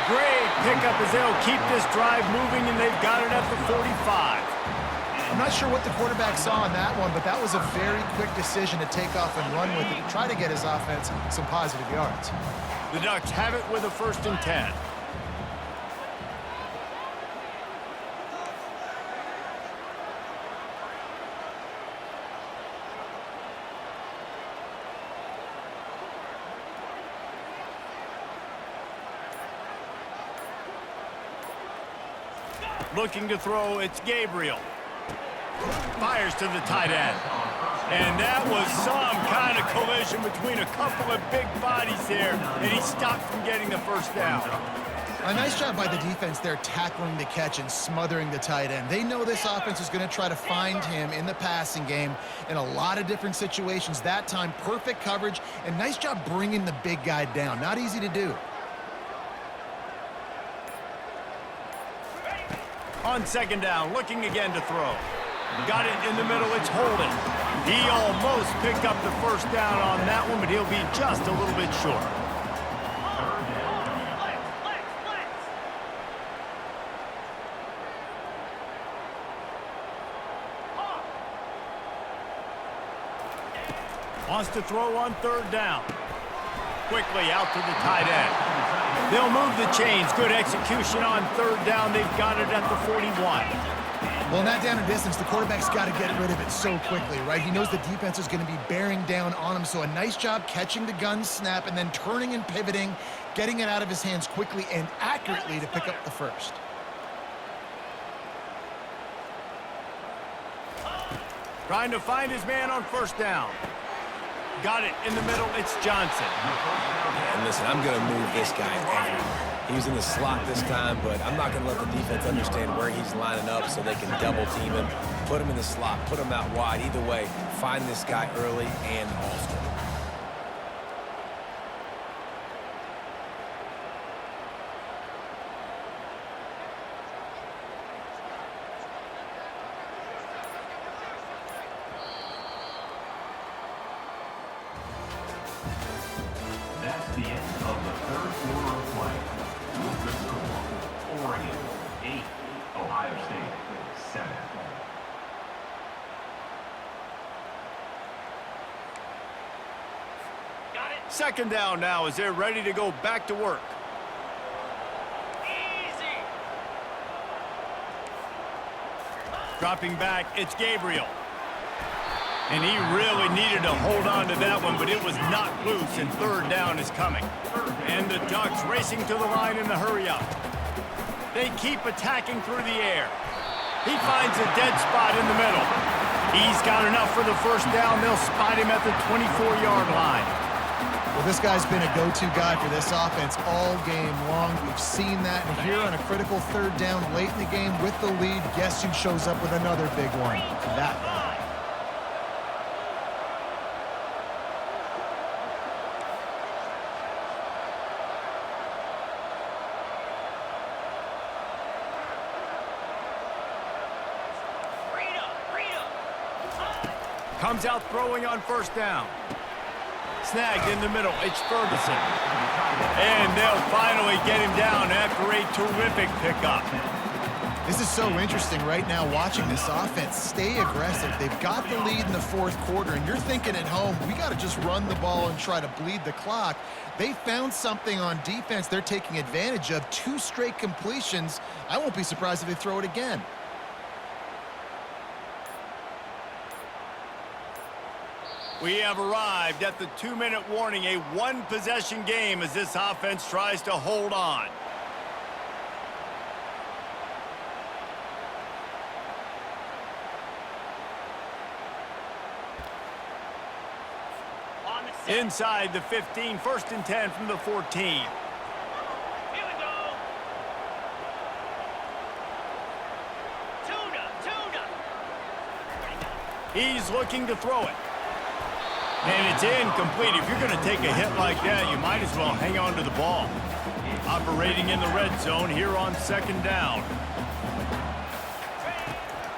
Great pickup as they'll keep this drive moving, and they've got it at the 45. I'm not sure what the quarterback saw on that one, but that was a very quick decision to take off and run with it to try to get his offense some positive yards. The Ducks have it with a 1st and 10. Looking to throw, it's Gabriel. Fires to the tight end. And that was some kind of collision between a couple of big bodies there, and he stopped from getting the first down. A nice job by the defense there tackling the catch and smothering the tight end. They know this offense is going to try to find him in the passing game in a lot of different situations. That time, perfect coverage, and nice job bringing the big guy down. Not easy to do. On second down, looking again to throw. Got it in the middle, it's Holden. He almost picked up the first down on that one, but he'll be just a little bit short. Wants to throw on third down. Quickly out to the tight end. They'll move the chains. Good execution on third down. They've got it at the 41. Well, in that down and distance, the quarterback's got to get rid of it so quickly, right? He knows the defense is going to be bearing down on him, so a nice job catching the gun snap and then turning and pivoting, getting it out of his hands quickly and accurately to pick up the first. Trying to find his man on first down. Got it in the middle, it's Johnson. Yeah, and listen, I'm going to move this guy everywhere. He was in the slot this time, but I'm not going to let the defense understand where he's lining up so they can double team him, put him in the slot, put him out wide. Either way, find this guy early and often. That's the end of the third quarter of play. With the score, Oregon 8, Ohio State 7. Got it. Second down now as they're ready to go back to work. Easy. Dropping back, it's Gabriel. And he really needed to hold on to that one, but it was not loose, and third down is coming. And the Ducks racing to the line in the hurry-up. They keep attacking through the air. He finds a dead spot in the middle. He's got enough for the first down. They'll spot him at the 24-yard line. Well, this guy's been a go-to guy for this offense all game long. We've seen that, and here on a critical third down late in the game with the lead, guess who shows up with another big one? That one. Comes out throwing on first down. Snagged in the middle, it's Ferguson. And they'll finally get him down after a terrific pickup. This is so interesting right now watching this offense stay aggressive. They've got the lead in the fourth quarter, and you're thinking at home, we got to just run the ball and try to bleed the clock. They found something on defense they're taking advantage of. 2 straight completions. I won't be surprised if they throw it again. We have arrived at the 2-minute warning, a one-possession game as this offense tries to hold on. Inside the 15, 1st and 10 from the 14. Here we go. Tuna. He's looking to throw it. And it's incomplete. If you're going to take a hit like that, you might as well hang on to the ball. Operating in the red zone here on second down.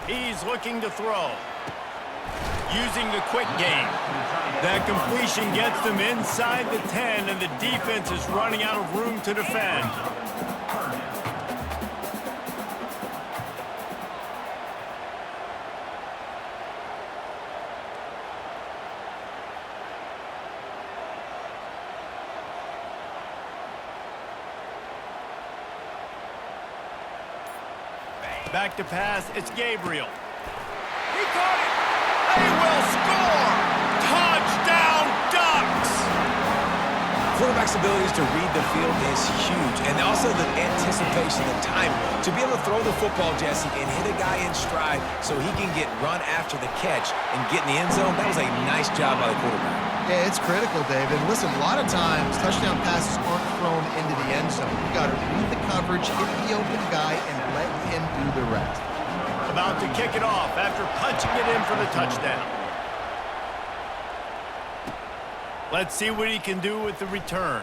He's looking to throw. Using the quick game. That completion gets them inside the 10, and the defense is running out of room to defend. Back to pass, it's Gabriel. He caught it! They will score! Touchdown, Ducks! quarterback's abilities to read the field is huge, and also the anticipation, the time to be able to throw the football, Jesse, and hit a guy in stride so he can get run after the catch and get in the end zone. That was a nice job by the quarterback. Yeah, it's critical, David. Listen, a lot of times touchdown passes aren't thrown into the end zone. You got to read the coverage, hit the open guy, and let him do the rest. About to kick it off after punching it in for the touchdown. Let's see what he can do with the return.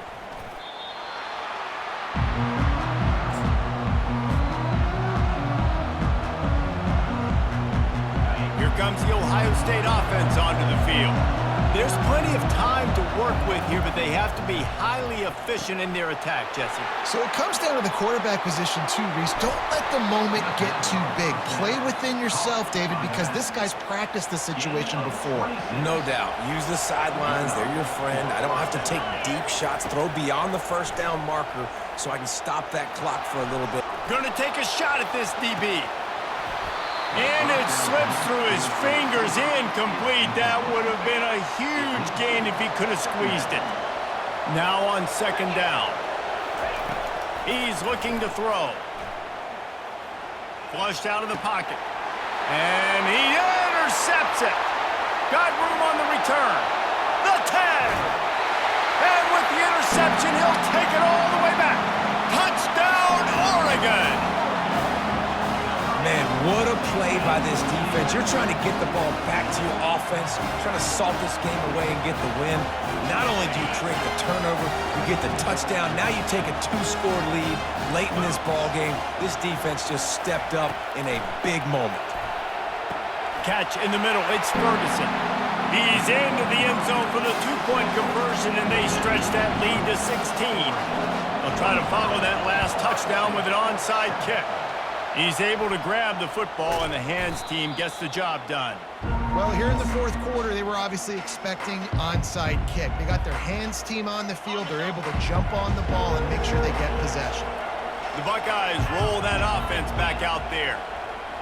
Here comes the Ohio State offense onto the field. There's plenty of time to work with here, but they have to be highly efficient in their attack, Jesse. So it comes down to the quarterback position too, Reese. Don't let the moment get too big. Play within yourself, David, because this guy's practiced the situation before. No doubt. Use the sidelines. They're your friend. I don't have to take deep shots. Throw beyond the first down marker so I can stop that clock for a little bit. Gonna take a shot at this DB. And it slips through his fingers, incomplete. That would have been a huge gain if he could have squeezed it. Now on second down. He's looking to throw. Flushed out of the pocket. And he intercepts it. Got room on the return. The 10. And with the interception, he'll take it all the way back. Touchdown, Oregon. Man, what a play by this defense. You're trying to get the ball back to your offense, trying to salt this game away and get the win. Not only do you create the turnover, you get the touchdown. Now you take a 2-score lead late in this ball game. This defense just stepped up in a big moment. Catch in the middle. It's Ferguson. He's into the end zone for the 2-point conversion, and they stretch that lead to 16. They'll try to follow that last touchdown with an onside kick. He's able to grab the football, and the hands team gets the job done. Well, here in the fourth quarter, they were obviously expecting onside kick. They got their hands team on the field. They're able to jump on the ball and make sure they get possession. The Buckeyes roll that offense back out there.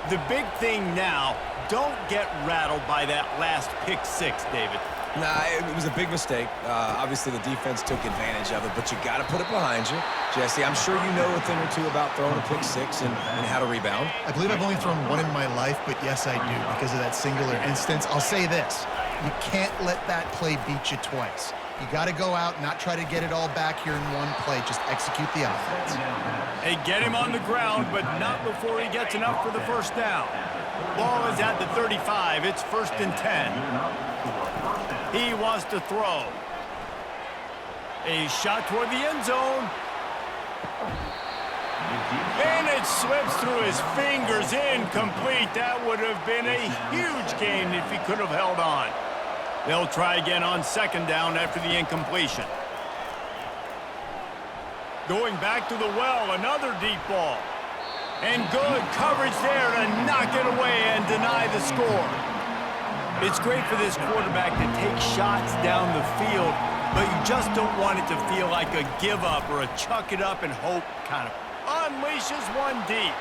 The big thing now, don't get rattled by that last pick six, David. Nah, it was a big mistake. Obviously, the defense took advantage of it, but you got to put it behind you. Jesse, I'm sure you know a thing or two about throwing a pick six and how to rebound. I believe I've only thrown one in my life, but yes, I do, because of that singular instance. I'll say this. You can't let that play beat you twice. You got to go out, not try to get it all back here in one play. Just execute the offense. They get him on the ground, but not before he gets enough for the first down. Ball is at the 35. It's 1st and 10. He wants to throw. A shot toward the end zone. And it slips through his fingers, incomplete. That would have been a huge gain if he could have held on. They'll try again on second down after the incompletion. Going back to the well, another deep ball. And good coverage there to knock it away and deny the score. It's great for this quarterback to take shots down the field, but you just don't want it to feel like a give up or a chuck it up and hope kind of. Unleashes one deep.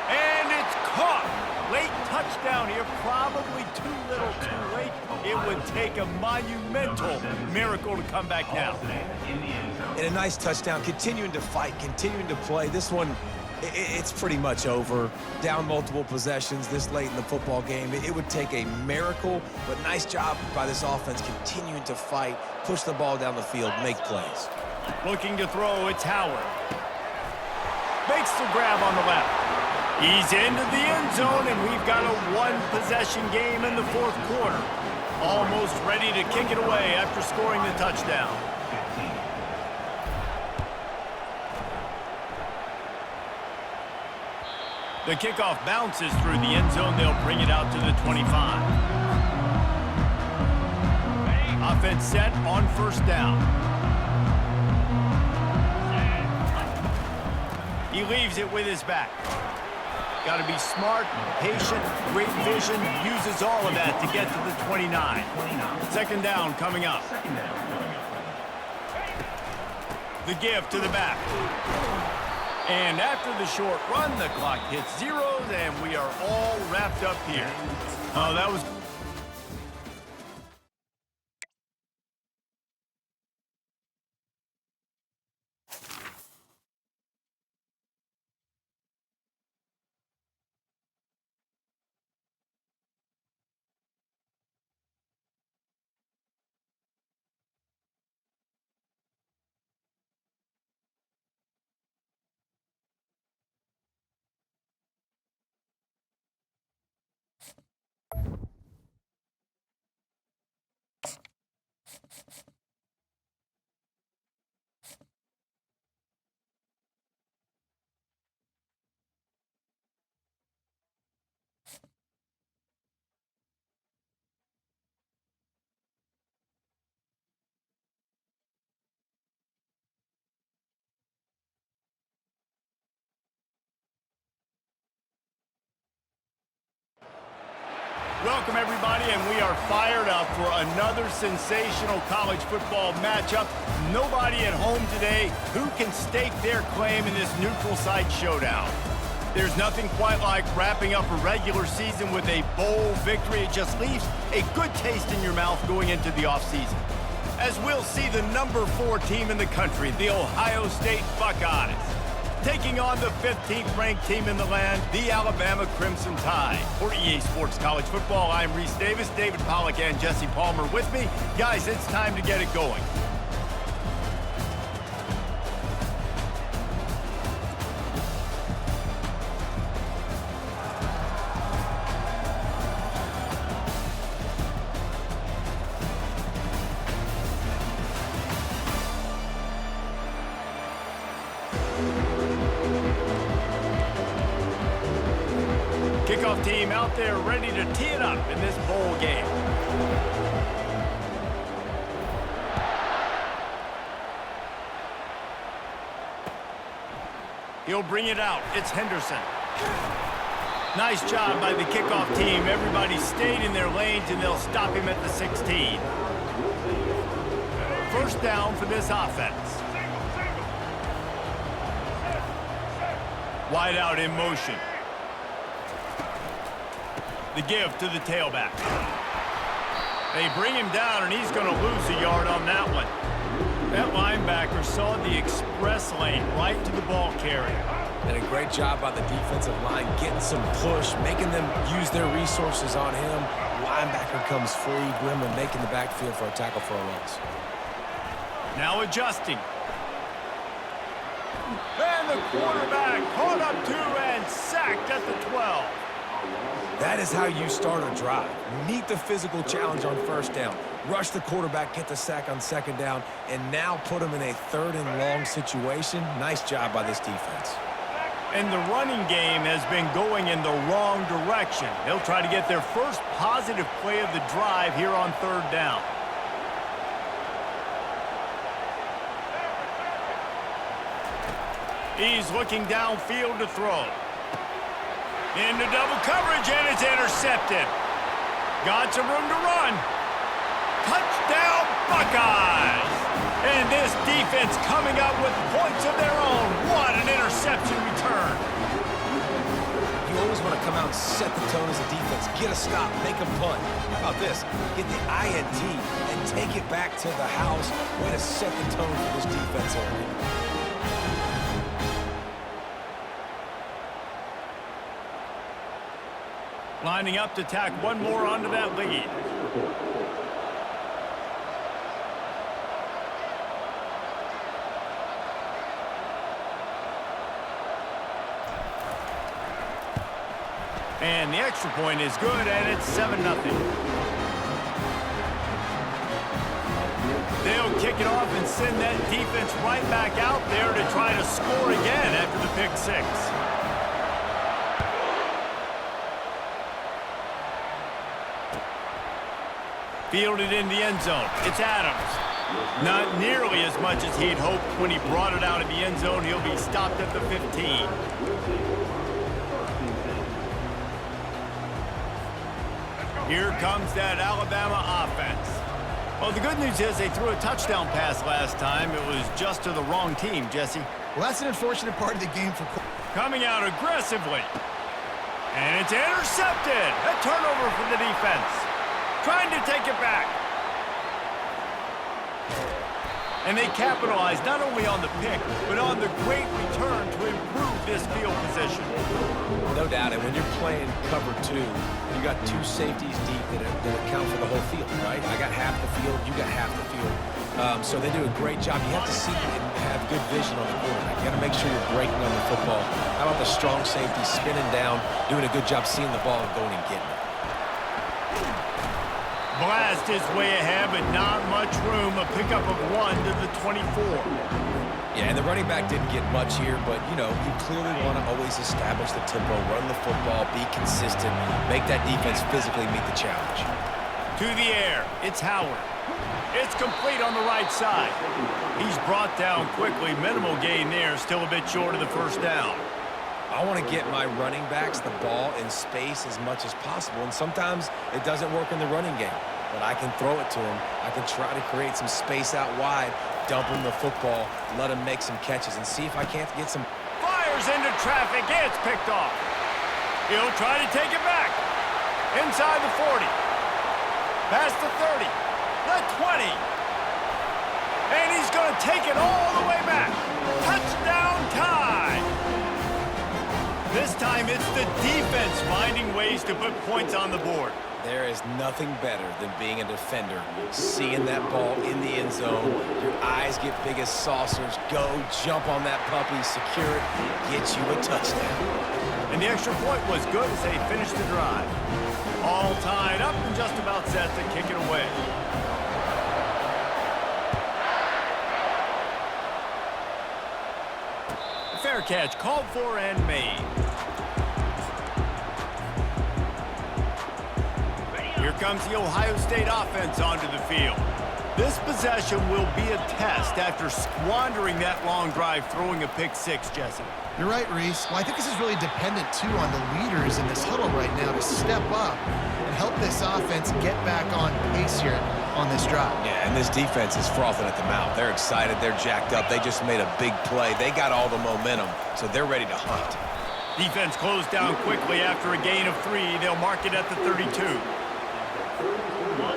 And it's caught. Late touchdown here, probably too little too late. It would take a monumental miracle to come back now. And a nice touchdown, continuing to fight, continuing to play. This one, it's pretty much over. Down multiple possessions this late in the football game. It would take a miracle, but nice job by this offense continuing to fight, push the ball down the field, make plays. Looking to throw, it's Howard. Makes the grab on the left. He's into the end zone, and we've got a one-possession game in the fourth quarter. Almost ready to kick it away after scoring the touchdown. The kickoff bounces through the end zone. They'll bring it out to the 25. Offense set on first down. He leaves it with his back. Got to be smart, patient, great vision, uses all of that to get to the 29. Second down coming up. The give to the back. And after the short run, the clock hits zeros, and we are all wrapped up here. Oh, that was Welcome, everybody, and we are fired up for another sensational college football matchup. Nobody at home today who can stake their claim in this neutral site showdown. There's nothing quite like wrapping up a regular season with a bowl victory. It just leaves a good taste in your mouth going into the offseason. As we'll see the number 4 team in the country, the Ohio State Buckeyes, taking on the 15th ranked team in the land, the Alabama Crimson Tide. For EA Sports College Football, I'm Reese Davis, David Pollack and Jesse Palmer with me. Guys, it's time to get it going. Kickoff team out there ready to tee it up in this bowl game. He'll bring it out. It's Henderson. Nice job by the kickoff team. Everybody stayed in their lanes, and they'll stop him at the 16. First down for this offense. Wide out in motion. The give to the tailback. They bring him down, and he's going to lose a yard on that one. That linebacker saw the express lane right to the ball carrier. And a great job by the defensive line getting some push, making them use their resources on him. Linebacker comes free, Grimmer making the backfield for a tackle for a loss. Now adjusting. And the quarterback caught up to and sacked at the 12. That is how you start a drive. Meet the physical challenge on first down. Rush the quarterback, get the sack on second down, and now put him in a 3rd and long situation. Nice job by this defense. And the running game has been going in the wrong direction. They'll try to get their first positive play of the drive here on 3rd down. He's looking downfield to throw. Into double coverage, and it's intercepted. Got some room to run. Touchdown, Buckeyes! And this defense coming up with points of their own. What an interception return. You always want to come out and set the tone as a defense. Get a stop, make a punt. How about this? Get the INT and take it back to the house. Way to set the tone for this defense early. Lining up to tack one more onto that lead. And the extra point is good, and it's 7-0. They'll kick it off and send that defense right back out there to try to score again after the pick 6. Fielded in the end zone. It's Adams. Not nearly as much as he'd hoped when he brought it out of the end zone. He'll be stopped at the 15. Here comes that Alabama offense. Well, the good news is they threw a touchdown pass last time. It was just to the wrong team, Jesse. Well, that's an unfortunate part of the game for Coming out aggressively. And it's intercepted. A turnover for the defense. Trying to take it back. And they capitalized not only on the pick, but on the great return to improve this field position. No doubt, and when you're playing cover 2, you got 2 safeties deep that account for the whole field, right? I got half the field, you got half the field. So they do a great job. You have to see and have good vision on the quarterback. You got to make sure you're breaking on the football. How about the strong safety spinning down, doing a good job seeing the ball and going and getting it. Blast his way ahead, but not much room. A pickup of 1 to the 24. Yeah, and the running back didn't get much here, but, you know, you clearly want to always establish the tempo, run the football, be consistent, make that defense physically meet the challenge. To the air, it's Howard. It's complete on the right side. He's brought down quickly. Minimal gain there, still a bit short of the first down. I want to get my running backs the ball in space as much as possible, and sometimes it doesn't work in the running game. But I can throw it to him. I can try to create some space out wide, dump him the football, let him make some catches, and see if I can't get some... Fires into traffic. It's picked off. He'll try to take it back. Inside the 40. Past the 30. The 20. And he's going to take it all the way back. Touchdown tie. This time it's the defense finding ways to put points on the board. There is nothing better than being a defender, seeing that ball in the end zone. Your eyes get big as saucers. Go, jump on that puppy, secure it, get you a touchdown. And the extra point was good as they finished the drive. All tied up and just about set to kick it away. A fair catch called for and made. Here comes the Ohio State offense onto the field. This possession will be a test after squandering that long drive, throwing a pick six, Jesse. You're right, Reese. Well, I think this is really dependent, too, on the leaders in this huddle right now to step up and help this offense get back on pace here on this drive. Yeah, and this defense is frothing at the mouth. They're excited. They're jacked up. They just made a big play. They got all the momentum, so they're ready to hunt. Defense closed down quickly after a gain of 3. They'll mark it at the 32.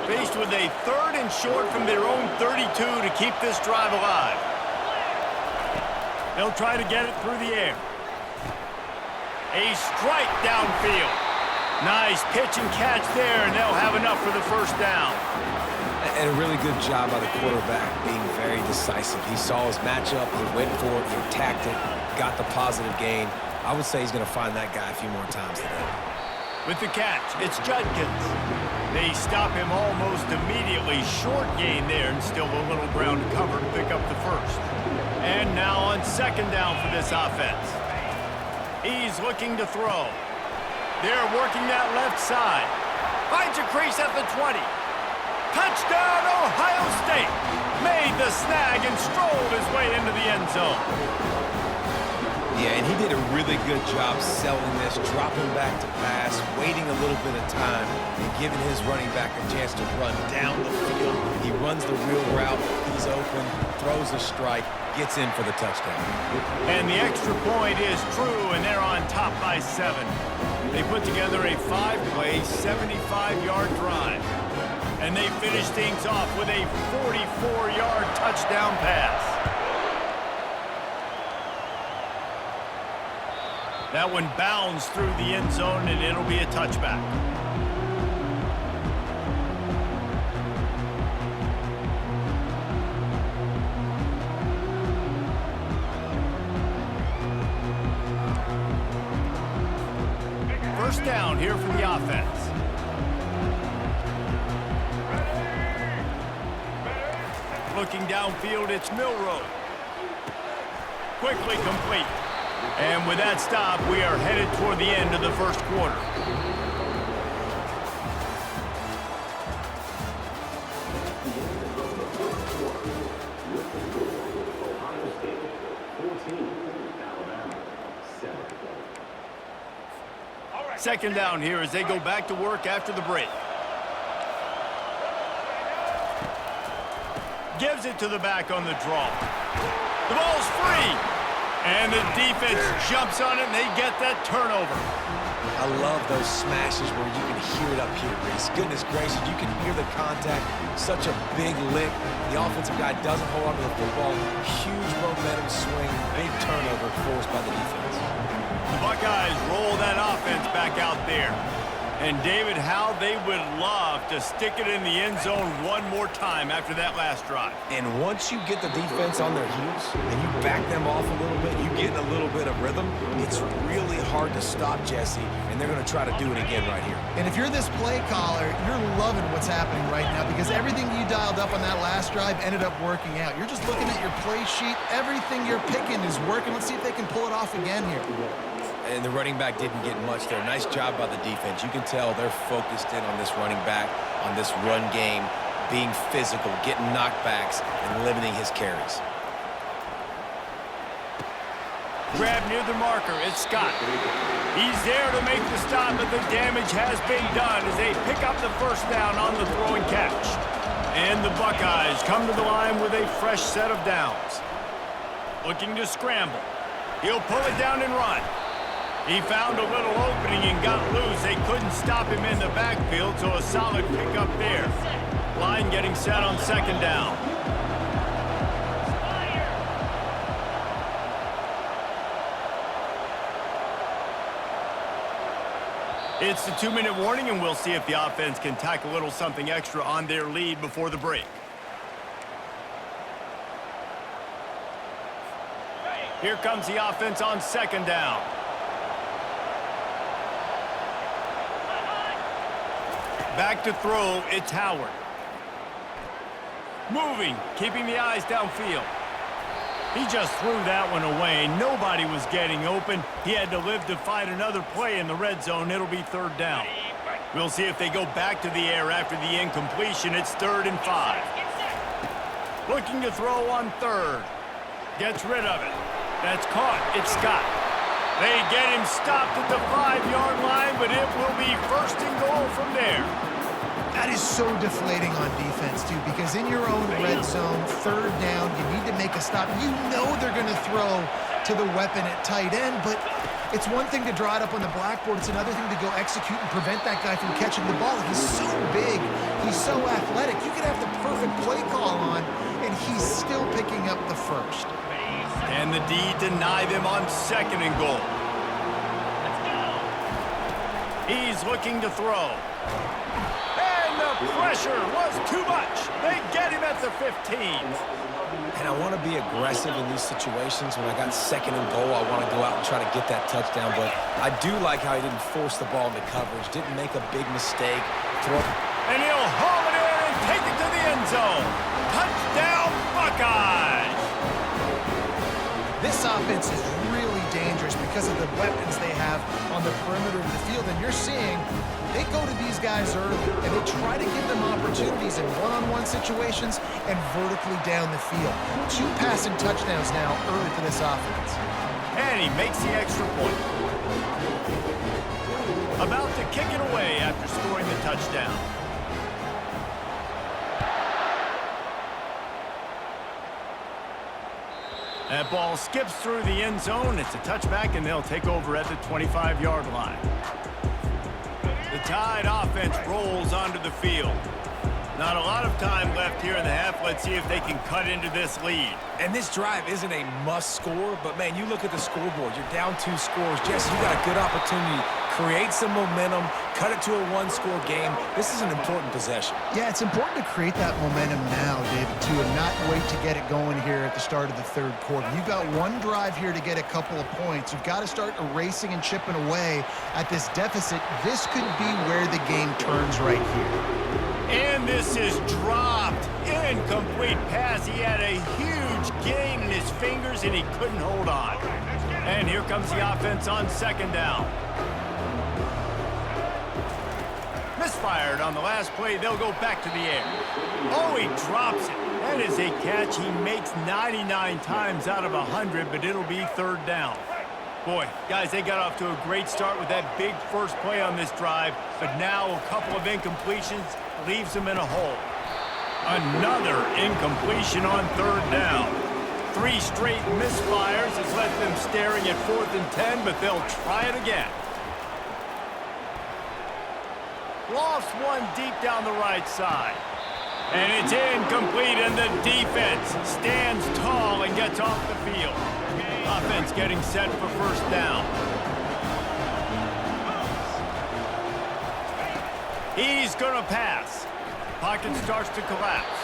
Faced with a 3rd and short from their own 32 to keep this drive alive. They'll try to get it through the air. A strike downfield. Nice pitch and catch there, and they'll have enough for the first down. And a really good job by the quarterback, being very decisive. He saw his matchup, he went for it, he attacked it, got the positive gain. I would say he's going to find that guy a few more times today. With the catch, it's Judkins. They stop him almost immediately. Short gain there, and still a little ground to cover to pick up the first. And now on 2nd down for this offense. He's looking to throw. They're working that left side. Finds a crease at the 20. Touchdown, Ohio State! Made the snag and strolled his way into the end zone. Yeah, and he did a really good job selling this, dropping back to pass, waiting a little bit of time, and giving his running back a chance to run down the field. He runs the real route, he's open, throws a strike, gets in for the touchdown. And the extra point is true, and they're on top by 7. They put together a 5-play, 75-yard drive. And they finish things off with a 44-yard touchdown pass. That one bounds through the end zone, and it'll be a touchback. First down here for the offense. Looking downfield, it's Milroe. Quickly complete. And with that stop, we are headed toward the end of the first quarter. Ohio State 14, Alabama 7. 2nd down here as they go back to work after the break. Gives it to the back on the draw. The ball's free. And the defense jumps on it, and they get that turnover. I love those smashes where you can hear it up here, Reese. Goodness gracious, you can hear the contact. Such a big lick. The offensive guy doesn't hold on to the football. Huge momentum swing. Big turnover forced by the defense. The Buckeyes roll that offense back out there. And, David, how they would love to stick it in the end zone one more time after that last drive. And once you get the defense on their heels and you back them off a little bit, you get a little bit of rhythm, it's really hard to stop Jesse, and they're going to try to do it again right here. And if you're this play caller, you're loving what's happening right now because everything you dialed up on that last drive ended up working out. You're just looking at your play sheet. Everything you're picking is working. Let's see if they can pull it off again here. And the running back didn't get much there. Nice job by the defense. You can tell they're focused in on this running back, on this run game, being physical, getting knockbacks, and limiting his carries. Grab near the marker. It's Scott. He's there to make the stop, but the damage has been done as they pick up the first down on the throw and catch. And the Buckeyes come to the line with a fresh set of downs. Looking to scramble. He'll pull it down and run. He found a little opening and got loose. They couldn't stop him in the backfield, so a solid pickup there. Line getting set on second down. It's the 2-minute warning, and we'll see if the offense can tack a little something extra on their lead before the break. Here comes the offense on second down. Back to throw, it's Howard. Moving, keeping the eyes downfield. He just threw that one away. Nobody was getting open. He had to live to fight another play in the red zone. It'll be third down. We'll see if they go back to the air after the incompletion. It's 3rd and 5. Looking to throw on third. Gets rid of it. That's caught. It's Scott. They get him stopped at the 5-yard line, but it will be 1st and goal from there. That is so deflating on defense, too, because in your own red zone, 3rd down, you need to make a stop. You know they're going to throw to the weapon at tight end, but it's one thing to draw it up on the blackboard. It's another thing to go execute and prevent that guy from catching the ball. He's so big. He's so athletic. You could have the perfect play call on, and he's still picking up the first. And the D deny them on 2nd and goal. He's looking to throw. The pressure was too much. They get him at the 15. And I want to be aggressive in these situations. When I got 2nd and goal, I want to go out and try to get that touchdown. But I do like how he didn't force the ball into coverage, didn't make a big mistake. And he'll haul it in and take it to the end zone. Touchdown, Buckeyes! This offense is really dangerous because of the weapons they have on the perimeter of the field. And you're seeing they go to these guys early, and they try to give them opportunities in one-on-one situations and vertically down the field. 2 passing touchdowns now early for this offense. And he makes the extra point. About to kick it away after scoring the touchdown. That ball skips through the end zone. It's a touchback, and they'll take over at the 25-yard line. The Tide offense rolls onto the field. Not a lot of time left here in the half. Let's see if they can cut into this lead. And this drive isn't a must score, but, man, you look at the scoreboard. You're down 2 scores. Jesse, you got a good opportunity. Create some momentum. Cut it to a 1-score game. This is an important possession. Yeah, it's important to create that momentum now, David, too, and not wait to get it going here at the start of the 3rd quarter. You've got one drive here to get a couple of points. You've got to start erasing and chipping away at this deficit. This could be where the game turns right here. And this is dropped. Incomplete pass. He had a huge gain in his fingers, and he couldn't hold on. And here comes the offense on 2nd down. Misfired on the last play. They'll go back to the air. Oh, he drops it. That is a catch he makes 99 times out of 100, but it'll be 3rd down. Boy, guys, they got off to a great start with that big first play on this drive, but now a couple of incompletions leaves them in a hole. Another incompletion on 3rd down. 3 straight misfires has left them staring at 4th and 10, but they'll try it again. Lost one deep down the right side. And it's incomplete, and the defense stands tall and gets off the field. Offense getting set for 1st down. He's going to pass. Pocket starts to collapse.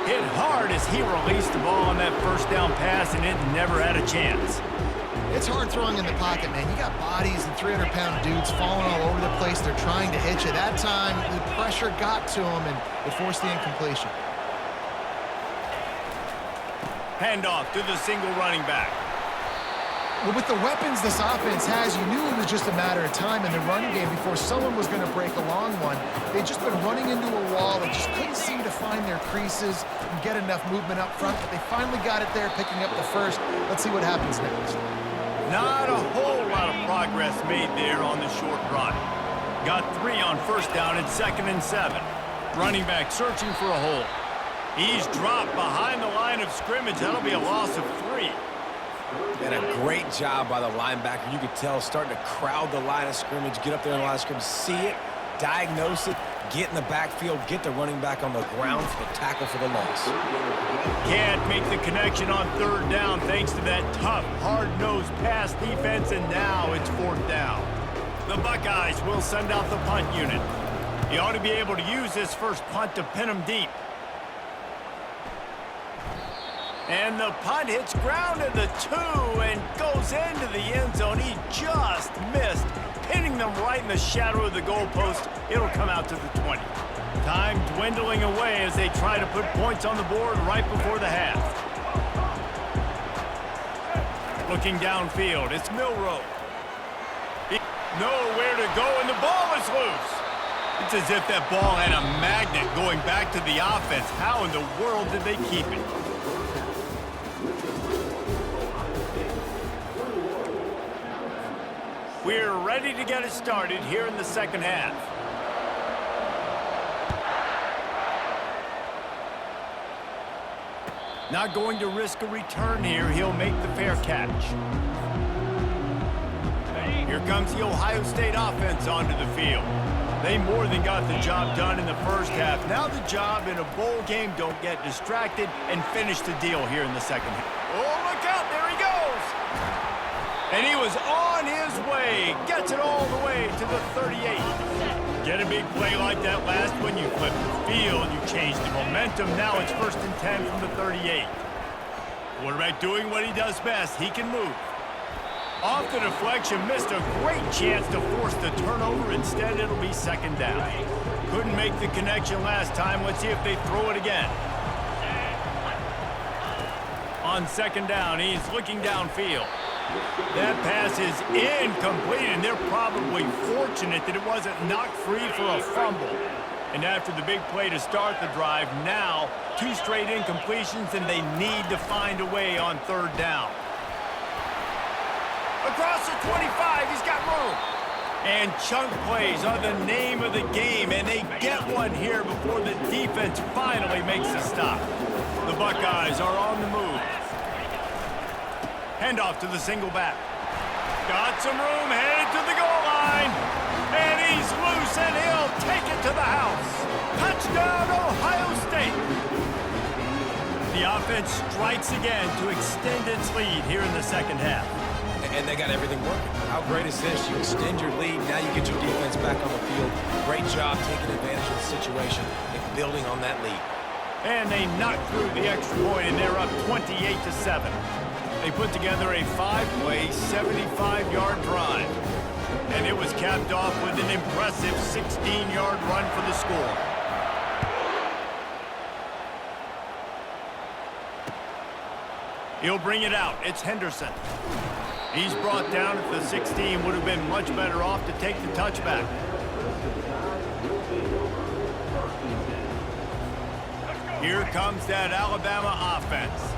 Hit hard as he released the ball on that 1st down pass, and it never had a chance. It's hard throwing in the pocket, man. You got bodies and 300-pound dudes falling all over the place. They're trying to hit you. That time, the pressure got to them, and it forced the incompletion. Handoff to the single running back. Well, with the weapons this offense has, you knew it was just a matter of time in the run game before someone was going to break a long one. They'd just been running into a wall. They just couldn't seem to find their creases and get enough movement up front, but they finally got it there, picking up the first. Let's see what happens next. Not a whole lot of progress made there on the short run. Got 3 on first down and 2nd and 7. Running back searching for a hole. He's dropped behind the line of scrimmage. That'll be a loss of 3. And a great job by the linebacker. You could tell starting to crowd the line of scrimmage, get up there in the line of scrimmage, see it, diagnose it, get in the backfield, get the running back on the ground for the tackle for the loss. Can't make the connection on 3rd down thanks to that tough, hard-nosed pass defense, and now it's 4th down. The Buckeyes will send out the punt unit. He ought to be able to use this first punt to pin him deep. And the punt hits ground at the 2 and goes into the end zone. He just missed, pinning them right in the shadow of the goalpost. It'll come out to the 20. Time dwindling away as they try to put points on the board right before the half. Looking downfield, it's Milroe. Nowhere to go, and the ball is loose. It's as if that ball had a magnet going back to the offense. How in the world did they keep it? We're ready to get it started here in the second half. Not going to risk a return here. He'll make the fair catch. Here comes the Ohio State offense onto the field. They more than got the job done in the first half. Now the job in a bowl game, don't get distracted and finish the deal here in the second half. Oh, look out, there he goes! And he was on his way. Gets it all the way to the 38. Get a big play like that last one, you flip the field, you change the momentum. Now it's 1st and 10 from the 38. Quarterback doing what he does best. He can move. Off the deflection, missed a great chance to force the turnover. Instead, it'll be 2nd down. Couldn't make the connection last time. Let's see if they throw it again. On 2nd down, he's looking downfield. That pass is incomplete, and they're probably fortunate that it wasn't knocked free for a fumble. And after the big play to start the drive, now 2 straight incompletions, and they need to find a way on 3rd down. Across the 25, he's got room. And chunk plays are the name of the game, and they get one here before the defense finally makes a stop. The Buckeyes are on the move. Handoff to the single back. Got some room, headed to the goal line. And he's loose, and he'll take it to the house. Touchdown, Ohio State. The offense strikes again to extend its lead here in the second half. And they got everything working. How great is this? You extend your lead, now you get your defense back on the field. Great job taking advantage of the situation and building on that lead. And they knock through the extra point, and they're up 28-7. They put together a 5-play, 75-yard drive. And it was capped off with an impressive 16-yard run for the score. He'll bring it out. It's Henderson. He's brought down at the 16. Would have been much better off to take the touchback. Here comes that Alabama offense.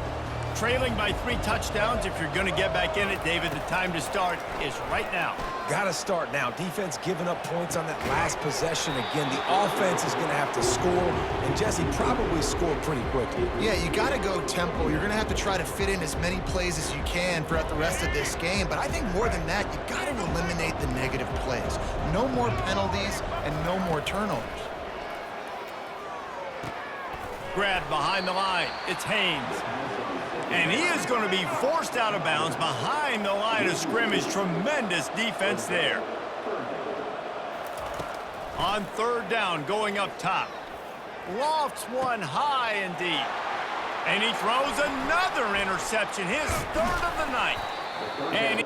Trailing by 3 touchdowns. If you're going to get back in it, David, the time to start is right now. Got to start now. Defense giving up points on that last possession. Again, the offense is going to have to score, and Jesse probably score pretty quickly. Yeah, you got to go tempo. You're going to have to try to fit in as many plays as you can throughout the rest of this game, but I think more than that, you got to eliminate the negative plays. No more penalties and no more turnovers. Grabbed behind the line. It's Haynes. And he is going to be forced out of bounds behind the line of scrimmage. Tremendous defense there. On 3rd down, going up top. Lofts one high and deep. And he throws another interception, his 3rd of the night. And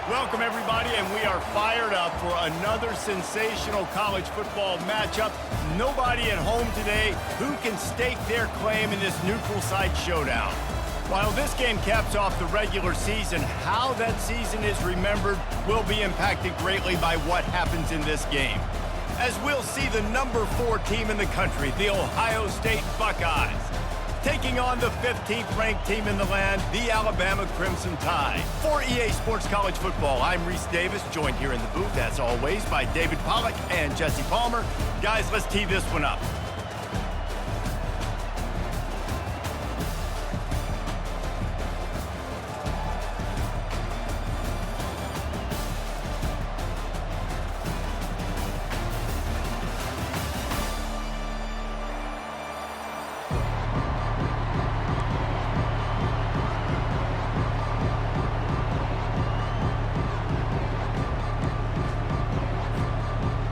Welcome, everybody, and we are fired up for another sensational college football matchup. Nobody at home today who can stake their claim in this neutral site showdown. While this game caps off the regular season, how that season is remembered will be impacted greatly by what happens in this game. As we'll see the number 4 team in the country, the Ohio State Buckeyes, taking on the 15th ranked team in the land, the Alabama Crimson Tide. For EA Sports College Football, I'm Reese Davis, joined here in the booth, as always, by David Pollack and Jesse Palmer. Guys, let's tee this one up.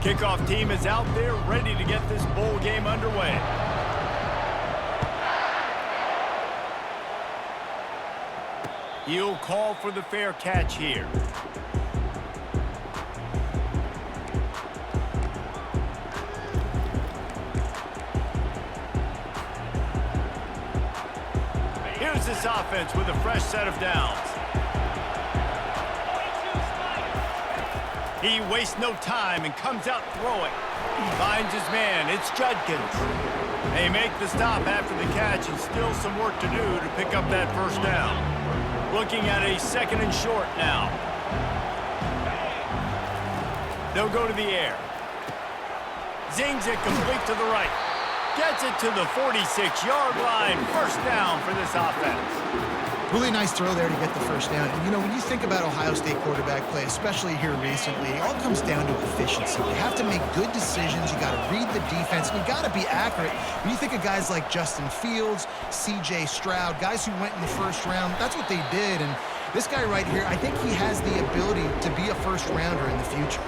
Kickoff team is out there ready to get this bowl game underway. He'll call for the fair catch here. Here's this offense with a fresh set of downs. He wastes no time and comes out throwing. He finds his man. It's Judkins. They make the stop after the catch, and still some work to do to pick up that first down. Looking at a 2nd and short now. They'll go to the air. Zings it complete to the right. Gets it to the 46-yard line. First down for this offense. Really nice throw there to get the first down. And, you know, when you think about Ohio State quarterback play, especially here recently, it all comes down to efficiency. You have to make good decisions. You got to read the defense, and you got to be accurate. When you think of guys like Justin Fields, C.J. Stroud, guys who went in the first round, that's what they did. And This guy right here, I think he has the ability to be a first-rounder in the future.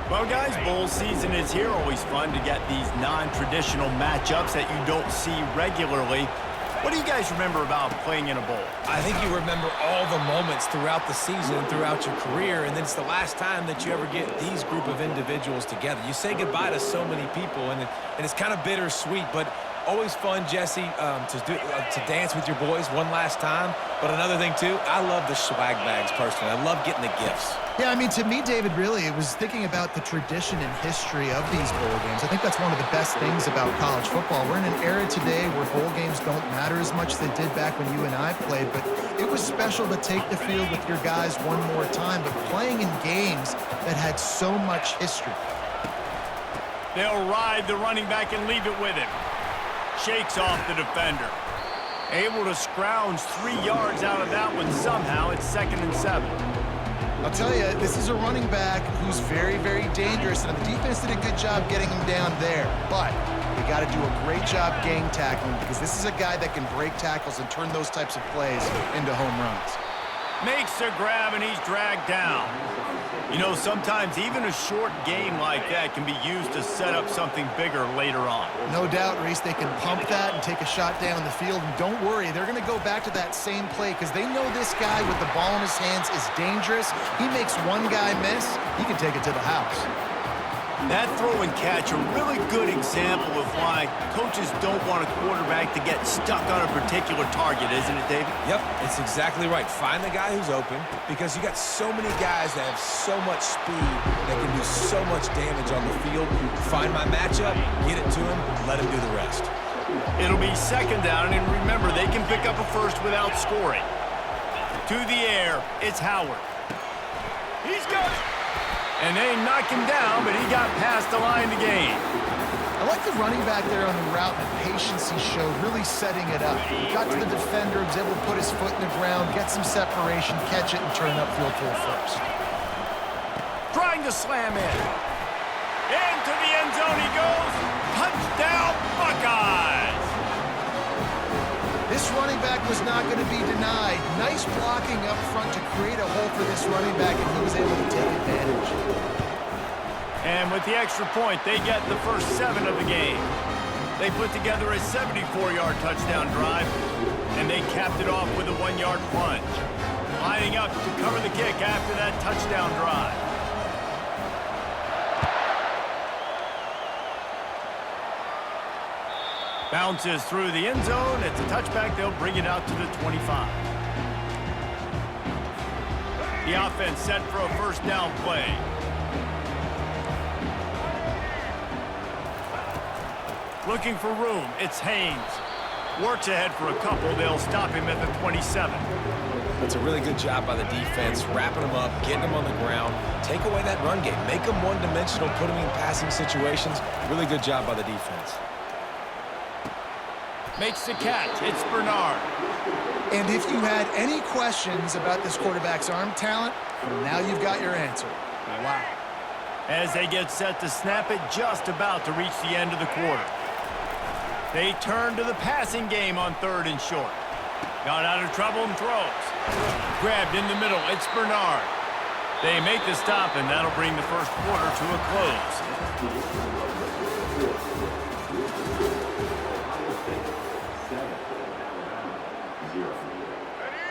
Well, guys, bowl season is here. Always fun to get these non-traditional matchups that you don't see regularly. What do you guys remember about playing in a bowl? I think you remember all the moments throughout the season, throughout your career, and then it's the last time that you ever get these group of individuals together. You say goodbye to so many people, and it's kind of bittersweet, but always fun, Jesse, to dance with your boys one last time. But another thing, too, I love the swag bags personally. I love getting the gifts. Yeah, I mean, to me, David, really, it was thinking about the tradition and history of these bowl games. I think that's one of the best things about college football. We're in an era today where bowl games don't matter as much as they did back when you and I played, but it was special to take the field with your guys one more time, but playing in games that had so much history. They'll ride the running back and leave it with him. Shakes off the defender. Able to scrounge 3 yards out of that one somehow. It's 2nd and 7. I'll tell you, this is a running back who's very, very dangerous, and the defense did a good job getting him down there. But they got to do a great job gang tackling because this is a guy that can break tackles and turn those types of plays into home runs. Makes a grab, and he's dragged down. You know, sometimes even a short game like that can be used to set up something bigger later on. No doubt, Reese, they can pump that and take a shot down the field. And don't worry, they're going to go back to that same play because they know this guy with the ball in his hands is dangerous. He makes one guy miss, he can take it to the house. That throw and catch, a really good example of why coaches don't want a quarterback to get stuck on a particular target, isn't it, David? Yep, it's exactly right. Find the guy who's open because you got so many guys that have so much speed that can do so much damage on the field. Find my matchup, get it to him, let him do the rest. It'll be 2nd down, and remember, they can pick up a first without scoring. To the air, it's Howard. He's got it. And they knocked him down, but he got past the line to gain. I like the running back there on the route and the patience he showed, really setting it up. He got to the defender, was able to put his foot in the ground, get some separation, catch it, and turn upfield for a first. Trying to slam in. Into the end zone he goes. Touchdown, Buckeyes! This running back was not going to be denied. Nice blocking up front to create a hole for this running back, and he was able to take advantage. And with the extra point, they get the first 7 of the game. They put together a 74-yard touchdown drive, and they capped it off with a 1-yard plunge. Lining up to cover the kick after that touchdown drive. Bounces through the end zone. It's a touchback. They'll bring it out to the 25. The offense set for a first down play. Looking for room. It's Haynes. Works ahead for a couple. They'll stop him at the 27. That's a really good job by the defense, wrapping them up, getting them on the ground, take away that run game, make them one-dimensional, put them in passing situations. Really good job by the defense. Makes the catch. It's Bernard. And if you had any questions about this quarterback's arm talent, now you've got your answer. Wow. As they get set to snap it, just about to reach the end of the quarter. They turn to the passing game on 3rd and short. Got out of trouble and throws. Grabbed in the middle. It's Bernard. They make the stop, and that'll bring the first quarter to a close.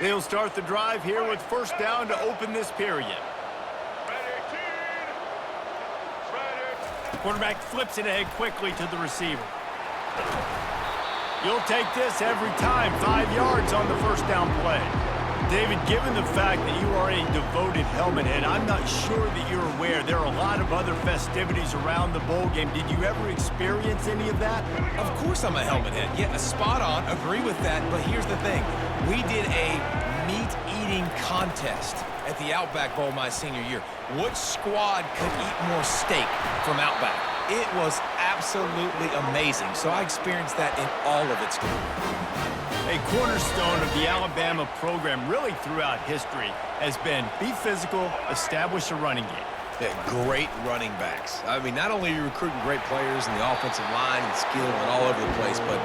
They'll start the drive here with first down to open this period. Quarterback flips it ahead quickly to the receiver. You'll take this every time. 5 yards on the first down play. David, given the fact that you are a devoted helmet head, I'm not sure that you're aware there are a lot of other festivities around the bowl game. Did you ever experience any of that? Of course I'm a helmet head. Yeah, spot on. Agree with that. But here's the thing. We did a meat-eating contest at the Outback Bowl my senior year. Which squad could eat more steak from Outback? It was absolutely amazing. So I experienced that in all of its glory. A cornerstone of the Alabama program really throughout history has been be physical, establish a running game. Great running backs. I mean, not only are you recruiting great players in the offensive line and skill and all over the place, but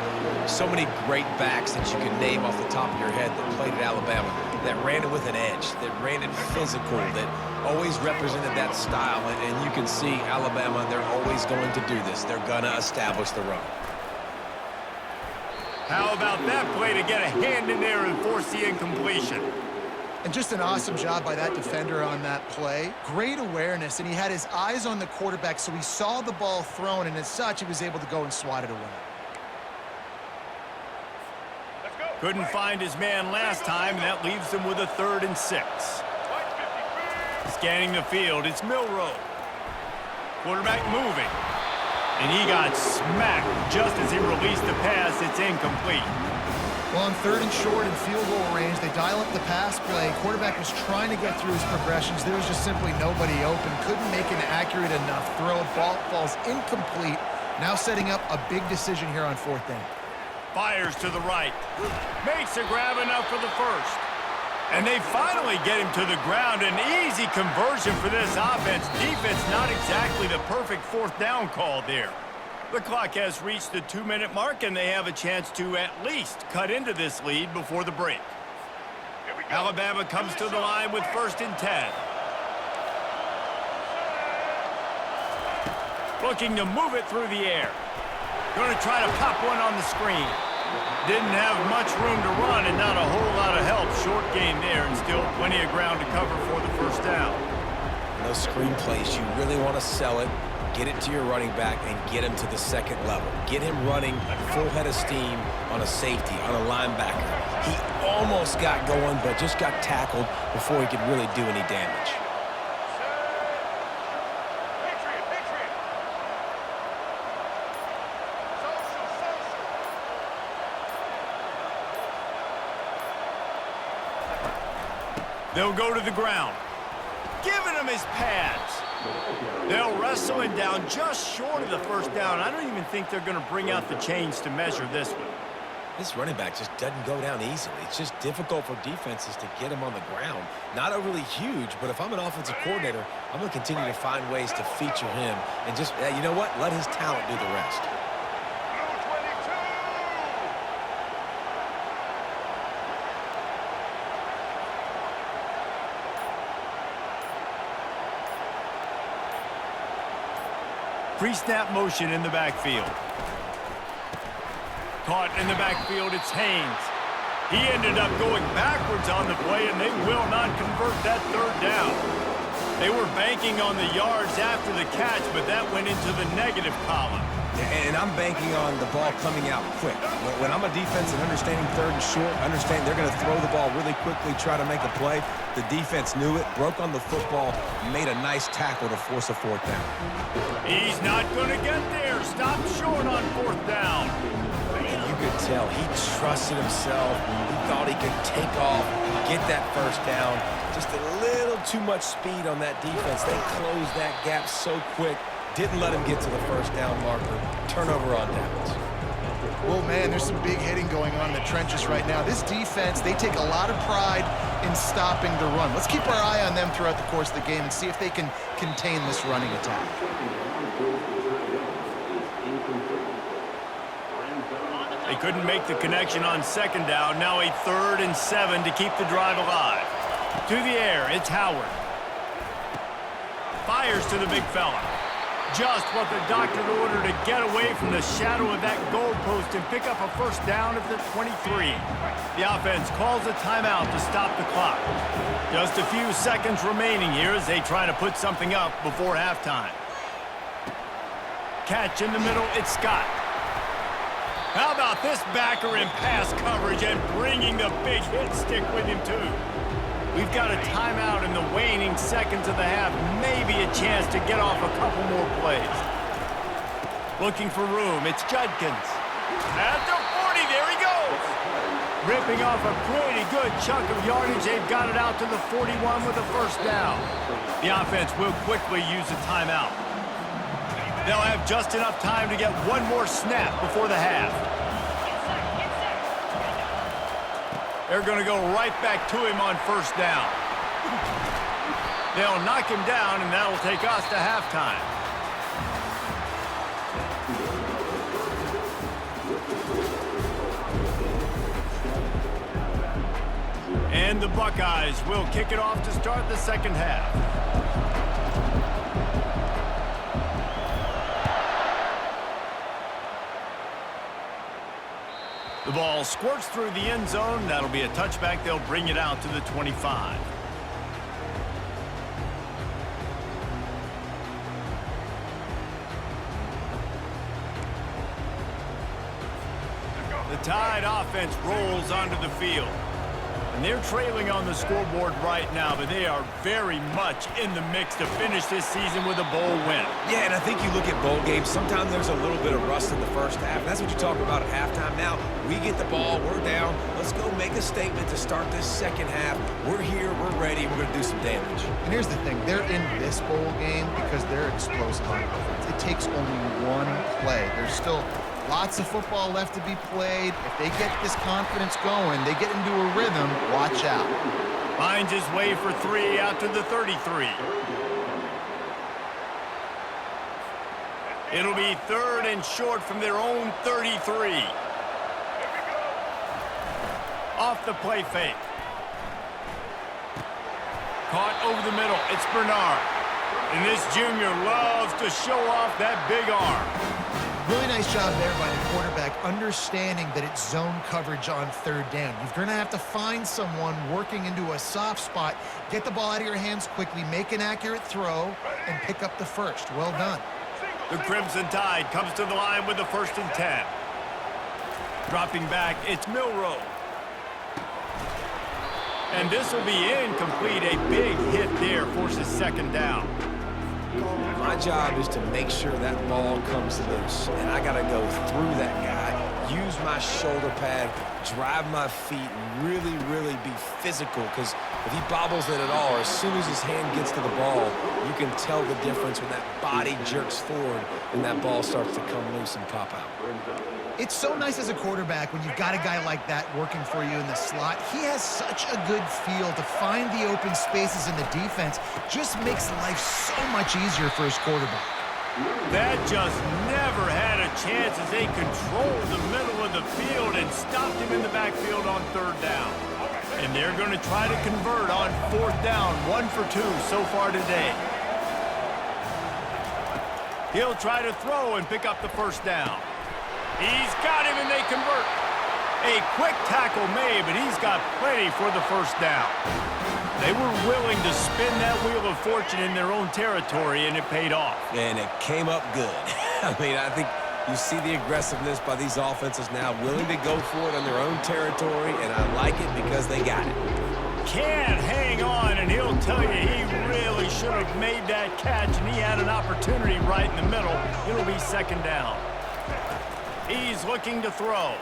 so many great backs that you can name off the top of your head that played at Alabama, that ran it with an edge, that ran it physical, that always represented that style. And you can see Alabama, they're always going to do this. They're going to establish the run. How about that play to get a hand in there and force the incompletion? And just an awesome job by that defender on that play. Great awareness, and he had his eyes on the quarterback, so he saw the ball thrown, and as such, he was able to go and swat it away. Couldn't find his man last time, and that leaves him with a 3rd and 6. Scanning the field, it's Milroe. Quarterback moving. And he got smacked just as he released the pass. It's incomplete. Well, on 3rd and short and field goal range, they dial up the pass play. Quarterback was trying to get through his progressions. There was just simply nobody open. Couldn't make an accurate enough throw. Ball falls incomplete. Now setting up a big decision here on 4th down. Fires to the right. Makes a grab enough for the first. And they finally get him to the ground. An easy conversion for this offense. Defense not exactly the perfect 4th down call there. The clock has reached the 2-minute mark, and they have a chance to at least cut into this lead before the break. Alabama comes to the line with 1st and 10. Looking to move it through the air. Going to try to pop one on the screen. Didn't have much room to run and not a whole lot of help. Short game there and still plenty of ground to cover for the 1st down. In those screen plays, you really want to sell it, get it to your running back, and get him to the 2nd level. Get him running full head of steam on a safety, on a linebacker. He almost got going, but just got tackled before he could really do any damage. They'll go to the ground, giving him his pads. They'll wrestle him down just short of the 1st down. I don't even think they're going to bring out the chains to measure this one. This running back just doesn't go down easily. It's just difficult for defenses to get him on the ground. Not overly huge, but if I'm an offensive coordinator, I'm going to continue to find ways to feature him and just, you know what, let his talent do the rest. Pre-snap motion in the backfield. Caught in the backfield, it's Haynes. He ended up going backwards on the play, and they will not convert that 3rd down. They were banking on the yards after the catch, but that went into the negative column. And I'm banking on the ball coming out quick. When I'm a defense and understanding 3rd and short, understand they're going to throw the ball really quickly, try to make a play. The defense knew it, broke on the football, made a nice tackle to force a 4th down. He's not going to get there. Stop short on 4th down. And you could tell he trusted himself. He thought he could take off, get that 1st down. Just a little too much speed on that defense. They closed that gap so quick. Didn't let him get to the 1st down marker. Turnover on downs. Well, man, there's some big hitting going on in the trenches right now. This defense, they take a lot of pride in stopping the run. Let's keep our eye on them throughout the course of the game and see if they can contain this running attack. They couldn't make the connection on 2nd down. Now a 3rd and 7 to keep the drive alive. To the air, it's Howard. Fires to the big fella. Just what the doctor ordered to get away from the shadow of that goalpost and pick up a 1st down at the 23. The offense calls a timeout to stop the clock. Just a few seconds remaining here as they try to put something up before halftime. Catch in the middle, it's Scott. How about this backer in pass coverage and bringing the big hit stick with him too? We've got a timeout in the waning seconds of the half. Maybe a chance to get off a couple more plays. Looking for room. It's Judkins. At the 40, there he goes. Ripping off a pretty good chunk of yardage. They've got it out to the 41 with a 1st down. The offense will quickly use a timeout. They'll have just enough time to get one more snap before the half. They're going to go right back to him on 1st down. They'll knock him down, and that'll take us to halftime. And the Buckeyes will kick it off to start the second half. The ball squirts through the end zone. That'll be a touchback. They'll bring it out to the 25. The Tide offense rolls onto the field. And they're trailing on the scoreboard right now, but they are very much in the mix to finish this season with a bowl win. Yeah, and I think you look at bowl games, sometimes there's a little bit of rust in the first half. That's what you talk about at halftime. Now, we get the ball, we're down. Let's go make a statement to start this second half. We're here, we're ready, we're going to do some damage. And here's the thing. They're in this bowl game because they're explosive on offense. It takes only one play. There's still lots of football left to be played. If they get this confidence going, they get into a rhythm, watch out. Finds his way for 3 out to the 33. It'll be 3rd and short from their own 33. Off the play fake. Caught over the middle. It's Bernard. And this junior loves to show off that big arm. Really nice job there by the quarterback, understanding that it's zone coverage on 3rd down. You're going to have to find someone working into a soft spot, get the ball out of your hands quickly, make an accurate throw, and pick up the first. Well done. The Crimson Tide comes to the line with the 1st and 10. Dropping back, it's Milroe. And this will be incomplete. A big hit there forces 2nd down. My job is to make sure that ball comes loose, and I got to go through that guy, use my shoulder pad, drive my feet, and really, really be physical, because if he bobbles it at all, as soon as his hand gets to the ball, you can tell the difference when that body jerks forward and that ball starts to come loose and pop out. It's so nice as a quarterback when you've got a guy like that working for you in the slot. He has such a good feel to find the open spaces in the defense. Just makes life so much easier for his quarterback. That just never had a chance as they controlled the middle of the field and stopped him in the backfield on 3rd down. And they're going to try to convert on 4th down. 1 for 2 so far today. He'll try to throw and pick up the 1st down. He's got him, and they convert. A quick tackle made, but he's got plenty for the 1st down. They were willing to spin that wheel of fortune in their own territory, and it paid off. And it came up good. I mean, I think you see the aggressiveness by these offenses now, willing to go for it on their own territory, and I like it because they got it. Can't hang on, and he'll tell you he really should have made that catch, and he had an opportunity right in the middle. It'll be 2nd down. He's looking to throw.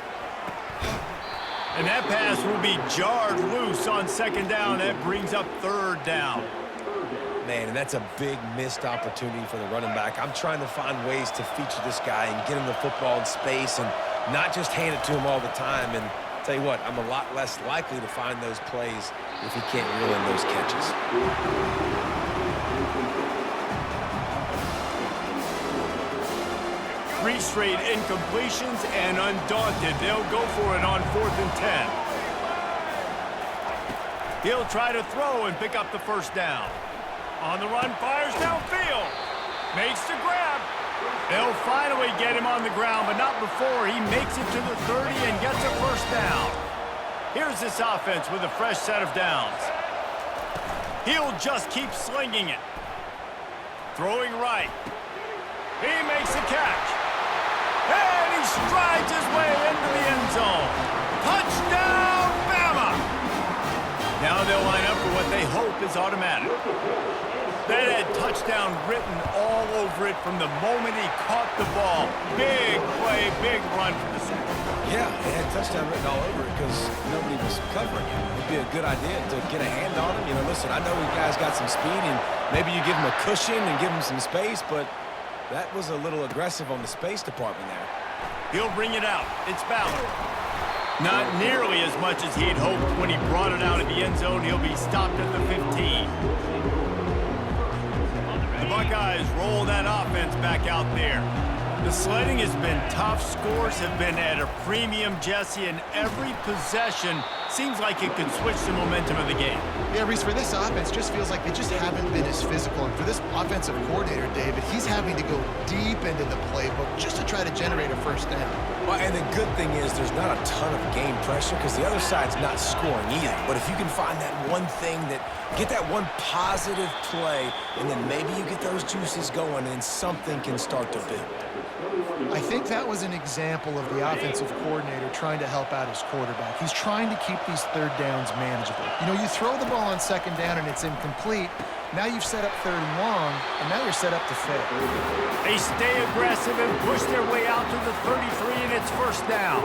And that pass will be jarred loose on 2nd down. That brings up 3rd down. Man, and that's a big missed opportunity for the running back. I'm trying to find ways to feature this guy and get him the football in space and not just hand it to him all the time. And tell you what, I'm a lot less likely to find those plays if he can't reel in those catches. 3 straight incompletions, and undaunted, they'll go for it on 4th and 10. He'll try to throw and pick up the 1st down. On the run, fires downfield. Makes the grab. They'll finally get him on the ground, but not before he makes it to the 30 and gets a 1st down. Here's this offense with a fresh set of downs. He'll just keep slinging it. Throwing right. He makes the catch. And he strides his way into the end zone. Touchdown, Bama! Now they'll line up for what they hope is automatic. That had touchdown written all over it from the moment he caught the ball. Big play, big run for the Saints. Yeah, it had touchdown written all over it because nobody was covering him. It'd be a good idea to get a hand on him. You know, listen, I know you guys got some speed, and maybe you give him a cushion and give him some space, but that was a little aggressive on the space department there. He'll bring it out. It's Ballard. Not nearly as much as he'd hoped when he brought it out of the end zone. He'll be stopped at the 15. The Buckeyes roll that offense back out there. The sledding has been tough. Scores have been at a premium, Jesse, and every possession seems like it could switch the momentum of the game. Yeah, Reese, for this offense, just feels like they just haven't been as physical. And for this offensive coordinator, David, he's having to go deep into the playbook just to try to generate a first down. Well, and the good thing is there's not a ton of game pressure because the other side's not scoring either. But if you can find that one thing get that one positive play, and then maybe you get those juices going and something can start to build. I think that was an example of the offensive coordinator trying to help out his quarterback. He's trying to keep these third downs manageable. You know, you throw the ball on second down and it's incomplete. Now you've set up third and long, and now you're set up to fail. They stay aggressive and push their way out to the 33, and it's first down.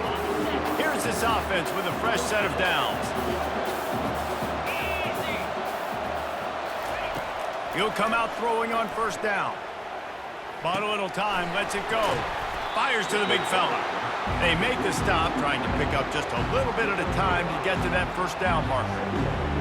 Here's this offense with a fresh set of downs. He'll come out throwing on first down. Bought a little time, lets it go. Fires to the big fella. They make the stop, trying to pick up just a little bit at a time to get to that first down marker.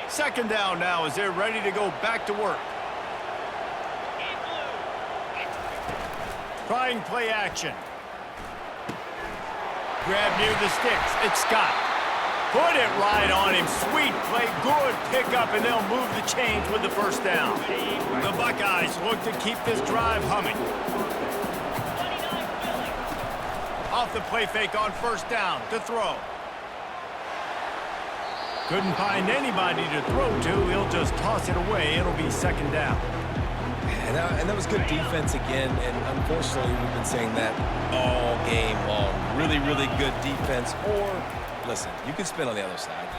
Second down now as they're ready to go back to work. Trying play action. Grab near the sticks. It's Scott. Put it right on him. Sweet play. Good pickup, and they'll move the chains with the first down. The Buckeyes look to keep this drive humming. Off the play fake on first down to throw. Couldn't find anybody to throw to. He'll just toss it away. It'll be second down. And that was good defense again, and unfortunately we've been saying that all game long. Really, really good defense. Or, listen, you can spin on the other side.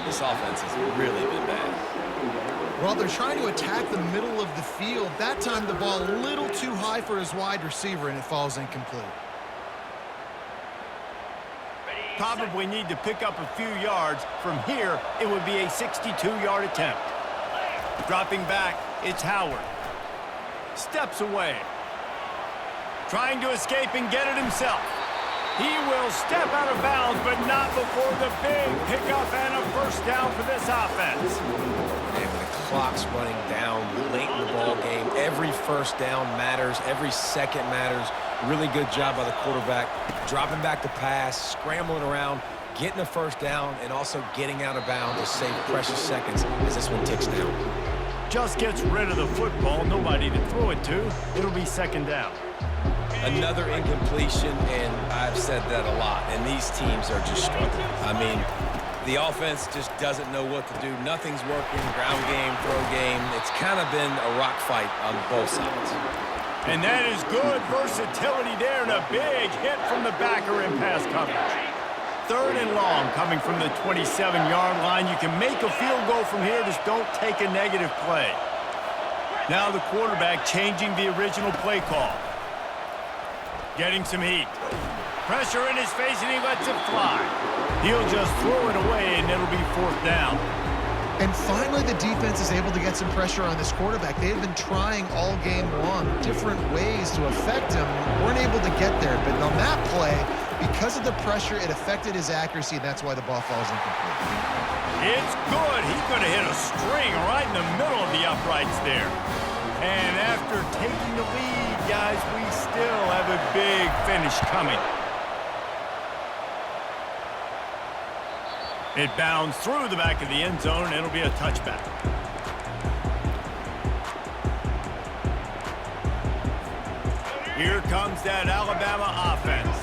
This offense has really been bad. Well, they're trying to attack the middle of the field. That time the ball a little too high for his wide receiver, and it falls incomplete. Probably need to pick up a few yards. From here, it would be a 62-yard attempt. Dropping back, it's Howard. Steps away. Trying to escape and get it himself. He will step out of bounds, but not before the big pickup and a first down for this offense. And when the clock's running down late in the ball game, every first down matters, every second matters. Really good job by the quarterback, dropping back to pass, scrambling around, getting a first down, and also getting out of bounds to save precious seconds as this one ticks down. Just gets rid of the football, nobody to throw it to. It'll be second down. Another incompletion, and I've said that a lot, and these teams are just struggling. I mean, the offense just doesn't know what to do. Nothing's working, ground game, throw game. It's kind of been a rock fight on both sides. And that is good versatility there, and a big hit from the backer in pass coverage. Third and long coming from the 27-yard line. You can make a field goal from here, just don't take a negative play. Now the quarterback changing the original play call. Getting some heat. Pressure in his face, and he lets it fly. He'll just throw it away, and it'll be fourth down. And finally, the defense is able to get some pressure on this quarterback. They have been trying all game long different ways to affect him. Weren't able to get there, but on that play, because of the pressure, it affected his accuracy, and that's why the ball falls incomplete. It's good. He's going to hit a string right in the middle of the uprights there. And after taking the lead, guys, we still have a big finish coming. It bounds through the back of the end zone, and it'll be a touchback. Here comes that Alabama offense.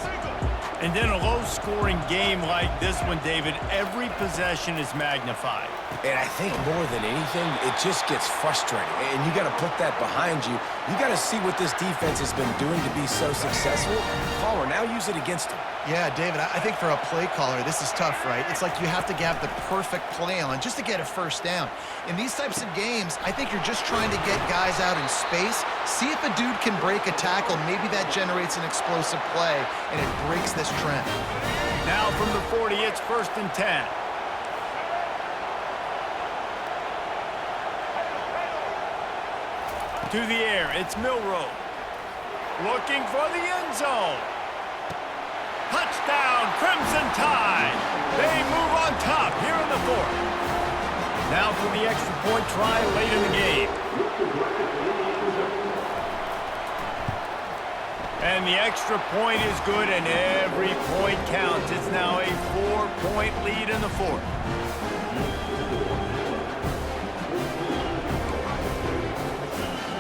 And in a low-scoring game like this one, David, every possession is magnified. And I think more than anything, it just gets frustrating. And you got to put that behind you. You got to see what this defense has been doing to be so successful. Caller, now use it against them. Yeah, David, I think for a play caller, this is tough, right? It's like you have to have the perfect play on just to get a first down. In these types of games, I think you're just trying to get guys out in space, see if a dude can break a tackle. Maybe that generates an explosive play, and it breaks this trend. Now from the 40, it's 1st and 10. To the air, it's Milroe. Looking for the end zone. Touchdown, Crimson Tide. They move on top here in the 4th. Now for the extra point try late in the game. And the extra point is good, and every point counts. It's now a 4-point lead in the 4th.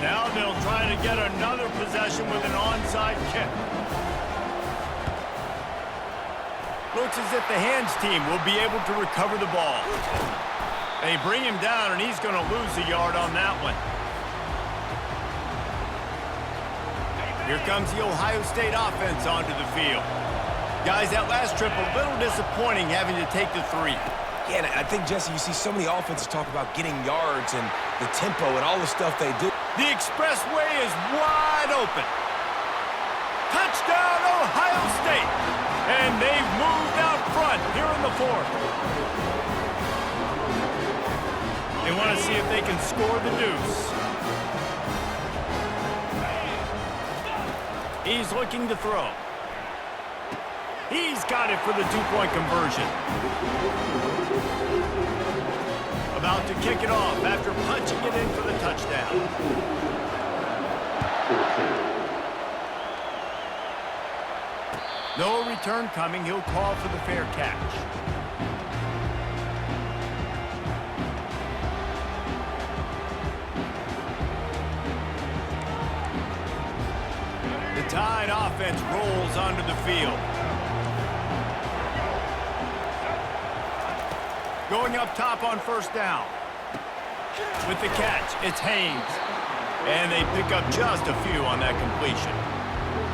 Now they'll try to get another possession with an onside kick. Looks as if the hands team will be able to recover the ball. They bring him down, and he's going to lose a yard on that one. Here comes the Ohio State offense onto the field. Guys, that last trip, a little disappointing having to take the 3. Yeah, and I think, Jesse, you see so many offenses talk about getting yards and the tempo and all the stuff they do. The expressway is wide open. Touchdown, Ohio State. And they've moved out front here in the 4th. They want to see if they can score the deuce. He's looking to throw. He's got it for the 2-point conversion. About to kick it off after punching it in for the touchdown. No return coming. He'll call for the fair catch. The Tide offense rolls onto the field. Going up top on 1st down. With the catch, it's Haynes. And they pick up just a few on that completion.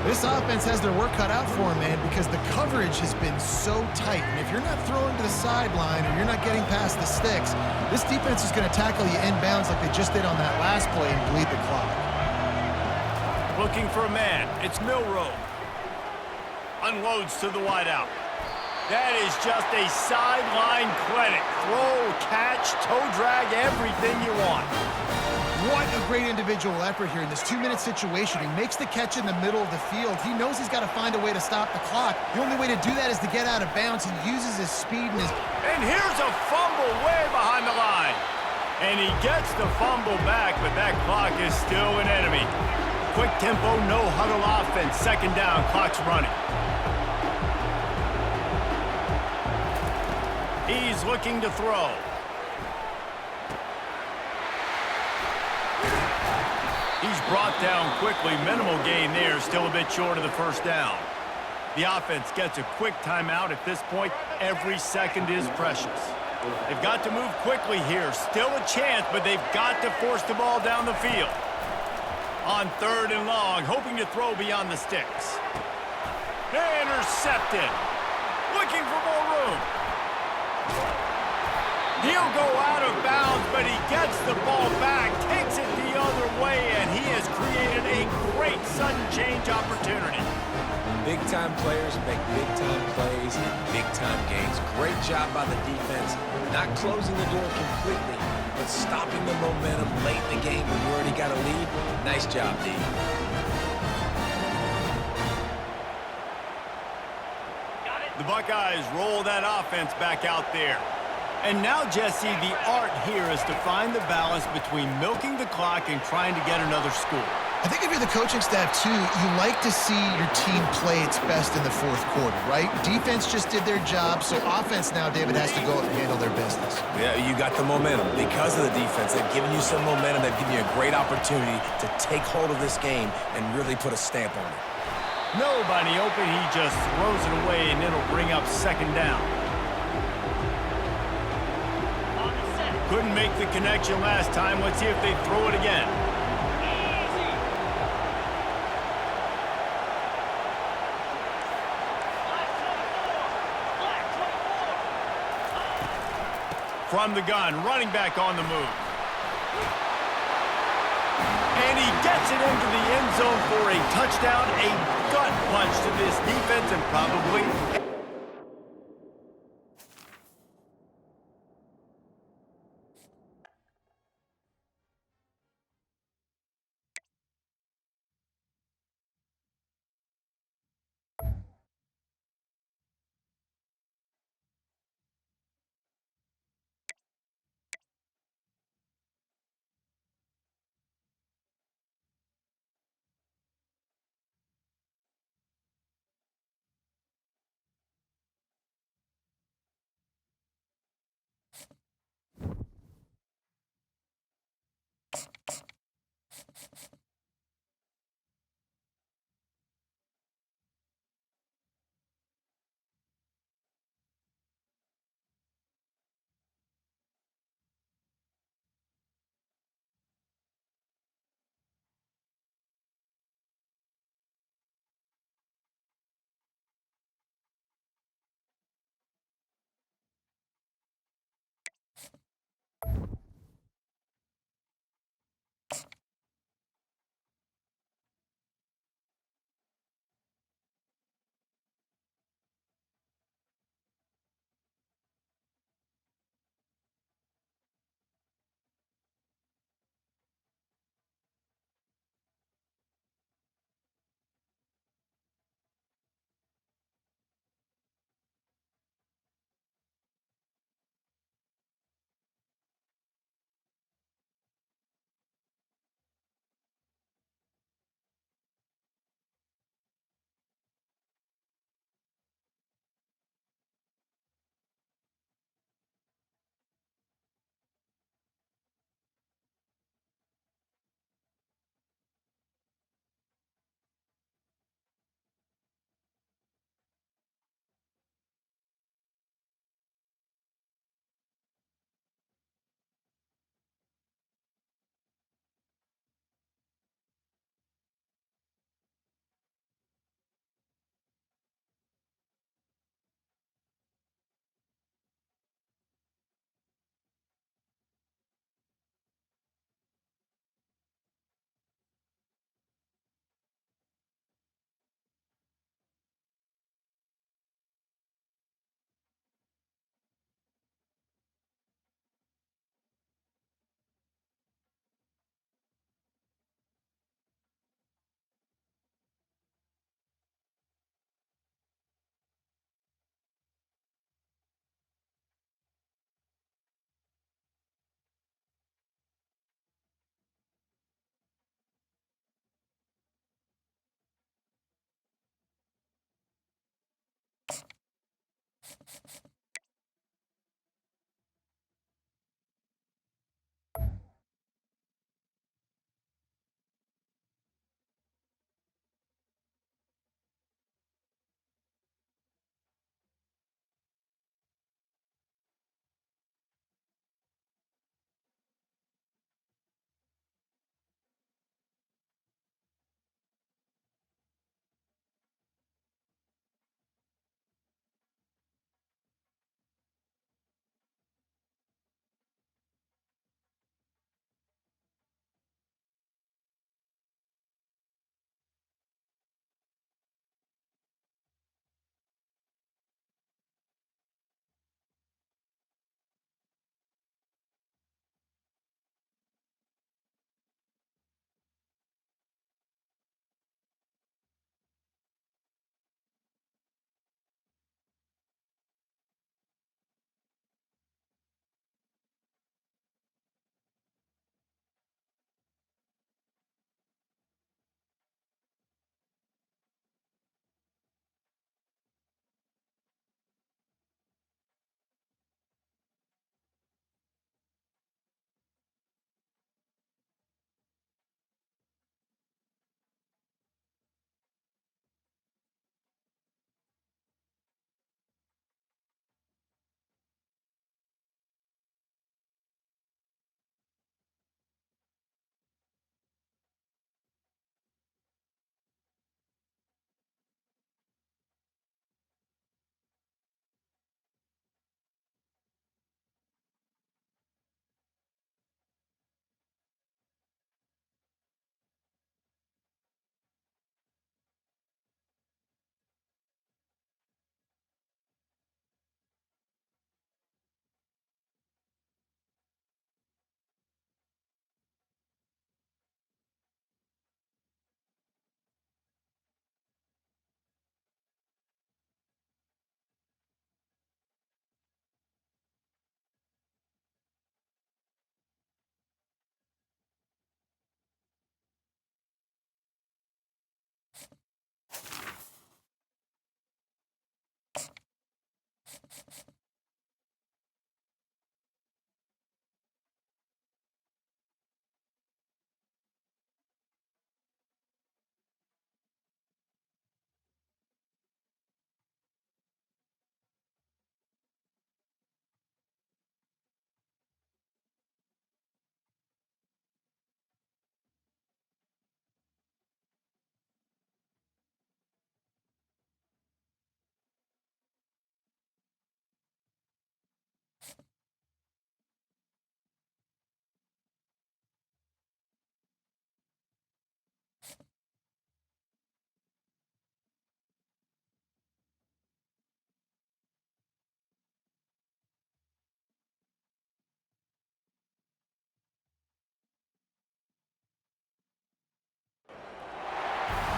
This offense has their work cut out for them, man, because the coverage has been so tight. And if you're not throwing to the sideline or you're not getting past the sticks, this defense is going to tackle you inbounds like they just did on that last play and bleed the clock. Looking for a man. It's Milroe. Unloads to the wideout. That is just a sideline clinic. Throw, catch, toe drag, everything you want. What a great individual effort here in this 2-minute situation. He makes the catch in the middle of the field. He knows he's got to find a way to stop the clock. The only way to do that is to get out of bounds. He uses his speed and his... And here's a fumble way behind the line. And he gets the fumble back, but that clock is still an enemy. Quick tempo, no huddle offense. 2nd down, clock's running. He's looking to throw. He's brought down quickly. Minimal gain there. Still a bit short of the 1st down. The offense gets a quick timeout. At this point, every second is precious. They've got to move quickly here. Still a chance, but they've got to force the ball down the field. On 3rd and long, hoping to throw beyond the sticks. Intercepted. Looking for more room. He'll go out of bounds, but he gets the ball back, takes it the other way, and he has created a great sudden change opportunity. Big-time players make big-time plays in big-time games. Great job by the defense, not closing the door completely, but stopping the momentum late in the game when you already got a lead. Nice job, D. The Buckeyes roll that offense back out there. And now, Jesse, the art here is to find the balance between milking the clock and trying to get another score. I think if you're the coaching staff, too, you like to see your team play its best in the 4th quarter, right? Defense just did their job, so offense now, David, has to go up and handle their business. Yeah, you got the momentum. Because of the defense, they've given you some momentum. They've given you a great opportunity to take hold of this game and really put a stamp on it. Nobody open. He just throws it away, and it'll bring up 2nd down. Couldn't make the connection last time. Let's see if they throw it again. from the gun, running back on the move. And he gets it into the end zone for a touchdown, a gut punch to this defense, and probably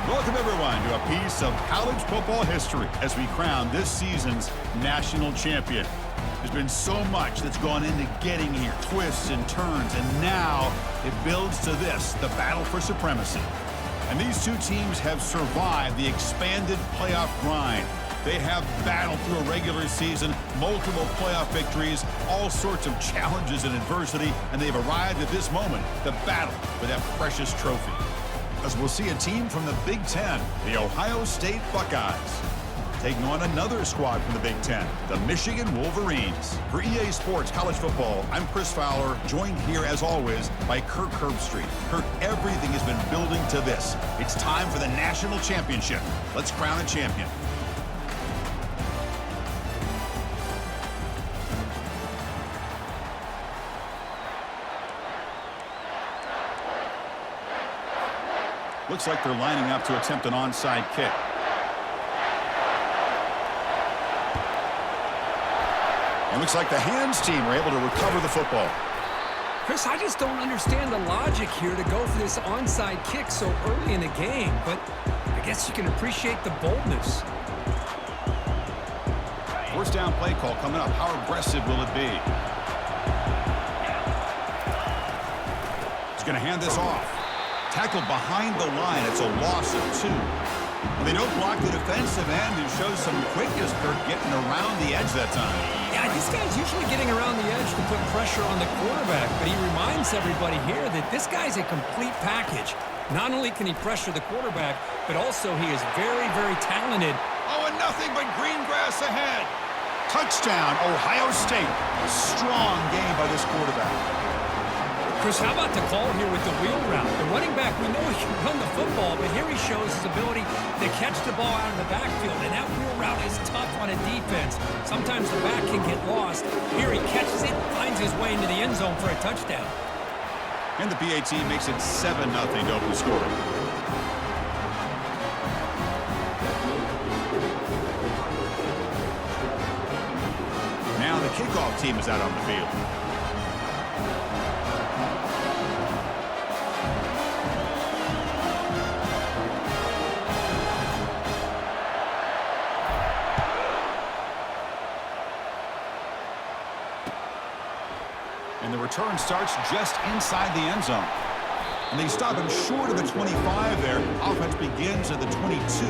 Welcome, everyone, to a piece of college football history as we crown this season's national champion. There's been so much that's gone into getting here, twists and turns, and now it builds to this, the battle for supremacy. And these two teams have survived the expanded playoff grind. They have battled through a regular season, multiple playoff victories, all sorts of challenges and adversity, and they've arrived at this moment, the battle for that precious trophy. As we'll see a team from the Big Ten, the Ohio State Buckeyes, taking on another squad from the Big Ten, the Michigan Wolverines. For EA Sports College Football, I'm Chris Fowler, joined here as always by Kirk Herbstreit. Kirk, everything has been building to this. It's time for the national championship. Let's crown a champion. Looks like they're lining up to attempt an onside kick. It looks like the hands team were able to recover the football. Chris, I just don't understand the logic here to go for this onside kick so early in the game, but I guess you can appreciate the boldness. First down play call coming up. How aggressive will it be? He's going to hand this off. Tackled behind the line. It's a loss of 2. And they don't block the defensive end, who shows some quickness, Kirk, getting around the edge that time. Yeah, this guy's usually getting around the edge to put pressure on the quarterback, but he reminds everybody here that this guy's a complete package. Not only can he pressure the quarterback, but also he is very, very talented. Oh, and nothing but green grass ahead. Touchdown, Ohio State. A strong game by this quarterback. Chris, how about the call here with the wheel route? The running back, we know he can run the football, but here he shows his ability to catch the ball out of the backfield, and that wheel route is tough on a defense. Sometimes the back can get lost. Here he catches it, finds his way into the end zone for a touchdown. And the PAT makes it 7-0 to open scoring. Now the kickoff team is out on the field. And the return starts just inside the end zone. And they stop him short of the 25 there. Offense begins at the 22.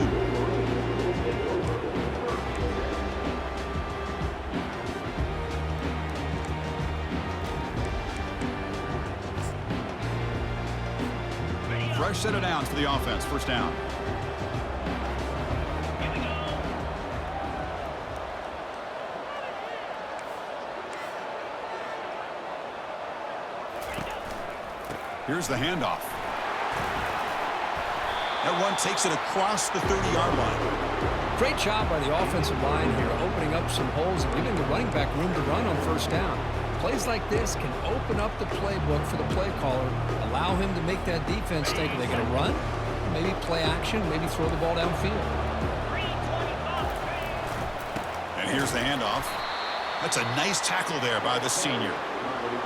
Fresh set of downs for the offense. First down. Here's the handoff. That one takes it across the 30-yard line. Great job by the offensive line here, opening up some holes and giving the running back room to run on first down. Plays like this can open up the playbook for the play caller, allow him to make that defense think, are they going to run? Maybe play action, maybe throw the ball downfield. And here's the handoff. That's a nice tackle there by the senior.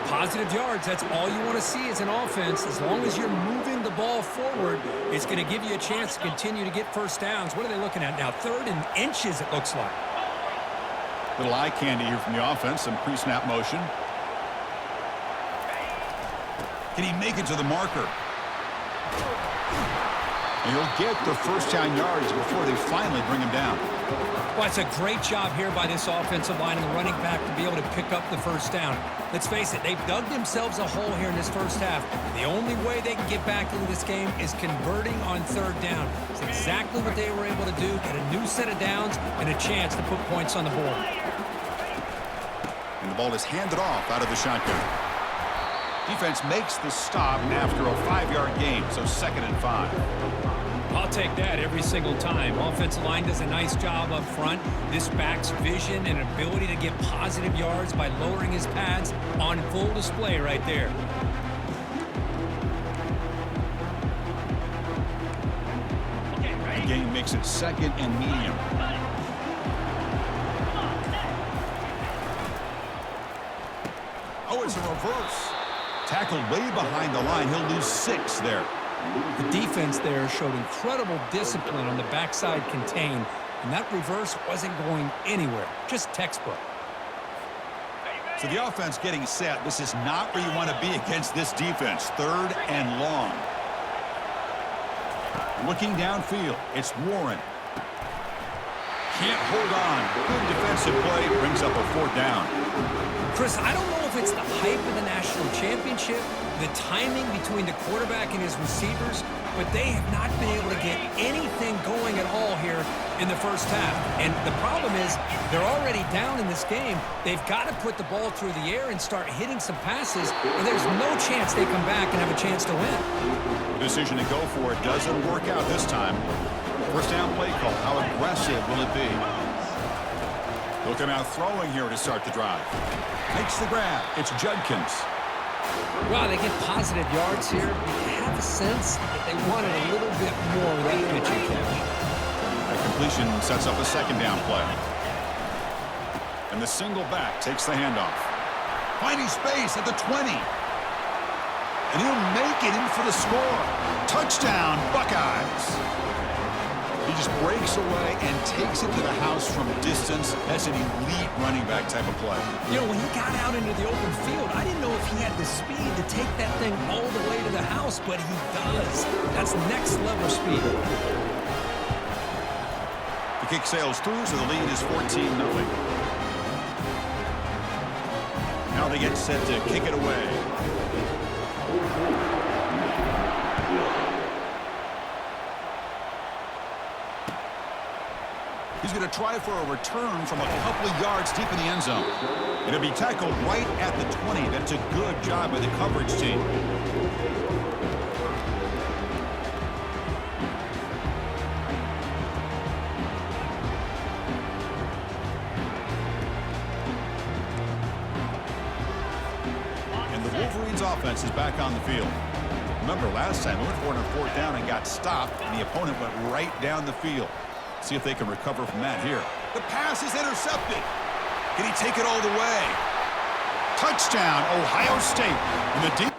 Positive yards, that's all you want to see as an offense. As long as you're moving the ball forward, it's going to give you a chance to continue to get first downs. What are they looking at now? 3rd and inches, it looks like. Little eye candy here from the offense, some pre-snap motion. Can he make it to the marker? And he'll get the first down yards before they finally bring him down. Well, it's a great job here by this offensive line and the running back to be able to pick up the first down. Let's face it, they've dug themselves a hole here in this first half. The only way they can get back into this game is converting on third down. It's exactly what they were able to do, get a new set of downs and a chance to put points on the board. And the ball is handed off out of the shotgun. Defense makes the stop after a 5-yard gain, so 2nd and 5. I'll take that every single time. Offensive line does a nice job up front. This back's vision and ability to get positive yards by lowering his pads on full display right there. The game makes it 2nd and medium. Oh, it's a reverse. Tackled way behind the line. He'll lose 6 there. The defense there showed incredible discipline on the backside contain, and that reverse wasn't going anywhere. Just textbook. So the offense getting set. This is not where you want to be against this defense. 3rd and long. Looking downfield, it's Warren. Can't hold on. Good defensive play. Brings up a 4th down. Chris, I don't know if it's the hype of the national championship, the timing between the quarterback and his receivers, but they have not been able to get anything going at all here in the first half. And the problem is they're already down in this game. They've got to put the ball through the air and start hitting some passes, or there's no chance they come back and have a chance to win. The decision to go for it doesn't work out this time. First down play call. How aggressive will it be? Look him out throwing here to start the drive. Makes the grab. It's Judkins. Wow, they get positive yards here. You have a sense that they wanted a little bit more of that pitch and catch. The completion sets up a 2nd down play. And the single back takes the handoff. Finding space at the 20. And he'll make it in for the score. Touchdown, Buckeyes. He just breaks away and takes it to the house from distance. That's an elite running back type of play. You know, when he got out into the open field, I didn't know if he had the speed to take that thing all the way to the house, but he does. That's next level speed. The kick sails through, so the lead is 14-0. Now they get set to kick it away. He's going to try for a return from a couple of yards deep in the end zone. It'll be tackled right at the 20. That's a good job by the coverage team. And the Wolverines offense is back on the field. Remember last time, they went for it on 4th down and got stopped, and the opponent went right down the field. See if they can recover from that here. The pass is intercepted. Can he take it all the way? Touchdown, Ohio State. And the deep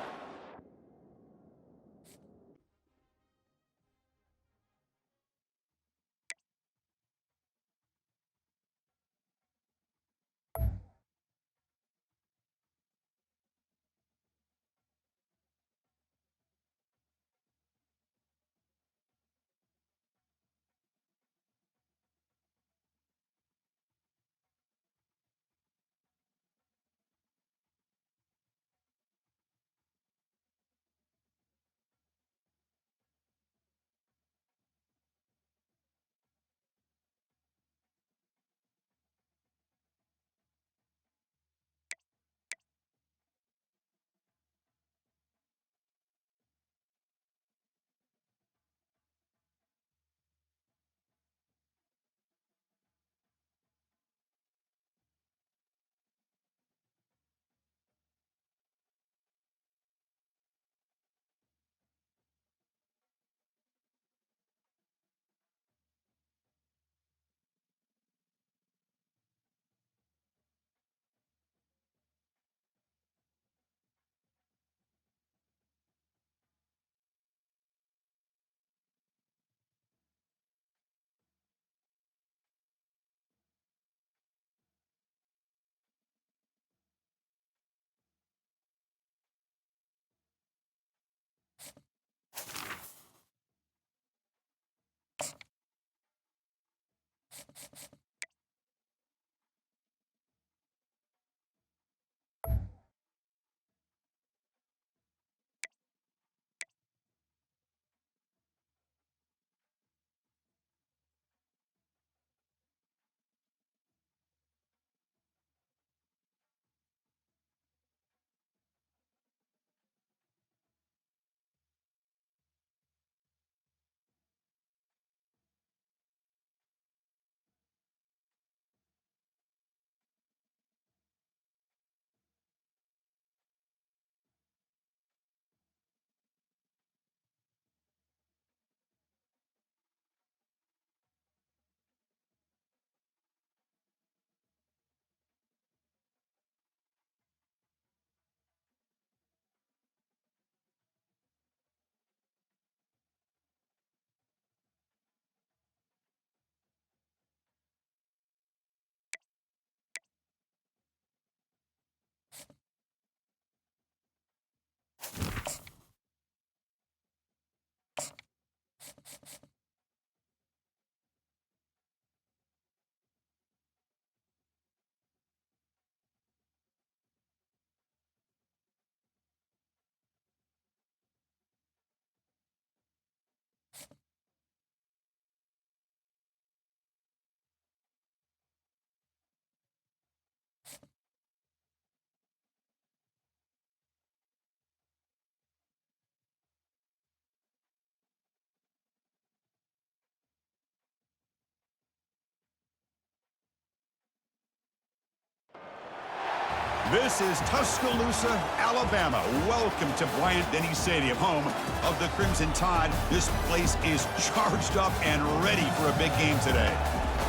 This is Tuscaloosa, Alabama. Welcome to Bryant-Denny Stadium, home of the Crimson Tide. This place is charged up and ready for a big game today.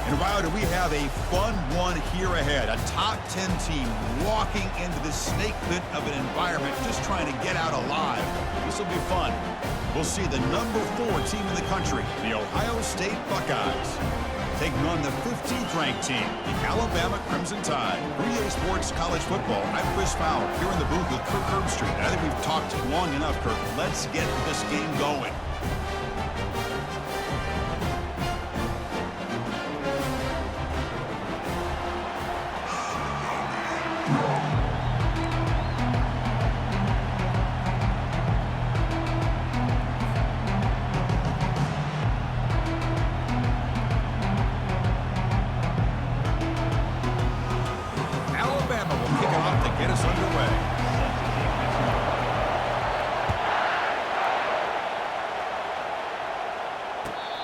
And wow, do we have a fun one here ahead. A top 10 team walking into the snake pit of an environment, just trying to get out alive. This will be fun. We'll see the number 4 team in the country, the Ohio State Buckeyes, taking on the 15th ranked team, the Alabama Crimson Tide. 3A Sports College Football. I'm Chris Fowler, here in the booth with Kirk Herbstreit. I think we've talked long enough, Kirk. Let's get this game going.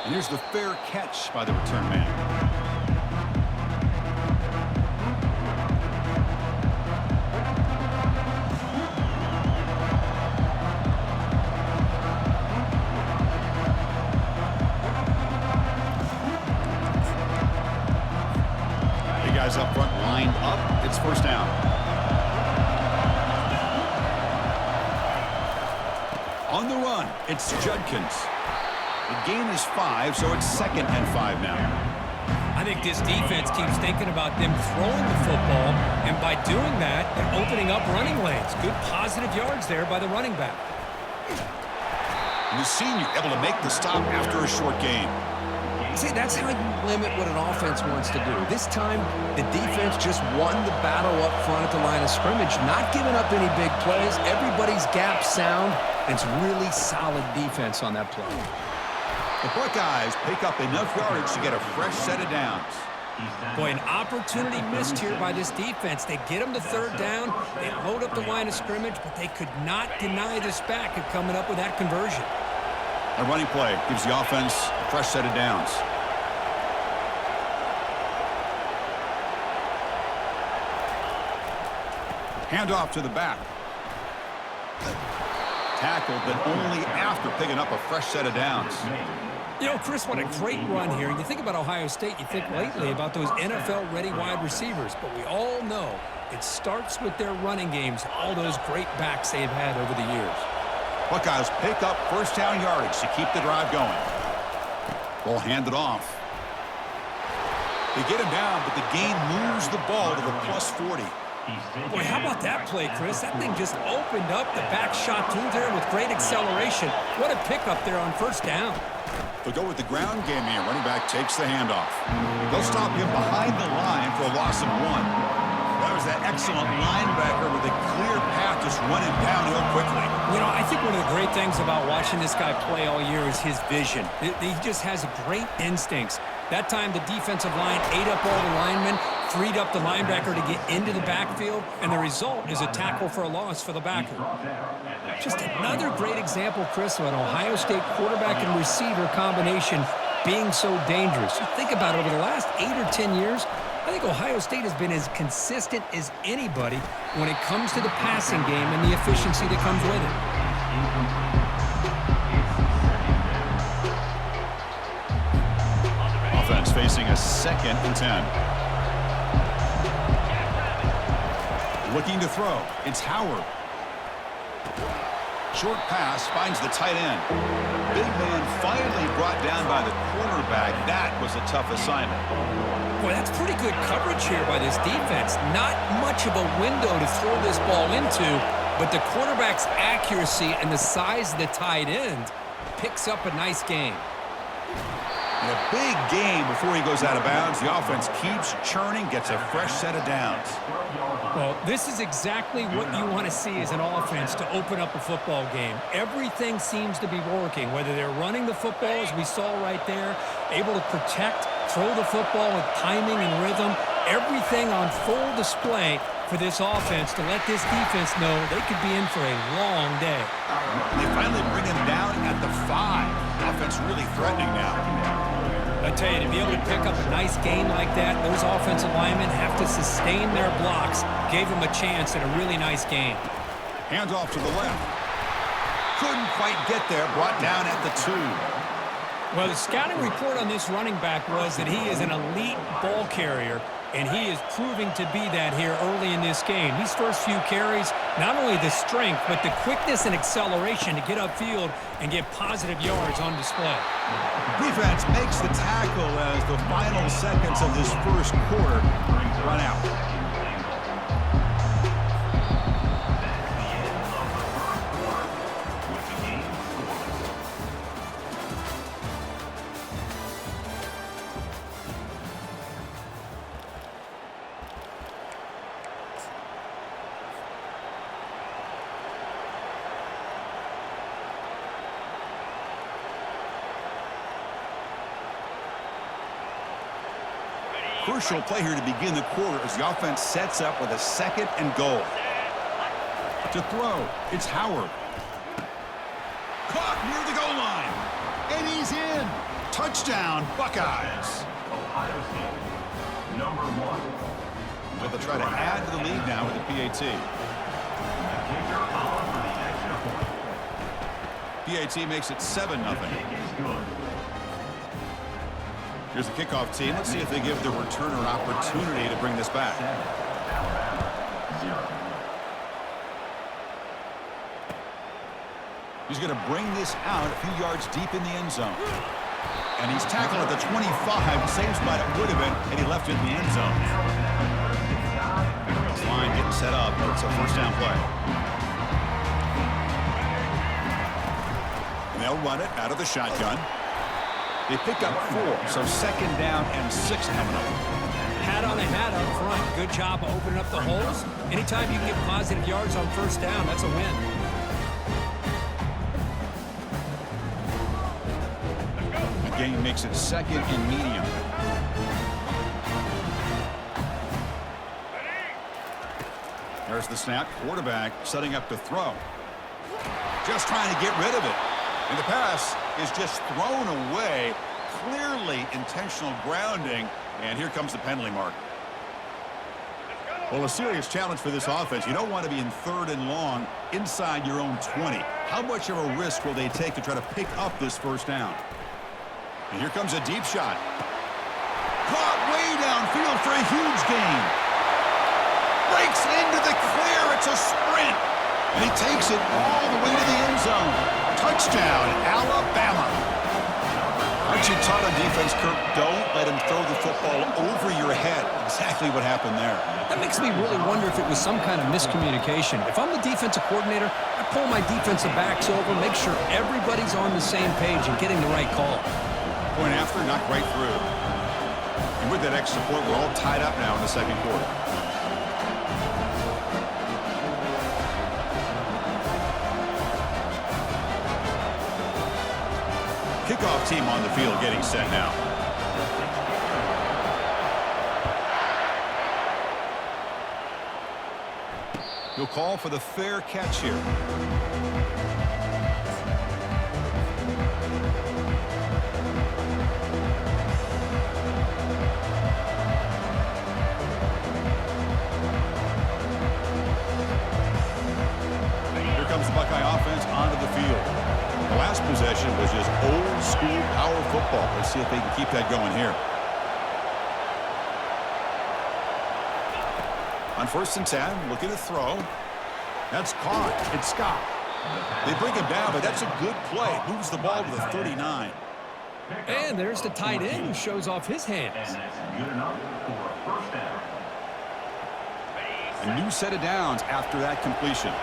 And here's the fair catch by the return man. The guys up front lined up. It's first down. On the run, it's Judkins. The gain is 5, so it's 2nd and 5 now. I think this defense keeps thinking about them throwing the football, and by doing that, they're opening up running lanes. Good positive yards there by the running back. And the senior able to make the stop after a short gain. See, that's how you limit what an offense wants to do. This time, the defense just won the battle up front at the line of scrimmage, not giving up any big plays. Everybody's gap sound, and it's really solid defense on that play. The Buckeyes pick up enough yardage to get a fresh set of downs. Boy, an opportunity missed here by this defense. They get them to 3rd down. They load up the line of scrimmage, but they could not deny this back of coming up with that conversion. A running play gives the offense a fresh set of downs. Handoff to the back. Tackled, but only after picking up a fresh set of downs. You know, Chris, what a great run here. You think about Ohio State, you think lately about those NFL-ready wide receivers, but we all know it starts with their running games, all those great backs they've had over the years. Buckeyes pick up first down yardage to keep the drive going. Ball handed off. They get him down, but the gain moves the ball to the +40. Boy, how about that play, Chris? That thing just opened up. The back shot through there with great acceleration. What a pickup there on first down. They'll go with the ground game here. Running back takes the handoff. They'll stop him behind the line for a loss of 1. That was that excellent linebacker with a clear path just running downhill quickly. You know, I think one of the great things about watching this guy play all year is his vision. He just has great instincts. That time the defensive line ate up all the linemen, freed up the linebacker to get into the backfield, and the result is a tackle for a loss for the backer. Just another great example, Chris, of an Ohio State quarterback and receiver combination being so dangerous. You think about it, over the last 8 or 10 years, I think Ohio State has been as consistent as anybody when it comes to the passing game and the efficiency that comes with it. Offense facing a 2nd and 10. Looking to throw. It's Howard. Short pass finds the tight end. Big man finally brought down by the cornerback. That was a tough assignment. Boy, that's pretty good coverage here by this defense. Not much of a window to throw this ball into, but the quarterback's accuracy and the size of the tight end picks up a nice game. And a big game before he goes out of bounds. The offense keeps churning, gets a fresh set of downs. Well, this is exactly what you want to see as an offense to open up a football game. Everything seems to be working, whether they're running the football, as we saw right there, able to protect, throw the football with timing and rhythm, everything on full display for this offense to let this defense know they could be in for a long day. They finally bring him down at the 5. Offense really threatening now. I tell you, to be able to pick up a nice game like that, those offensive linemen have to sustain their blocks. Gave them a chance at a really nice game. Hands off to the left. Couldn't quite get there. Brought down at the 2. Well, the scouting report on this running back was that he is an elite ball carrier, and he is proving to be that here early in this game. These first few carries, not only the strength, but the quickness and acceleration to get upfield and get positive yards on display. Defense makes the tackle as the final seconds of this first quarter run out. Crucial play here to begin the quarter as the offense sets up with a 2nd and goal. To throw, it's Howard. Caught near the goal line. And he's in. Touchdown, Buckeyes. Ohio State, number 1. But they'll try to add to the lead now with the PAT. Kicker on for the extra point. PAT makes it 7-0. Kick is good. Here's the kickoff team. Let's see if they give the returner opportunity to bring this back. He's going to bring this out a few yards deep in the end zone. And he's tackled at the 25. Same spot it would have been had he left it in the end zone. This line getting set up. It's a first down play. And they'll run it out of the shotgun. They pick up 4, so 2nd down and 6 coming up. Hat on a hat up front. Good job of opening up the holes. Anytime you can get positive yards on first down, that's a win. The game makes it 2nd and medium. There's the snap. Quarterback setting up to throw. Just trying to get rid of it. And the pass is just thrown away. Clearly intentional grounding. And here comes the penalty mark. Well, a serious challenge for this offense. You don't want to be in 3rd and long inside your own 20. How much of a risk will they take to try to pick up this first down? And here comes a deep shot. Caught way downfield for a huge gain. Breaks into the clear. It's a sprint. And he takes it all the way to the end zone. Touchdown, Alabama. Our What you taught on defense, Kirk, don't let him throw the football over your head. Exactly what happened there. That makes me really wonder if it was some kind of miscommunication. If I'm the defensive coordinator, I pull my defensive backs over, make sure everybody's on the same page and getting the right call. Point after, knocked right through. And with that extra point, we're all tied up now in the second quarter. Kickoff team on the field getting set now. He'll call for the fair catch here. Here comes the Buckeye offense onto the field. The last possession was just old school power football. Let's see if they can keep that going here. On 1st and 10, looking to throw. That's caught. It's Scott. They bring him down, but that's a good play. Moves the ball to the 39. And there's the tight end who shows off his hands. And that's good enough for a first down. A new set of downs after that completion.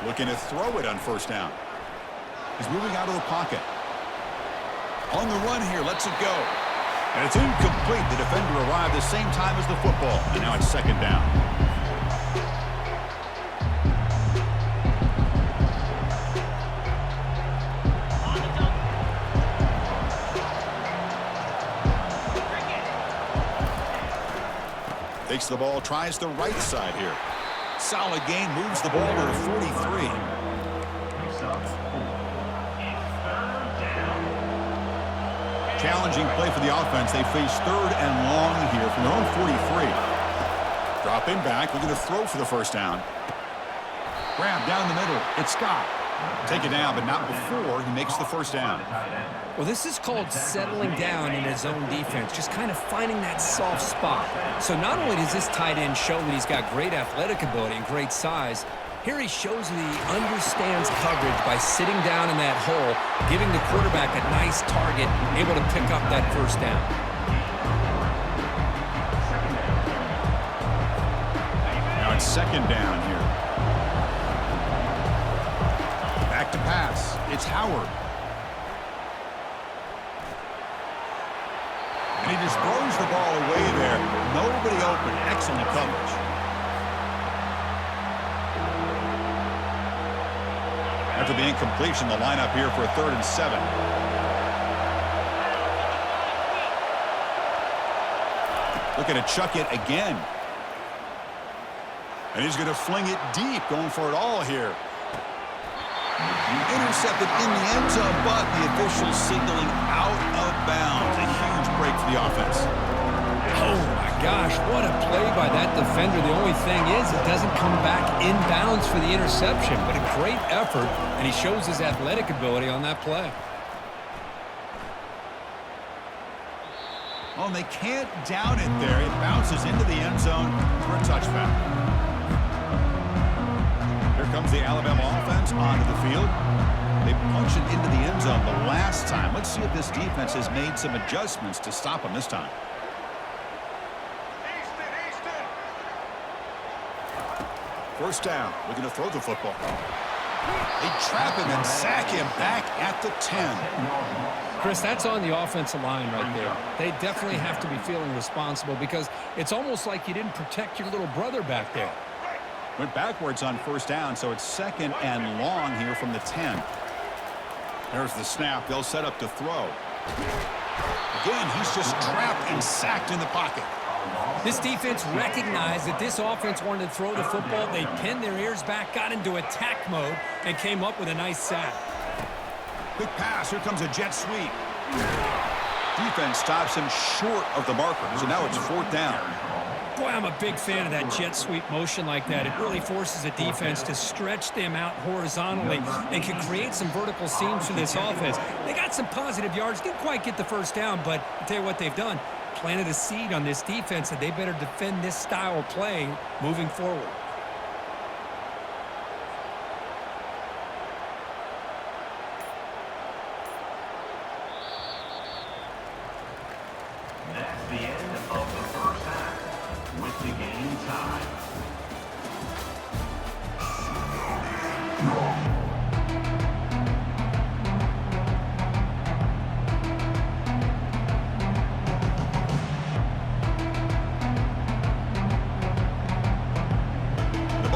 Looking to throw it on 1st down. He's moving out of the pocket. On the run here, lets it go. And it's incomplete. The defender arrived the same time as the football. And now it's 2nd down. Takes the ball, tries the right side here. Solid gain, moves the ball to the 43. Challenging play for the offense. They face 3rd and long here from their own 43. Dropping back, looking to throw for the 1st down. Grab down the middle. It's Scott. Take it down, but not before he makes the 1st down. Well, this is called settling down in his own defense, just kind of finding that soft spot. So not only does this tight end show that he's got great athletic ability and great size, here he shows that he understands coverage by sitting down in that hole, giving the quarterback a nice target, able to pick up that 1st down. Now it's 2nd down here. Back to pass. It's Howard. And he just throws the ball away there. Nobody open. Excellent coverage. After the incompletion, the lineup here for a 3rd and 7. Looking to chuck it again. And he's going to fling it deep, going for it all here. Intercepted in the end zone, but the official signaling out of bounds. A huge break for the offense. Oh, my gosh, what a play by that defender. The only thing is it doesn't come back inbounds for the interception, but a great effort, and he shows his athletic ability on that play. Oh, and they can't down it there. It bounces into the end zone for a touchback. Here comes the Alabama offense onto the field. They punched it into the end zone the last time. Let's see if this defense has made some adjustments to stop them this time. First down, looking to throw the football. They trap him and sack him back at the 10. Chris, that's on the offensive line right there. They definitely have to be feeling responsible because it's almost like you didn't protect your little brother back there. Went backwards on 1st down, so it's 2nd and long here from the 10. There's the snap. They'll set up to throw. Again, he's just trapped and sacked in the pocket. This defense recognized that this offense wanted to throw the football. They pinned their ears back, got into attack mode, and came up with a nice sack. Quick pass. Here comes a jet sweep. Defense stops him short of the marker, so now it's 4th down. Boy, I'm a big fan of that jet sweep motion like that. It really forces a defense to stretch them out horizontally and can create some vertical seams for this offense. They got some positive yards. Didn't quite get the 1st down, but I'll tell you what they've done. Planted a seed on this defense that they better defend this style of play moving forward.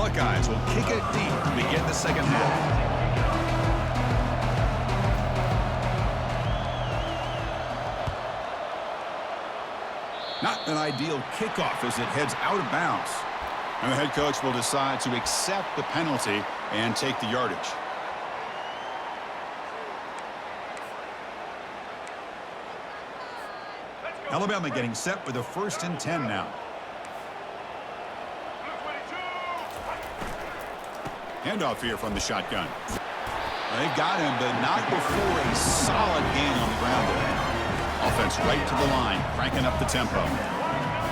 Buckeyes will kick it deep to begin the second half. Not an ideal kickoff as it heads out of bounds. And the head coach will decide to accept the penalty and take the yardage. Alabama getting set with a 1st and 10 now. Handoff here from the shotgun. They got him, but not before a solid gain on the ground there. Offense right to the line, cranking up the tempo.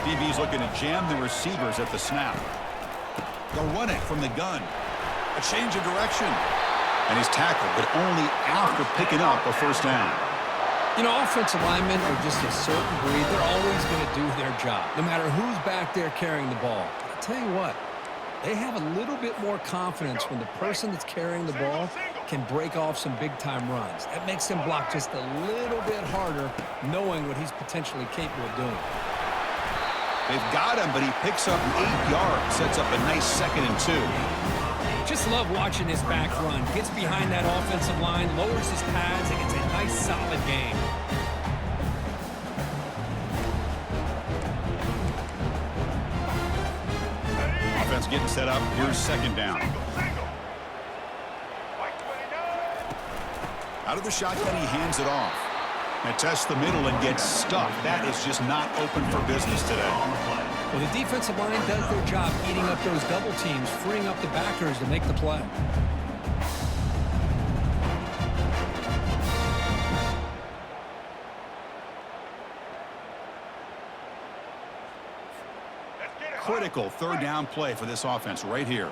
DB's looking to jam the receivers at the snap. They'll run it from the gun. A change of direction. And he's tackled, but only after picking up a 1st down. You know, offensive linemen are just a certain breed. They're always going to do their job, no matter who's back there carrying the ball. I'll tell you what, they have a little bit more confidence when the person that's carrying the ball can break off some big-time runs. That makes them block just a little bit harder, knowing what he's potentially capable of doing. They've got him, but he picks up 8 yards, sets up a nice 2nd and 2. Just love watching this back run. Gets behind that offensive line, lowers his pads, and gets a nice solid gain. Offense getting set up. Here's 2nd down. Out of the shotgun, he hands it off. And tests the middle and gets stuck. That is just not open for business today. Well, the defensive line does their job eating up those double teams, freeing up the backers to make the play. Critical 3rd down play for this offense right here.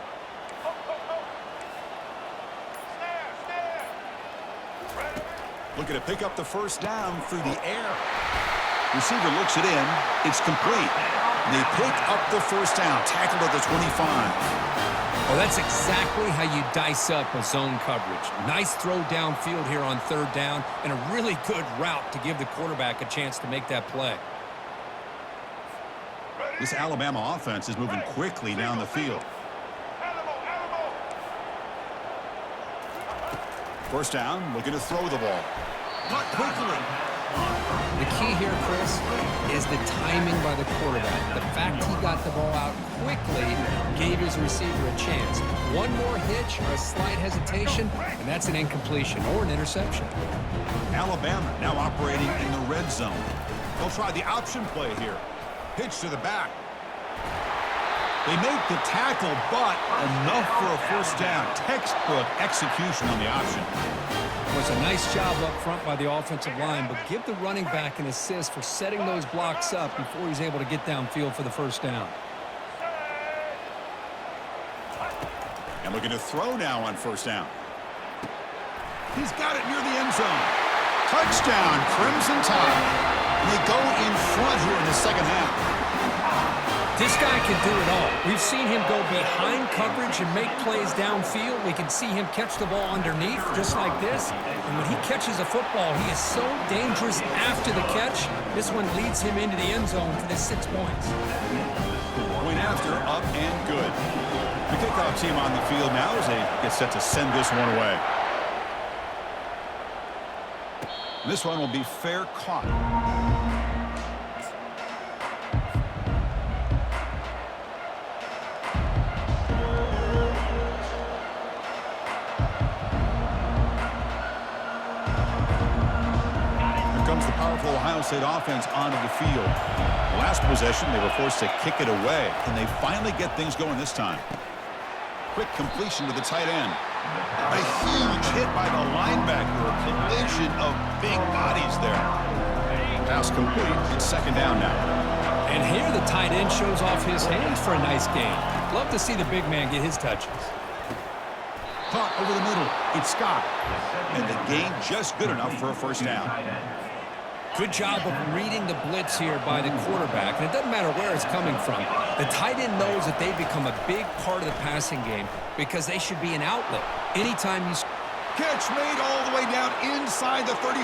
Looking to pick up the 1st down through the air. Receiver looks it in. It's complete. They pick up the 1st down. Tackled at the 25. Well, that's exactly how you dice up a zone coverage. Nice throw downfield here on 3rd down, and a really good route to give the quarterback a chance to make that play. This Alabama offense is moving quickly down the field. 1st down, looking to throw the ball. Not quickly. The key here, Chris, is the timing by the quarterback. The fact he got the ball out quickly gave his receiver a chance. One more hitch or a slight hesitation, and that's an incompletion or an interception. Alabama now operating in the red zone. They'll try the option play here. Pitch to the back. They make the tackle, but enough for a 1st down. Textbook execution on the option. It was a nice job up front by the offensive line, but give the running back an assist for setting those blocks up before he's able to get downfield for the 1st down. And looking to throw now on 1st down. He's got it near the end zone. Touchdown, Crimson Tide. And they go in front here in the 2nd half. This guy can do it all. We've seen him go behind coverage and make plays downfield. We can see him catch the ball underneath, just like this. And when he catches a football, he is so dangerous after the catch. This one leads him into the end zone for the 6 points. Point after, up and good. The kickoff team on the field now as they get set to send this one away. This one will be fair caught. Powerful Ohio State offense onto the field. Last possession, they were forced to kick it away. Can they finally get things going this time? Quick completion to the tight end. A huge hit by the linebacker. A collision of big bodies there. Pass complete. It's 2nd down now. And here the tight end shows off his hands for a nice gain. Love to see the big man get his touches. Caught over the middle. It's Scott. And the gain just good enough for a 1st down. Good job of reading the blitz here by the quarterback. And it doesn't matter where it's coming from. The tight end knows that they've become a big part of the passing game because they should be an outlet. Anytime you... Catch made all the way down inside the 35.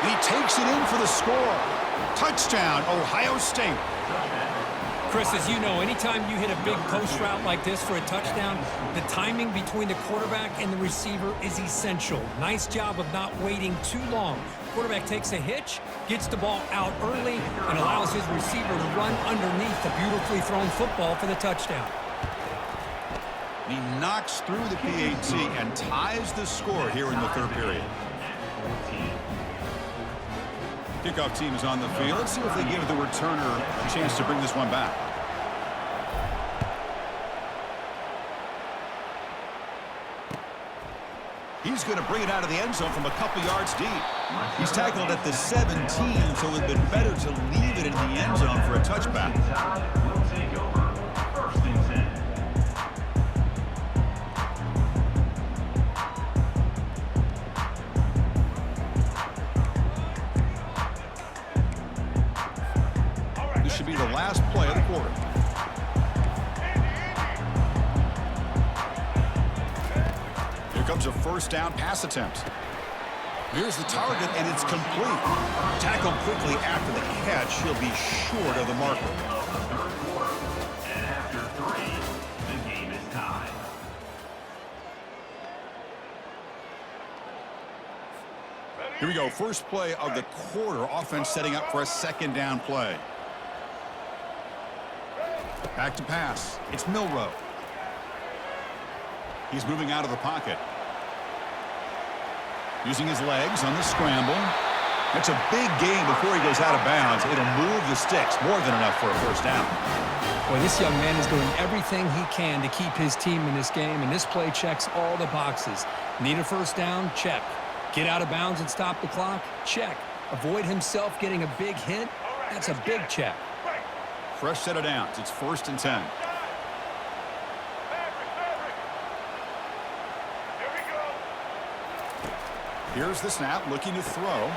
And he takes it in for the score. Touchdown, Ohio State. Chris, as you know, anytime you hit a big post route like this for a touchdown, the timing between the quarterback and the receiver is essential. Nice job of not waiting too long. Quarterback takes a hitch, gets the ball out early, and allows his receiver to run underneath the beautifully thrown football for the touchdown. He knocks through the PAT and ties the score here in the third period. Kickoff team is on the field. Let's see if they give the returner a chance to bring this one back. He's going to bring it out of the end zone from a couple yards deep. He's tackled at the 17, so it would have been better to leave it in the end zone for a touchback. Will take over. First and 10. This should be the last play of the quarter. Here comes a first down pass attempt. Here's the target, and it's complete. Tackled quickly after the catch. He'll be short of the marker. Of the third quarter. And after 3, the game is tied. Here we go. First play of the quarter. Offense setting up for a second down play. Back to pass. It's Milroe. He's moving out of the pocket. Using his legs on the scramble. That's a big gain before he goes out of bounds. It'll move the sticks. More than enough for a first down. Boy, this young man is doing everything he can to keep his team in this game, and this play checks all the boxes. Need a first down? Check. Get out of bounds and stop the clock? Check. Avoid himself getting a big hit? That's a big check. Fresh set of downs. It's first and 10. Here's the snap, looking to throw.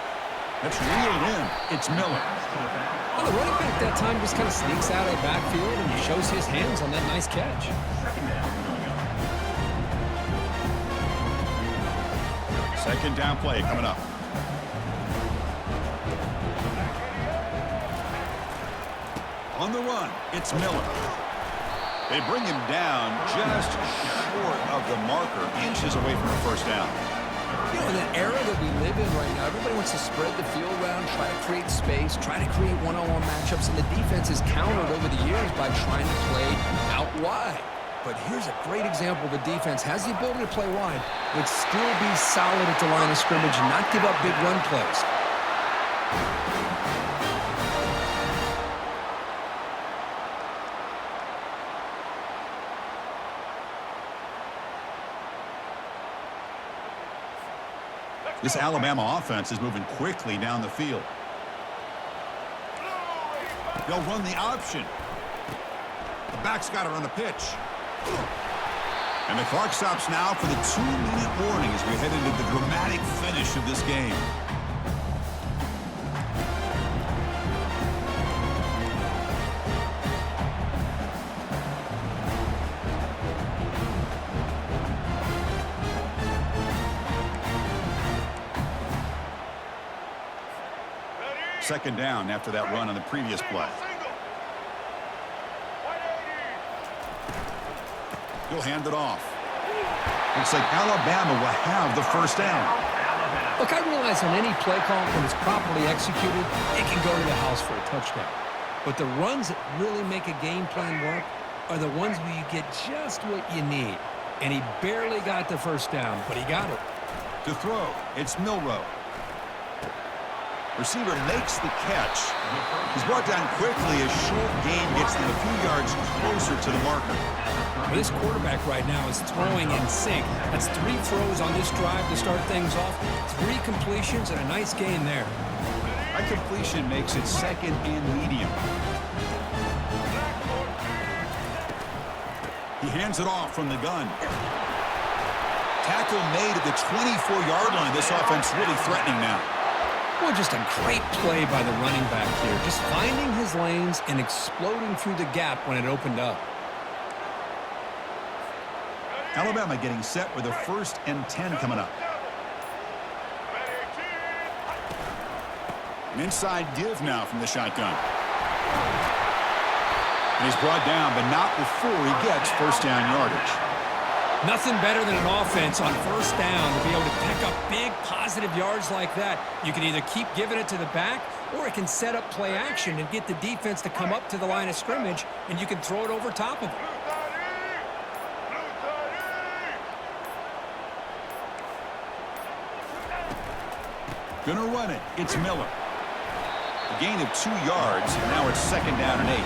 That's reeled in. It's Miller. Well, the running back that time just kind of sneaks out of the backfield and shows his hands on that nice catch. Second down play coming up. On the run, it's Miller. They bring him down just short of the marker, inches away from the first down. You know, in the era that we live in right now, everybody wants to spread the field around, try to create space, try to create one-on-one matchups, and the defense has countered over the years by trying to play out wide. But here's a great example. The defense has the ability to play wide, but still be solid at the line of scrimmage, not give up big run plays. This Alabama offense is moving quickly down the field. They'll run the option. The back's got it on the pitch. And the clock stops now for the 2-minute warning as we head into the dramatic finish of this game. Second down after that run on the previous play. He'll hand it off. Looks like Alabama will have the first down. Look, I realize on any play call, when it's properly executed, it can go to the house for a touchdown. But the runs that really make a game plan work are the ones where you get just what you need. And he barely got the first down, but he got it. To throw, it's Milroe. Receiver makes the catch. He's brought down quickly as short gain gets them a few yards closer to the marker. This quarterback right now is throwing in sync. That's 3 throws on this drive to start things off. 3 completions and a nice gain there. That completion makes it second and medium. He hands it off from the gun. Tackle made at the 24-yard line. This offense really threatening now. Well, just a great play by the running back here. Just finding his lanes and exploding through the gap when it opened up. Alabama getting set with a first and 10 coming up. An inside give now from the shotgun. And he's brought down, but not before he gets first down yardage. Nothing better than an offense on first down to be able to pick up big positive yards like that. You can either keep giving it to the back, or it can set up play action and get the defense to come up to the line of scrimmage, and you can throw it over top of them. Gonna run it. It's Miller. A gain of 2 yards, and now it's second down and 8.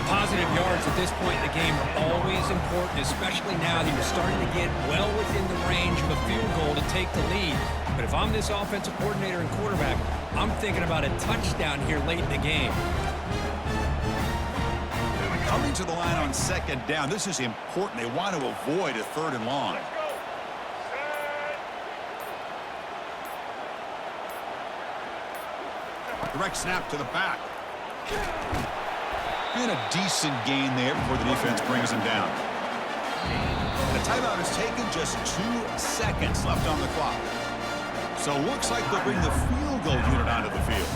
Positive yards at this point in the game are always important, especially now that you're starting to get well within the range of a field goal to take the lead. But if I'm this offensive coordinator and quarterback, I'm thinking about a touchdown here late in the game. Coming to the line on second down, this is important. They want to avoid a 3rd and long. Direct snap to the back. And a decent gain there before the defense brings him down. The timeout is taken, just 2 seconds left on the clock. So looks like they'll bring the field goal unit onto the field.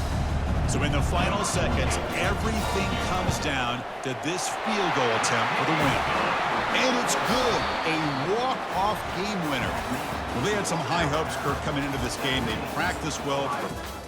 So in the final seconds, everything comes down to this field goal attempt for the win. And it's good. A walk-off game winner. Well, they had some high hopes, Kurt, coming into this game. They practiced well for